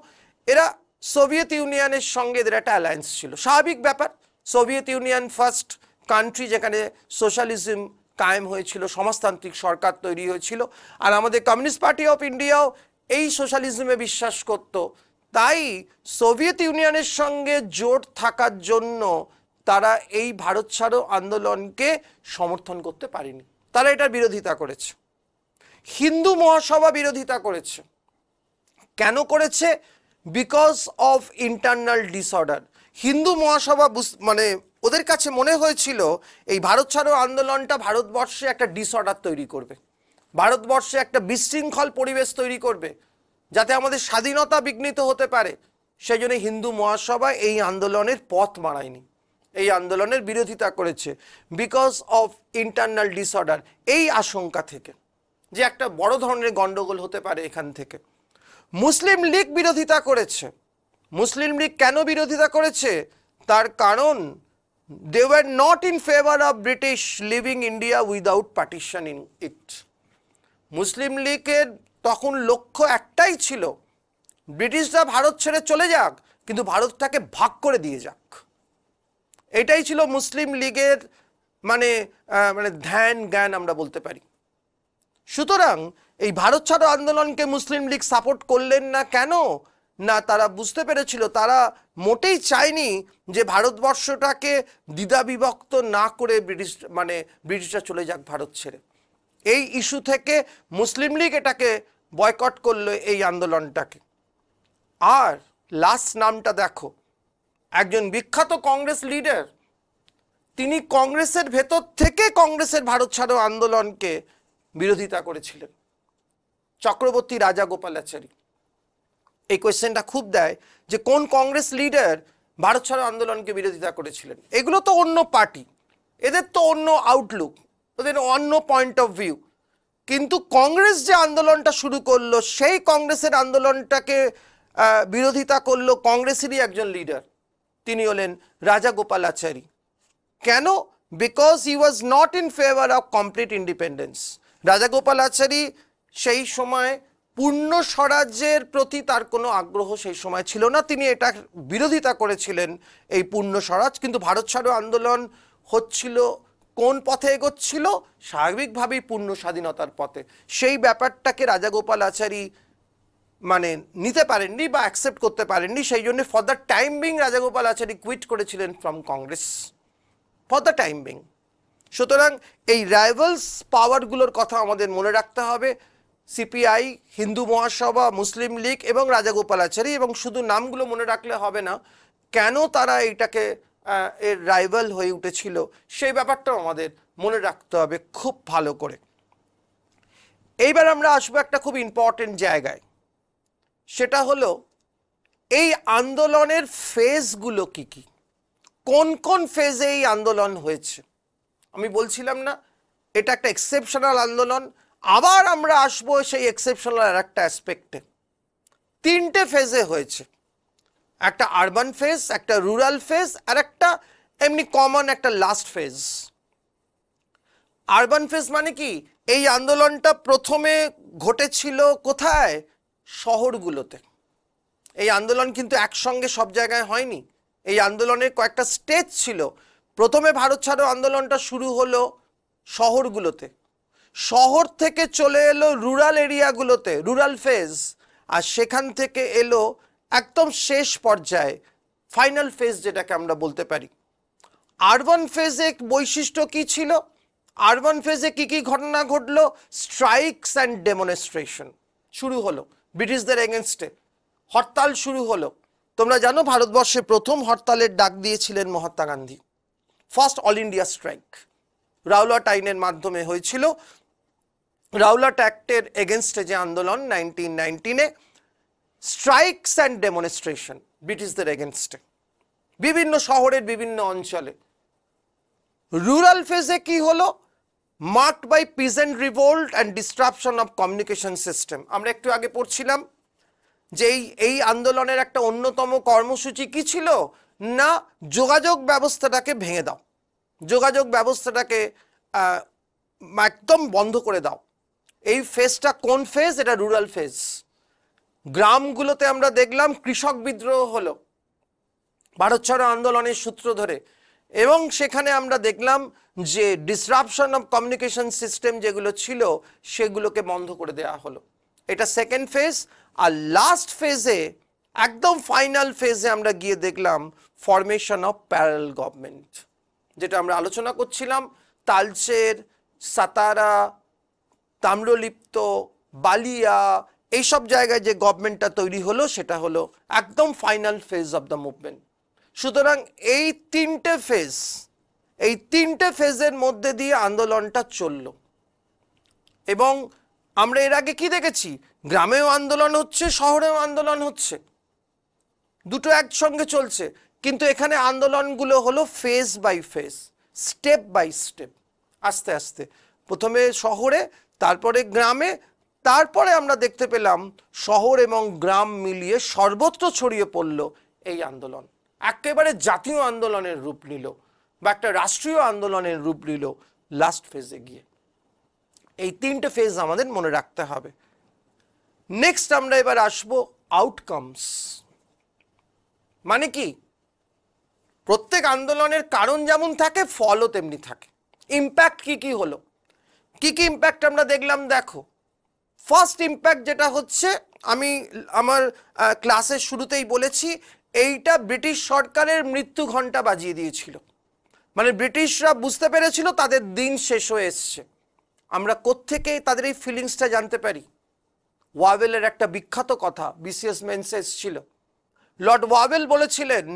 এরা সোভিয়েত ইউনিয়নের সঙ্গে এদের একটা অ্যালায়েন্স ছিল, স্বাভাবিক ব্যাপার। সোভিয়েত ইউনিয়ন ফার্স্ট কান্ট্রি যেখানে সোশ্যালিজম কায়েম হয়েছিল, সমাজতান্ত্রিক সরকার তৈরি হয়েছিল, আর আমাদের কমিউনিস্ট পার্টি অফ ইন্ডিয়াও এই সোশ্যালিজমে বিশ্বাস করত। তাই সোভিয়েত ইউনিয়নের সঙ্গে জোট থাকার জন্য তারা এই ভারত ছাড়ো আন্দোলনকে সমর্থন করতে পারেনি, তারা এটার বিরোধিতা করেছে। হিন্দু মহাসভা বিরোধিতা করেছে। কেন করেছে? Because of internal disorder. Hindu Mahasabha মানে ওদের কাছে মনে হয়েছিল এই ভারত ছাড়ো আন্দোলনটা ভারতবর্ষে একটা ডিসঅর্ডার তৈরি করবে, ভারতবর্ষে একটা বিশৃঙ্খল পরিবেশ তৈরি করবে, যাতে আমাদের স্বাধীনতা বিঘ্নিত হতে পারে। সেই জন্য হিন্দু মহাসভা এই আন্দোলনের পথ মারায়নি, এই আন্দোলনের বিরোধিতা করেছে বিকজ অফ ইন্টারনাল ডিসঅর্ডার, এই আশঙ্কা থেকে যে একটা বড় ধরনের গন্ডগোল হতে পারে এখান থেকে। মুসলিম লীগ বিরোধিতা করেছে। মুসলিম লীগ কেন বিরোধিতা করেছে? তার কারণ they were not in favor of British leaving India without partitioning it. মুসলিম লীগের তখন লক্ষ্য একটাই ছিল, ব্রিটিশরা ভারত ছেড়ে চলে যাক কিন্তু ভারতটাকে ভাগ করে দিয়ে যাক। এটাই ছিল মুসলিম লীগের মানে মানে ধ্যান জ্ঞান আমরা বলতে পারি। সুতরাং এই ভারত ছাড়ো আন্দোলনকে মুসলিম লীগ সাপোর্ট করলেন না কেন? না, তারা বুঝতে পেরেছিল, তারা মোটেই চায়নি যে ভারতবর্ষটাকে দ্বিধা বিভক্ত না করে ব্রিটিশরা চলে যাক ভারত ছেড়ে। এই ইস্যু থেকে মুসলিম লীগ এটাকে বয়কট করলো, এই আন্দোলনটাকে। আর লাস্ট নামটা দেখো, একজন বিখ্যাত কংগ্রেস লিডার, তিনি কংগ্রেসের ভেতর থেকে কংগ্রেসের ভারত ছাড়ো আন্দোলনকে বিরোধিতা করেছিলেন, চক্রবর্তী রাজাগোপালাচারী। এই কোয়েশ্চেনটা খুব দেয় যে কোন কংগ্রেস লিডার ভারত ছাড়ো আন্দোলনকে বিরোধিতা করেছিলেন। এগুলো তো অন্য পার্টি, এদের তো অন্য আউটলুক, ওদের অন্য পয়েন্ট অফ ভিউ। কিন্তু কংগ্রেস যে আন্দোলনটা শুরু করলো, সেই কংগ্রেসের আন্দোলনটাকে বিরোধিতা করলো কংগ্রেসেরই একজন লিডার, তিনি হলেন রাজাগোপালাচারী। কেন? Because he was not in favour of complete independence. Rajagopalachari সেই সময় পূর্ণ স্বরাজ্যের প্রতি তার কোনো আগ্রহ সেই সময় ছিল না, তিনি এটা বিরোধিতা করেছিলেন, এই পূর্ণ স্বরাজ। কিন্তু ভারত ছাড়ো আন্দোলন হচ্ছিল কোন পথে এগোচ্ছিল? স্বাভাবিকভাবেই পূর্ণ স্বাধীনতার পথে। সেই ব্যাপারটাকে রাজাগোপালাচারী মানে নিতে পারেননি বা অ্যাকসেপ্ট করতে পারেননি, সেই জন্য for the time being Rajagopalachari quit করেছিলেন from Congress, for the time being. সুতরাং এই রাইভালস পাওয়ারগুলোর কথা আমাদের মনে রাখতে হবে, সিপিআই, হিন্দু মহাসভা, মুসলিম লীগ এবং রাজাগোপালাচারী। এবং শুধু নামগুলো মনে রাখলে হবে না, কেন তারা এইটাকে এর রাইভাল হয়ে উঠেছিল সেই ব্যাপারটাও আমাদের মনে রাখতে হবে খুব ভালো করে। এইবার আমরা আসবো একটা খুব ইম্পর্টেন্ট জায়গায়, সেটা হলো এই আন্দোলনের ফেজগুলো কি কি, কোন কোন ফেজে এই আন্দোলন হয়েছে। আমি বলছিলাম না এটা একটা এক্সেপশনাল আন্দোলন, আবার আমরা আসবো সেই এক্সেপশনাল আর একটা অ্যাসপেক্টে। তিনটে ফেজে হয়েছে, একটা আরবান ফেজ, একটা রুরাল ফেজ, আর একটা এমনি কমন একটা লাস্ট ফেজ। আরবান ফেজ মানে কি? এই আন্দোলনটা প্রথমে ঘটেছিল কোথায়? শহরগুলোতে। এই আন্দোলন কিন্তু একসঙ্গে সব জায়গায় হয়নি, এই আন্দোলনের কয়েকটা স্টেজ ছিল। প্রথমে ভারত ছাড়ো আন্দোলনটা শুরু হলো শহরগুলোতে, শহর থেকে চলে এলো রুরাল এরিয়াগুলোতে, রুরাল ফেজ, আর সেখান থেকে এলো একদম শেষ পর্যায়ে ফাইনাল ফেজ, যেটাকে আমরা বলতে পারি আরবান ফেজে। বৈশিষ্ট্য কি ছিল? আরবান ফেজে কি কি ঘটনা ঘটলো? স্ট্রাইকস অ্যান্ড ডেমনস্ট্রেশন শুরু হলো ব্রিটিশদের এগেনস্টে, হরতাল শুরু হলো। তোমরা জানো ভারতবর্ষে প্রথম হরতালের ডাক দিয়েছিলেন Mahatma Gandhi, first all India strike Rowlatt আইনের মাধ্যমে হয়েছিল। রাওলাট অ্যাক্টের এগেনস্টে যে আন্দোলন 1919-এ, স্ট্রাইকস অ্যান্ড ডেমনস্ট্রেশন ব্রিটিশদের এগেনস্টে বিভিন্ন শহরের বিভিন্ন অঞ্চলে। রুরাল ফেজে কি হলো? Marked by peasant revolt and disruption of communication system. আমরা একটু আগে পড়ছিলাম যে এই আন্দোলনের একটা অন্যতম কর্মসূচি কি ছিল? না, যোগাযোগ ব্যবস্থাটাকে ভেঙে দাও, যোগাযোগ ব্যবস্থাটাকে একদম বন্ধ করে দাও। এই ফেজটা কোন ফেজ? এটা রুরাল ফেজ। গ্রামগুলোতে আমরা দেখলাম কৃষক বিদ্রোহ হলো ভারত ছাড়ো আন্দোলনের সূত্র ধরে, এবং সেখানে আমরা দেখলাম যে ডিসরাপশন অফ কমিউনিকেশন সিস্টেম যেগুলো ছিল সেগুলোকে বন্ধ করে দেওয়া হলো। এটা সেকেন্ড ফেজ। আর লাস্ট ফেজে, একদম ফাইনাল ফেজে আমরা গিয়ে দেখলাম ফরমেশন অফ প্যারালাল গভর্নমেন্ট, যেটা আমরা আলোচনা করছিলাম। তালচের, সাতারা, তাম্রলিপ্ত, বালিয়া, এইসব জায়গায় যে গভর্নমেন্টটা তৈরি হলো সেটা হলো একদম final phase of the movement. সুতরাং এই তিনটে ফেজের মধ্যে দিয়ে আন্দোলনটা চলল। এবং আমরা এর আগে কি দেখেছি? গ্রামেও আন্দোলন হচ্ছে, শহরেও আন্দোলন হচ্ছে, দুটো একসঙ্গে চলছে। কিন্তু এখানে আন্দোলনগুলো হলো phase by phase, step by step, আস্তে আস্তে। প্রথমে শহরে, তারপরে গ্রামে, তারপরে আমরা দেখতে পেলাম শহর এবং গ্রাম মিলিয়ে সর্বত্র ছড়িয়ে পড়ল এই আন্দোলন, একেবারে জাতীয় আন্দোলনের রূপ নিল বা একটা রাষ্ট্রীয় আন্দোলনের রূপ নিল লাস্ট ফেজে গিয়ে। এই তিনটে ফেজ আমাদের মনে রাখতে হবে। নেক্সট আমরা এবার আসবো আউটকামস। মানে কি? প্রত্যেক আন্দোলনের কারণ যেমন থাকে, ফলও তেমনি থাকে। ইম্প্যাক্ট কি হলো, কি ইম্প্যাক্ট আমরা দেখলাম দেখো। ফার্স্ট ইম্প্যাক্ট যেটা হচ্ছে, আমি আমার ক্লাসের শুরুতেই বলেছি, এইটা ব্রিটিশ সরকারের মৃত্যু ঘণ্টা বাজিয়ে দিয়েছিল। মানে ব্রিটিশরা বুঝতে পেরেছিল তাদের দিন শেষ হয়ে এসছে। আমরা কোত্থেকে তাদের এই ফিলিংসটা জানতে পারি? ওয়াভেলের একটা বিখ্যাত কথা বিসিএস মেন্সে এসেছিল। লর্ড ওয়াভেল বলেছিলেন,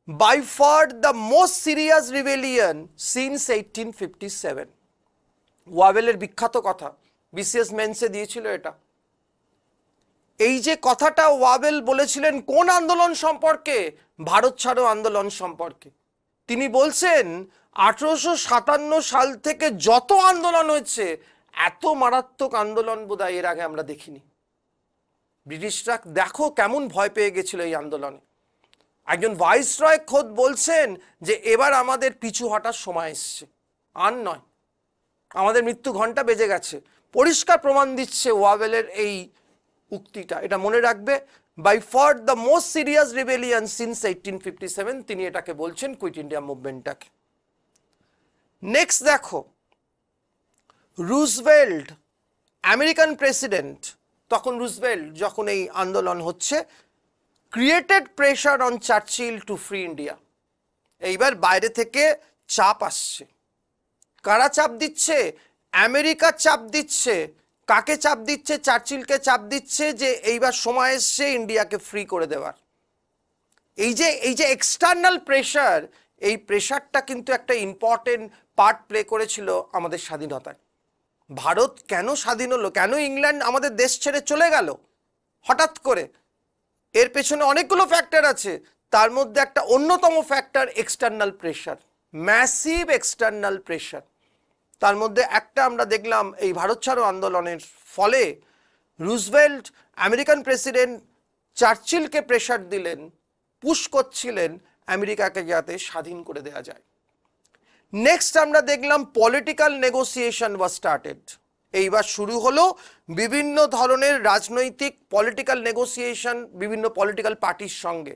by far the most serious rebellion since 1857। ওয়াভেলের বিখ্যাত কথা, বিসিএস মেন্সে দিয়েছিল এটা। এই যে কথাটা ওয়াভেল বলেছিলেন কোন আন্দোলন সম্পর্কে? ভারত ছাড়ো আন্দোলন সম্পর্কে। তিনি বলছেন 1857 সাল থেকে যত আন্দোলন হয়েছে, এত মারাত্মক আন্দোলন বোধহয় এর আগে আমরা দেখিনি। ব্রিটিশরা দেখো কেমন ভয় পেয়ে গেছিল এই আন্দোলনে। একজন ভাইসরয় খোদ বলছেন যে এবার আমাদের পিছু হটার সময় এসছে, আর নয়, আমাদের মৃত্যু ঘণ্টা বেজে গেছে। পরিষ্কার প্রমাণ দিচ্ছে ওয়াভেলের এই উক্তিটা, এটা মনে রাখবে। By far the most serious rebellion since 1857, তিনি এটাকে বলছেন কুইট ইন্ডিয়া মুভমেন্টটাকে। নেক্সট দেখো, রুজভেল্ট, আমেরিকান প্রেসিডেন্ট, তখন রুজভেল্ট যখন এই আন্দোলন হচ্ছে, created pressure on Churchill to free India. এইবার বাইরে থেকে চাপ আসছে। কারা চাপ দিচ্ছে? আমেরিকা চাপ দিচ্ছে। কাকে চাপ দিচ্ছে? চার্চিলকে চাপ দিচ্ছে যে এইবার সময় এসছে ইন্ডিয়াকে ফ্রি করে দেওয়ার। এই যে এক্সটার্নাল প্রেশার, এই প্রেশারটা কিন্তু একটা ইম্পর্টেন্ট পার্ট প্লে করেছিল আমাদের স্বাধীনতায়। ভারত কেন স্বাধীন হলো, কেন ইংল্যান্ড আমাদের দেশ ছেড়ে চলে গেল হঠাৎ করে? এর পেছনে অনেকগুলো ফ্যাক্টর আছে, তার মধ্যে একটা অন্যতম factor external pressure, massive external pressure. তার মধ্যে একটা আমরা দেখলাম এই ভারত ছাড়ো আন্দোলনের ফলে রুজভেল্ট, আমেরিকান প্রেসিডেন্ট, চার্চিলকে প্রেশার দিলেন, পুশ করছিলেন আমেরিকাকে যাতে স্বাধীন করে দেওয়া যায়। নেক্সট আমরা দেখলাম পলিটিক্যাল নেগোসিয়েশন ওয়াজ স্টার্টেড। এইবার শুরু হলো বিভিন্ন ধরনের রাজনৈতিক পলিটিক্যাল নেগোসিয়েশন বিভিন্ন পলিটিক্যাল পার্টির সঙ্গে।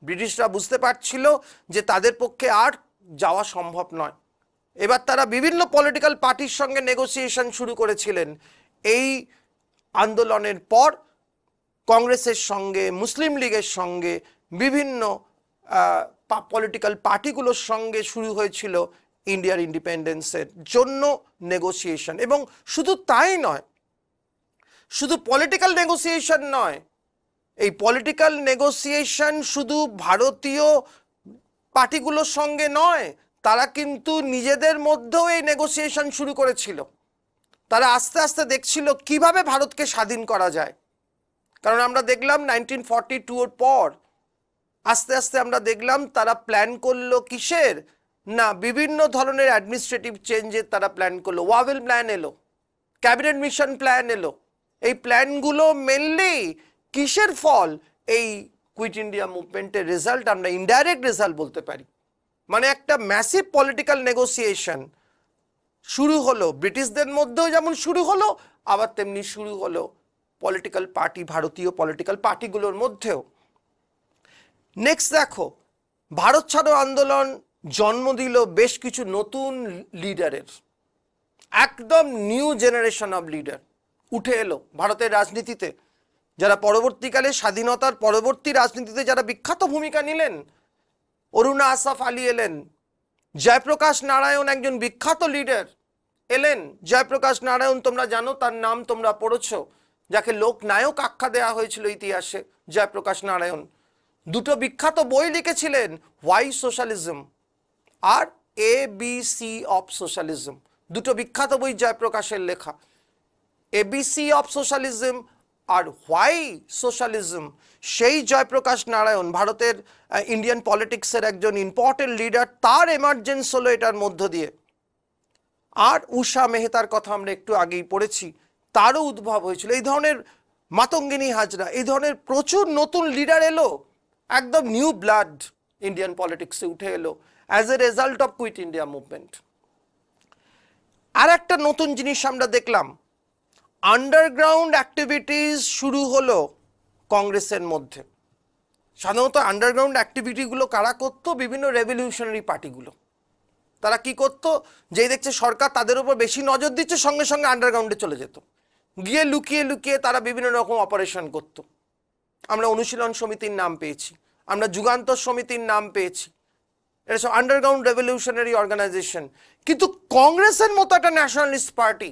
ব্রিটিশরা বুঝতে পারছিল যে তাদের পক্ষে আর যাওয়া সম্ভব নয়। এবার তারা বিভিন্ন পলিটিক্যাল পার্টির সঙ্গে নেগোসিয়েশন শুরু করেছিলেন। এই আন্দোলনের পর কংগ্রেসের সঙ্গে, মুসলিম লীগের সঙ্গে, বিভিন্ন পলিটিক্যাল পার্টিগুলোর সঙ্গে শুরু হয়েছিল ইন্ডিয়ার ইন্ডিপেন্ডেন্সের জন্য নেগোসিয়েশন। এবং শুধু তাই নয়, শুধু পলিটিক্যাল নেগোসিয়েশন নয়, এই পলিটিক্যাল নেগোসিয়েশন শুধু ভারতীয় পার্টিগুলোর সঙ্গে নয়, তারা কিন্তু নিজেদের মধ্যেও এই নেগোসিয়েশন শুরু করেছিল। তারা আস্তে আস্তে দেখছিল কিভাবে ভারতকে স্বাধীন করা যায়। কারণ আমরা দেখলাম 1942 পর আস্তে আস্তে আমরা দেখলাম তারা প্ল্যান করলো কিসের না, বিভিন্ন ধরনের অ্যাডমিনিস্ট্রেটিভ চেঞ্জের তারা প্ল্যান করলো। ওয়াভেল প্ল্যান এলো, ক্যাবিনেট মিশন প্ল্যান এলো। এই প্ল্যানগুলো মেনলি কিসের ফল? এই কুইট ইন্ডিয়া মুভমেন্টের রেজাল্ট, আমরা ইনডাইরেক্ট রেজাল্ট বলতে পারি। মানে একটা ম্যাসিভ পলিটিক্যাল নেগোসিয়েশন শুরু হলো, ব্রিটিশদের মধ্যেও যেমন শুরু হলো, আবার তেমনি শুরু হলো পলিটিক্যাল পার্টি, ভারতীয় পলিটিক্যাল পার্টিগুলোর মধ্যেও। নেক্সট দেখো, ভারত ছাড়ো আন্দোলন জন্ম দিল বেশ কিছু নতুন লিডারের। একদম নিউ জেনারেশন অফ লিডার উঠে এলো ভারতের রাজনীতিতে, যারা পরবর্তীকালে স্বাধীনতার পরবর্তী রাজনীতিতে যারা বিখ্যাত ভূমিকা নিলেন। অরুণা আসফ আলী এলেন, জয়প্রকাশ নারায়ণ একজন বিখ্যাত লিডার এলেন। জয়প্রকাশ নারায়ণ তোমরা জানো, তার নাম তোমরা পড়েছ, যাকে লোকনায়ক আখ্যা দেওয়া হয়েছিল ইতিহাসে। জয়প্রকাশ নারায়ণ দুটো বিখ্যাত বই লিখেছিলেন, হোয়াই সোশ্যালিজম আর ABC অফ সোশ্যালিজম। দুটো বিখ্যাত বই জয়প্রকাশের লেখা, ABC অফ সোশ্যালিজম আর হোয়াই সোশ্যালিজম। সেই জয়প্রকাশ নারায়ণ ভারতের ইন্ডিয়ান পলিটিক্সের একজন ইম্পর্টেন্ট লিডার, তার এমার্জেন্স হলো এটার মধ্য দিয়ে। আর উষা মেহতার কথা আমরা একটু আগেই পড়েছি, তারও উদ্ভব হয়েছিল। এই ধরনের মাতঙ্গিনী হাজরা, এই ধরনের প্রচুর নতুন লিডার এলো, একদম নিউ ব্লাড ইন্ডিয়ান পলিটিক্সে উঠে এলো as a result of quit India movement. আর একটা নতুন জিনিস আমরা দেখলাম, আন্ডারগ্রাউন্ড অ্যাক্টিভিটিস শুরু হলো কংগ্রেসের মধ্যে। সাধারণত আন্ডারগ্রাউন্ড অ্যাক্টিভিটিগুলো কারা করতো? বিভিন্ন রেভলিউশনারি পার্টিগুলো। তারা কি করতো, যেই দেখছে সরকার তাদের উপর বেশি নজর দিচ্ছে সঙ্গে সঙ্গে আন্ডারগ্রাউন্ডে চলে যেত, গিয়ে লুকিয়ে লুকিয়ে তারা বিভিন্ন রকম অপারেশন করত। আমরা অনুশীলন সমিতির নাম পেয়েছি, আমরা যুগান্তর সমিতির নাম পেয়েছি, এটা সব আন্ডারগ্রাউন্ড রেভলিউশনারি অর্গানাইজেশন। কিন্তু কংগ্রেসের মতো একটা ন্যাশনালিস্ট পার্টি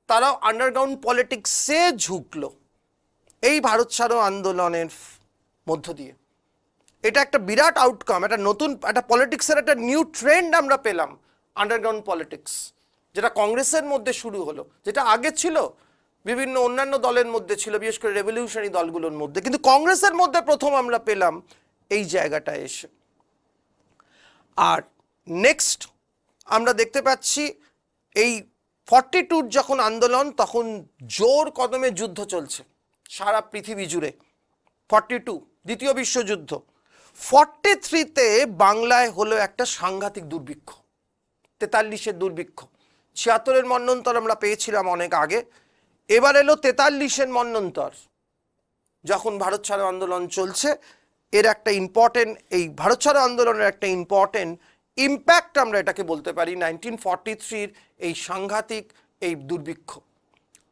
তারাও আন্ডারগ্রাউন্ড পলিটিক্সে ঝুঁকলো এই ভারত ছাড়ো আন্দোলনের মধ্য দিয়ে। এটা একটা বিরাট আউটকাম, একটা নতুন একটা পলিটিক্সের একটা নিউ ট্রেন্ড আমরা পেলাম, আন্ডারগ্রাউন্ড পলিটিক্স, যেটা কংগ্রেসের মধ্যে শুরু হলো, যেটা আগে ছিল বিভিন্ন অন্যান্য দলের মধ্যে ছিল, বিশেষ করে রেভলিউশনারি দলগুলোর মধ্যে, কিন্তু কংগ্রেসের মধ্যে প্রথম আমরা পেলাম এই জায়গাটা এসে। আর নেক্সট আমরা দেখতে পাচ্ছি এই 42 যখন আন্দোলন, তখন জোর কদমে যুদ্ধ চলছে সারা পৃথিবী জুড়ে। 42 দ্বিতীয় বিশ্বযুদ্ধ। 43-তে বাংলায় হলো একটা সাংঘাতিক দুর্ভিক্ষ, 43-এর দুর্ভিক্ষ। 76-এর মন্বন্তর আমরা পেয়েছিলাম অনেক আগে, এবার এলো 43-এর মন্বন্তর। যখন ভারত ছাড়ো আন্দোলন চলছে, এর একটা ইম্পর্টেন্ট, এই ভারত ছাড়ো আন্দোলনের একটা ইম্পর্টেন্ট ইম্প্যাক্ট আমরা এটাকে বলতে পারি 1943-র এই সাংঘাতিক এই দুর্ভিক্ষ।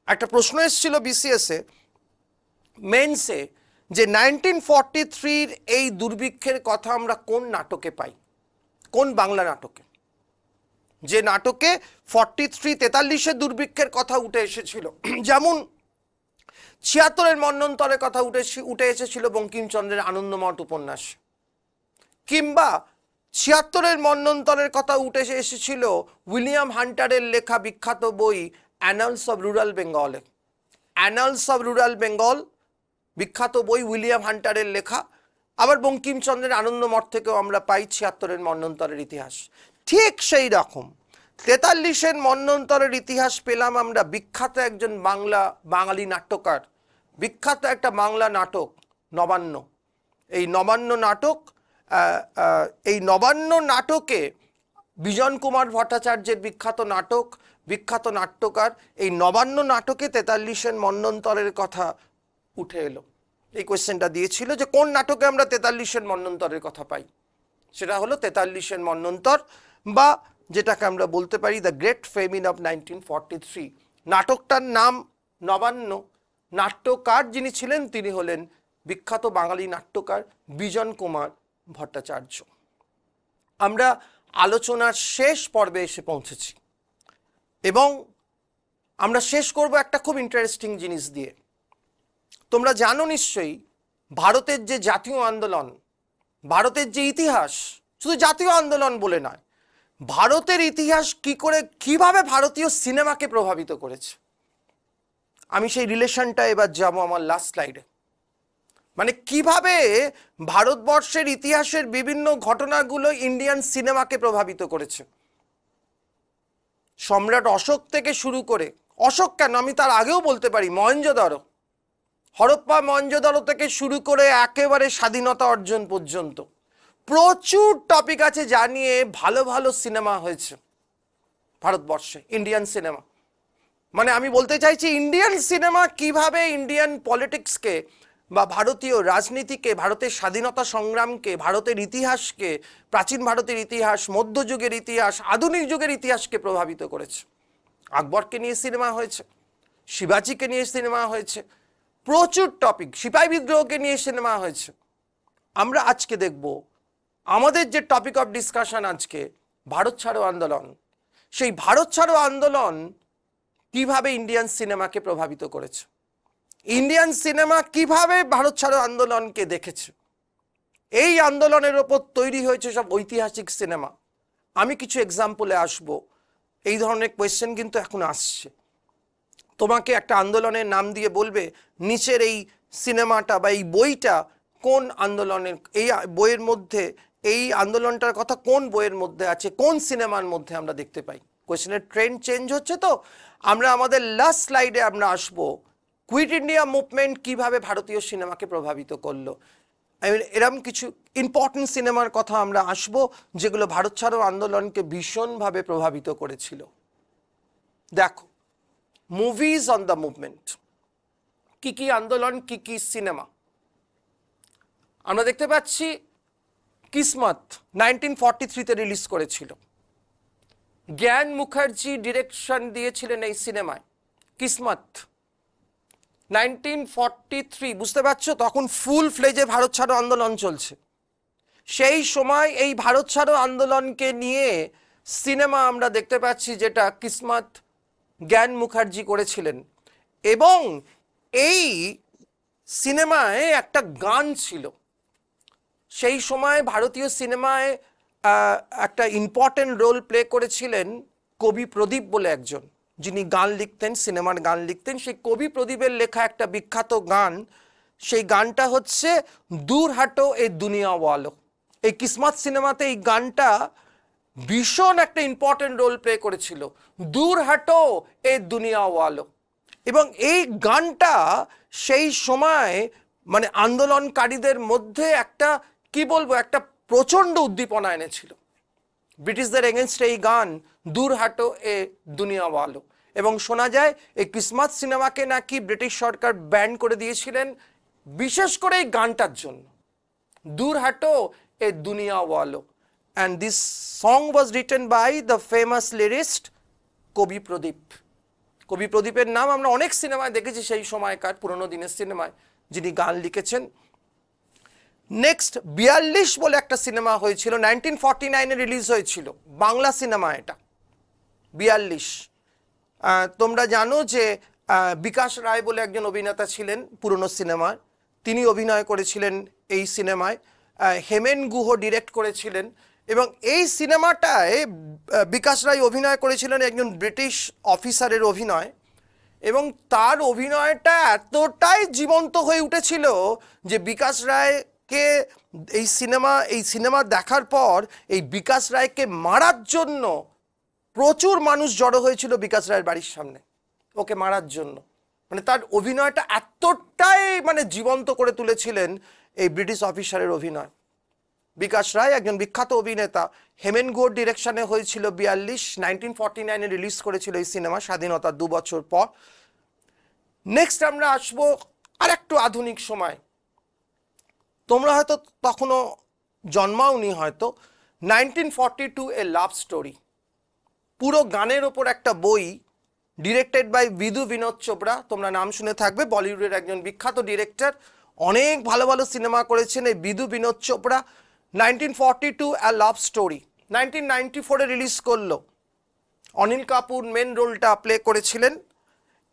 একটা প্রশ্ন এসেছিল বিসিএসে মেন্সে যে 1943-র এই দুর্ভিক্ষের কথা আমরা কোন নাটকে পাই, কোন বাংলা নাটকে, যে নাটকে 43-43-এর দুর্ভিক্ষের কথা উঠে এসেছিল। যেমন 76-এর মন্বন্তরের কথা উঠে এসেছিল বঙ্কিমচন্দ্রের আনন্দমঠ উপন্যাস, কিংবা 76-এর মন্বন্তরের কথা উঠে এসেছিল উইলিয়াম হান্টারের লেখা বিখ্যাত বই অ্যানালস অব রুরাল বেঙ্গলে। অ্যানালস অব রুরাল বেঙ্গল বিখ্যাত বই, উইলিয়াম হান্টারের লেখা। আবার বঙ্কিমচন্দ্রের আনন্দমঠ থেকেও আমরা পাই 76-এর মন্বন্তরের ইতিহাস। ঠিক সেই রকম 43-এর মন্বন্তরের ইতিহাস পেলাম আমরা বিখ্যাত একজন বাঙালি নাট্যকার, বিখ্যাত একটা বাংলা নাটক নবান্ন। এই নবান্ন নাটক, এই নবান্ন নাটকে বিজন কুমার ভট্টাচার্যের বিখ্যাত নাটক, বিখ্যাত নাট্যকার, এই নবান্ন নাটকে 43-এর মন্বন্তরের কথা উঠে এলো। এই কোয়েশ্চেনটা দিয়েছিল যে কোন নাটকে আমরা 43-এর মন্বন্তরের কথা পাই, সেটা হলো 43-এর মন্বন্তর, বা যেটাকে আমরা বলতে পারি দ্য গ্রেট ফেমিন অফ 1943। নাটকটার নাম নবান্ন, নাট্যকার যিনি ছিলেন তিনি হলেন বিখ্যাত বাঙালি নাট্যকার বিজন কুমার ভট্টাচার্য। আমরা আলোচনার শেষ পর্বে এসে পৌঁছেছি এবং আমরা শেষ করব একটা খুব ইন্টারেস্টিং জিনিস দিয়ে। তোমরা জানো নিশ্চয়ই ভারতের যে জাতীয় আন্দোলন, ভারতের যে ইতিহাস, শুধু জাতীয় আন্দোলন বলে নয়, ভারতের ইতিহাস কিভাবে ভারতীয় সিনেমাকে প্রভাবিত করেছে। আমি সেই রিলেশনটা এবার যাব আমার লাস্ট স্লাইডে। মানে কিভাবে ভারতবর্ষের ইতিহাসের বিভিন্ন ঘটনাগুলো ইন্ডিয়ান সিনেমাকে প্রভাবিত করেছে। সম্রাট অশোক থেকে শুরু করে, অশোক কেন, আমি তার আগেও বলতে পারি মহেঞ্জোদারো, হরপ্পা মহেঞ্জোদারো থেকে শুরু করে একেবারে স্বাধীনতা অর্জন পর্যন্ত প্রচুর টপিক আছে যা নিয়ে ভালো ভালো সিনেমা হয়েছে ভারতবর্ষে, ইন্ডিয়ান সিনেমা। মানে আমি বলতে চাইছি ইন্ডিয়ান সিনেমা কিভাবে ইন্ডিয়ান পলিটিক্সকে বা ভারতীয় রাজনীতিকে, ভারতের স্বাধীনতা সংগ্রামকে, ভারতের ইতিহাসকে, প্রাচীন ভারতের ইতিহাস, মধ্যযুগের ইতিহাস, আধুনিক যুগের ইতিহাসকে প্রভাবিত করেছে। আকবরকে নিয়ে সিনেমা হয়েছে, শিবাজিকে নিয়ে সিনেমা হয়েছে, প্রচুর টপিক, সিপাহী বিদ্রোহকে নিয়ে সিনেমা হয়েছে। আমরা আজকে দেখব আমাদের যে টপিক অফ ডিসকাশন আজকে ভারত ছাড়ো আন্দোলন, সেই ভারত ছাড়ো আন্দোলন কিভাবে ইন্ডিয়ান সিনেমাকে প্রভাবিত করেছে, ইন্ডিয়ান সিনেমা কিভাবে ভারত ছাড়ো আন্দোলনকে দেখেছে, এই আন্দোলনের ওপর তৈরি হয়েছে সব ঐতিহাসিক সিনেমা। আমি কিছু এক্সাম্পলে আসব। এই ধরনের কোয়েশ্চেন কিন্তু এখন আসছে। তোমাকে একটা আন্দোলনের নাম দিয়ে বলবে নিচের এই সিনেমাটা বা এই বইটা কোন আন্দোলনের, এই বইয়ের মধ্যে এই আন্দোলনটার কথা কোন বইয়ের মধ্যে আছে, কোন সিনেমার মধ্যে আমরা দেখতে পাই। কোয়েশ্চেনের ট্রেন্ড চেঞ্জ হচ্ছে। তো আমরা আমাদের লাস্ট স্লাইডে আমরা আসব কুইট ইন্ডিয়া মুভমেন্ট কিভাবে ভারতীয় সিনেমাকে প্রভাবিত করলো। এরকম কিছু ইম্পর্টেন্ট সিনেমার কথা আমরা আসব যেগুলো ভারত ছাড়ো আন্দোলনকে ভীষণভাবে প্রভাবিত করেছিল। দেখো, মুভিজ অন দ্য মুভমেন্ট, কি কি আন্দোলন, কি কি সিনেমা আমরা দেখতে পাচ্ছি। কিসমত 1943-তে রিলিজ করেছিল, জ্ঞান মুখার্জি ডিরেকশন দিয়েছিলেন এই সিনেমায়, কিসমত। 1943, বুঝতে পারছো, তখন ফুল ফ্লেজে ভারত ছাড়ো আন্দোলন চলছে। সেই সময় এই ভারত ছাড়ো আন্দোলনকে নিয়ে সিনেমা আমরা দেখতে পাচ্ছি, যেটা কিসমত জ্ঞান মুখার্জি করেছিলেন। এবং এই সিনেমায় একটা গান ছিল। সেই সময় ভারতীয় সিনেমায় একটা ইম্পর্টেন্ট রোল প্লে করেছিলেন কবি প্রদীপ বলে একজন, যিনি গান লিখতেন, সিনেমার গান লিখতেন। সেই কবি প্রদীপের লেখা একটা বিখ্যাত গান, সেই গানটা হচ্ছে দূর হাটো এ দুনিয়া ওয়ালো। এই কিসমত সিনেমাতে এই গানটা ভীষণ একটা ইম্পর্টেন্ট রোল প্লে করেছিল, দূর হাটো এ দুনিয়া ওয়ালো। এবং এই গানটা সেই সময় মানে আন্দোলনকারীদের মধ্যে একটা, কি বলবো, একটা প্রচণ্ড উদ্দীপনা এনেছিল ব্রিটিশদের এগেনস্টে এই গান দূর হাটো এ দুনিয়া ওয়ালো। এবং শোনা যায় এই কিসমত সিনেমাকে নাকি ব্রিটিশ সরকার ব্যান করে দিয়েছিলেন বিশেষ করে এই গানটার জন্য, দূর হাটো এ দুনিয়া ওয়ালো। And this song was written by the famous lyricist কবি প্রদীপ। কবি প্রদীপের নাম আমরা অনেক সিনেমায় দেখেছি সেই সময়কার পুরোনো দিনের সিনেমায়, যিনি গান লিখেছেন। নেক্সট 42 বলে একটা সিনেমা হয়েছিল, 1949-এ রিলিজ হয়েছিল, বাংলা সিনেমা এটা, 42। তোমরা জানো যে বিকাশ রায় বলে একজন অভিনেতা ছিলেন পুরনো সিনেমার, তিনি অভিনয় করেছিলেন এই সিনেমায়। হেমেন গুহ ডিরেক্ট করেছিলেন। এবং এই সিনেমাটায় বিকাশ রায় অভিনয় করেছিলেন একজন ব্রিটিশ অফিসারের অভিনয়। এবং তার অভিনয়টা এতটাই জীবন্ত হয়ে উঠেছিল যে বিকাশ রায়কে এই সিনেমা দেখার পর এই বিকাশ রায়কে মারার জন্য প্রচুর মানুষ জড়ো হয়েছিল বিকাশ রায়ের বাড়ির সামনে, ওকে মারার জন্য। মানে তার অভিনয়টা এতটাই মানে জীবন্ত করে তুলেছিলেন এই ব্রিটিশ অফিসারের অভিনয়। বিকাশ রায় একজন বিখ্যাত অভিনেতা। হেমেন গুহর ডিরেকশনে হয়েছিল 42, 1949-এ রিলিজ করেছিল এই সিনেমা, স্বাধীনতার 2 বছর পর। নেক্সট আমরা আসবো আর একটু আধুনিক সময়। তোমরা হয়তো তখনও জন্মাওনি হয়তো। 1942 এ লাভ স্টোরি, পুরো গানের ওপর একটা বই, ডিরেক্টেড বাই বিধু বিনোদ চোপড়া। তোমরা নাম শুনে থাকবে, বলিউডের একজন বিখ্যাত ডিরেক্টর, অনেক ভালো ভালো সিনেমা করেছেন এই বিধু বিনোদ চোপড়া। 1942 আ লাভ স্টোরি 1994-এ রিলিজ করলো। অনিল কাপুর মেন রোলটা প্লে করেছিলেন।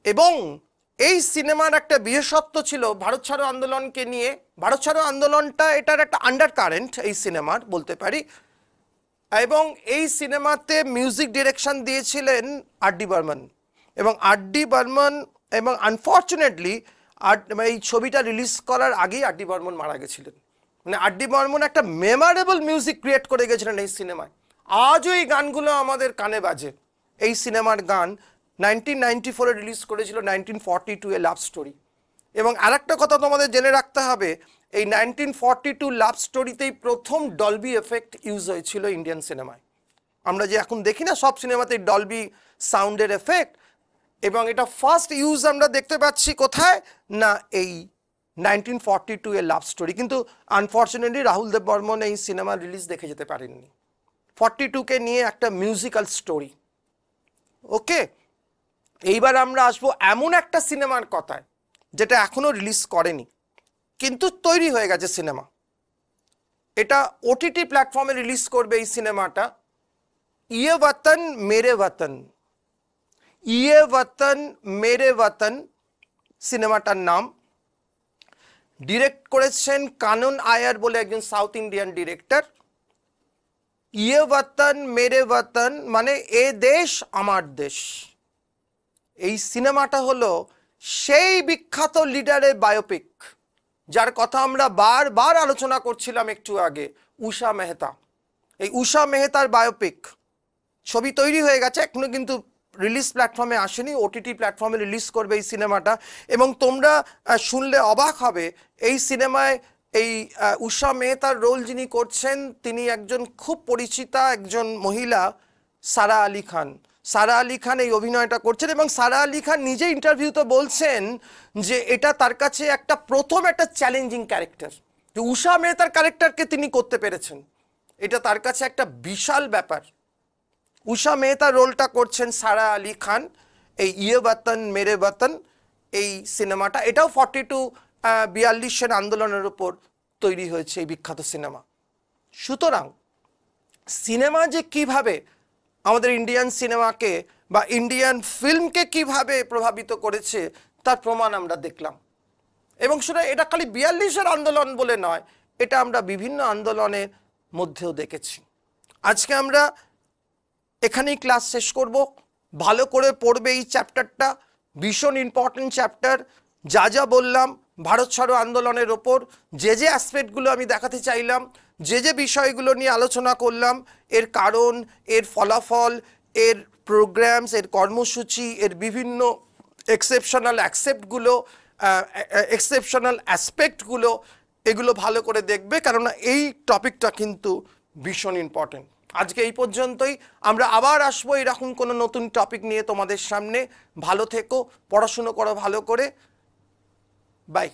এবং এই সিনেমার একটা বিশেষত্ব ছিল ভারত ছাড়ো আন্দোলনকে নিয়ে। ভারত ছাড়ো আন্দোলনটা এটার একটা আন্ডার কারেন্ট এই সিনেমার, বলতে পারি। এবং এই সিনেমাতে মিউজিক ডিরেকশন দিয়েছিলেন আর.ডি. বর্মন। এবং আর.ডি. বর্মন, এবং আনফর্চুনেটলি এই ছবিটা রিলিজ করার আগেই আর.ডি. বর্মন মারা গেছিলেন। মানে আর.ডি. বর্মন একটা মেমোরেবল মিউজিক ক্রিয়েট করে গেছিলেন এই সিনেমায়। আজও এই গানগুলো আমাদের কানে বাজে। এই সিনেমার গান 1994-এ রিলিজ করেছিল 1942 এ লাভ স্টোরি। এবং আরেকটা কথা তোমাদের জেনে রাখতে হবে, এই 1942 লাভ স্টোরিতেই প্রথম ডলবি এফেক্ট ইউজ হয়েছিল ইন্ডিয়ান সিনেমায়। আমরা যে এখন দেখি না সব সিনেমাতেই ডলবি সাউন্ডের এফেক্ট, এবং এটা ফার্স্ট ইউজ আমরা দেখতে পাচ্ছি কোথায় না, এই 1942 এর লাভ স্টোরি। কিন্তু আনফর্চুনেটলি রাহুল দেব বর্মন এই সিনেমা রিলিজ দেখে যেতে পারেননি। 42-কে নিয়ে একটা মিউজিক্যাল স্টোরি। ওকে, এইবার আমরা আসবো এমন একটা সিনেমার কথায় যেটা এখনো রিলিজ করেনি কিন্তু তৈরি হয়ে গেছে সিনেমা। এটা ওটিটি প্ল্যাটফর্মে রিলিজ করবে এই সিনেমাটা, ইয়ে ওয়াতন মেরে ওয়াতন। ইয়ে ওয়াতন মেরে ওয়াতন সিনেমাটার নাম। ডিরেক্ট করেছেন কানন আয়ার বলে একজন সাউথ ইন্ডিয়ান ডিরেক্টর। ইয়ে ওয়াতন মেরে ওয়াতন মানে এ দেশ আমার দেশ। এই সিনেমাটা হলো সেই বিখ্যাত লিডারের বায়োপিক, যার কথা আমরা বারবার আলোচনা করছিলাম একটু আগে, উষা মেহতা। এই উষা মেহতার বায়োপিক ছবি তৈরি হয়ে গেছে, এখনো কিন্তু রিলিজ প্ল্যাটফর্মে আসেনি, ওটিটি প্ল্যাটফর্মে রিলিজ করবে এই সিনেমাটা। এবং তোমরা শুনলে অবাক হবে, এই সিনেমায় এই উষা মেহতার রোল যিনি করছেন তিনি একজন খুব পরিচিতা একজন মহিলা, সারা আলি খান। সারা আলি খান এই অভিনয়টা করছেন। এবং সারা আলি খান নিজে ইন্টারভিউতে বলছেন যে এটা তার কাছে প্রথম একটা চ্যালেঞ্জিং ক্যারেক্টার, যে উষা মেহতার ক্যারেক্টারকে তিনি করতে পেরেছেন, এটা তার কাছে একটা বিশাল ব্যাপার। উষা মেহতা রোলটা করছেন সারা আলি খান, এই ইয়ে বাতন মেরে বাতন এই সিনেমাটা, এটাও 42 আন্দোলনের উপর তৈরি হয়েছে এই বিখ্যাত সিনেমা। সুতরাং সিনেমা যে কিভাবে আমাদের ইন্ডিয়ান সিনেমাকে বা ইন্ডিয়ান ফিল্মকে কিভাবে প্রভাবিত করেছে তার প্রমাণ আমরা দেখলাম। এবং সেটা এটা খালি 42 আন্দোলন বলে নয়, এটা আমরা বিভিন্ন আন্দোলনের মধ্যেও দেখেছি। আজকে আমরা এখানেই ক্লাস শেষ করব। ভালো করে পড়বে এই চ্যাপ্টারটা, ভীষণ ইম্পর্টেন্ট চ্যাপ্টার। যা যা বললাম ভারত ছাড়ো আন্দোলনের ওপর, যে যে অ্যাসপেক্টগুলো আমি দেখাতে চাইলাম, যে যে বিষয়গুলো নিয়ে আলোচনা করলাম, এর কারণ, এর ফলাফল, এর প্রোগ্রামস, এর কর্মসূচি, এর বিভিন্ন এক্সেপশনাল অ্যাসপেক্টগুলো, এগুলো ভালো করে দেখবে, কেননা এই টপিকটা কিন্তু ভীষণ ইম্পর্টেন্ট। আজকে এই পর্যন্তই, আমরা আবার আসবো এরকম কোনো নতুন টপিক নিয়ে তোমাদের সামনে। ভালো থেকো, পড়াশুনো করো ভালো করে, বাই।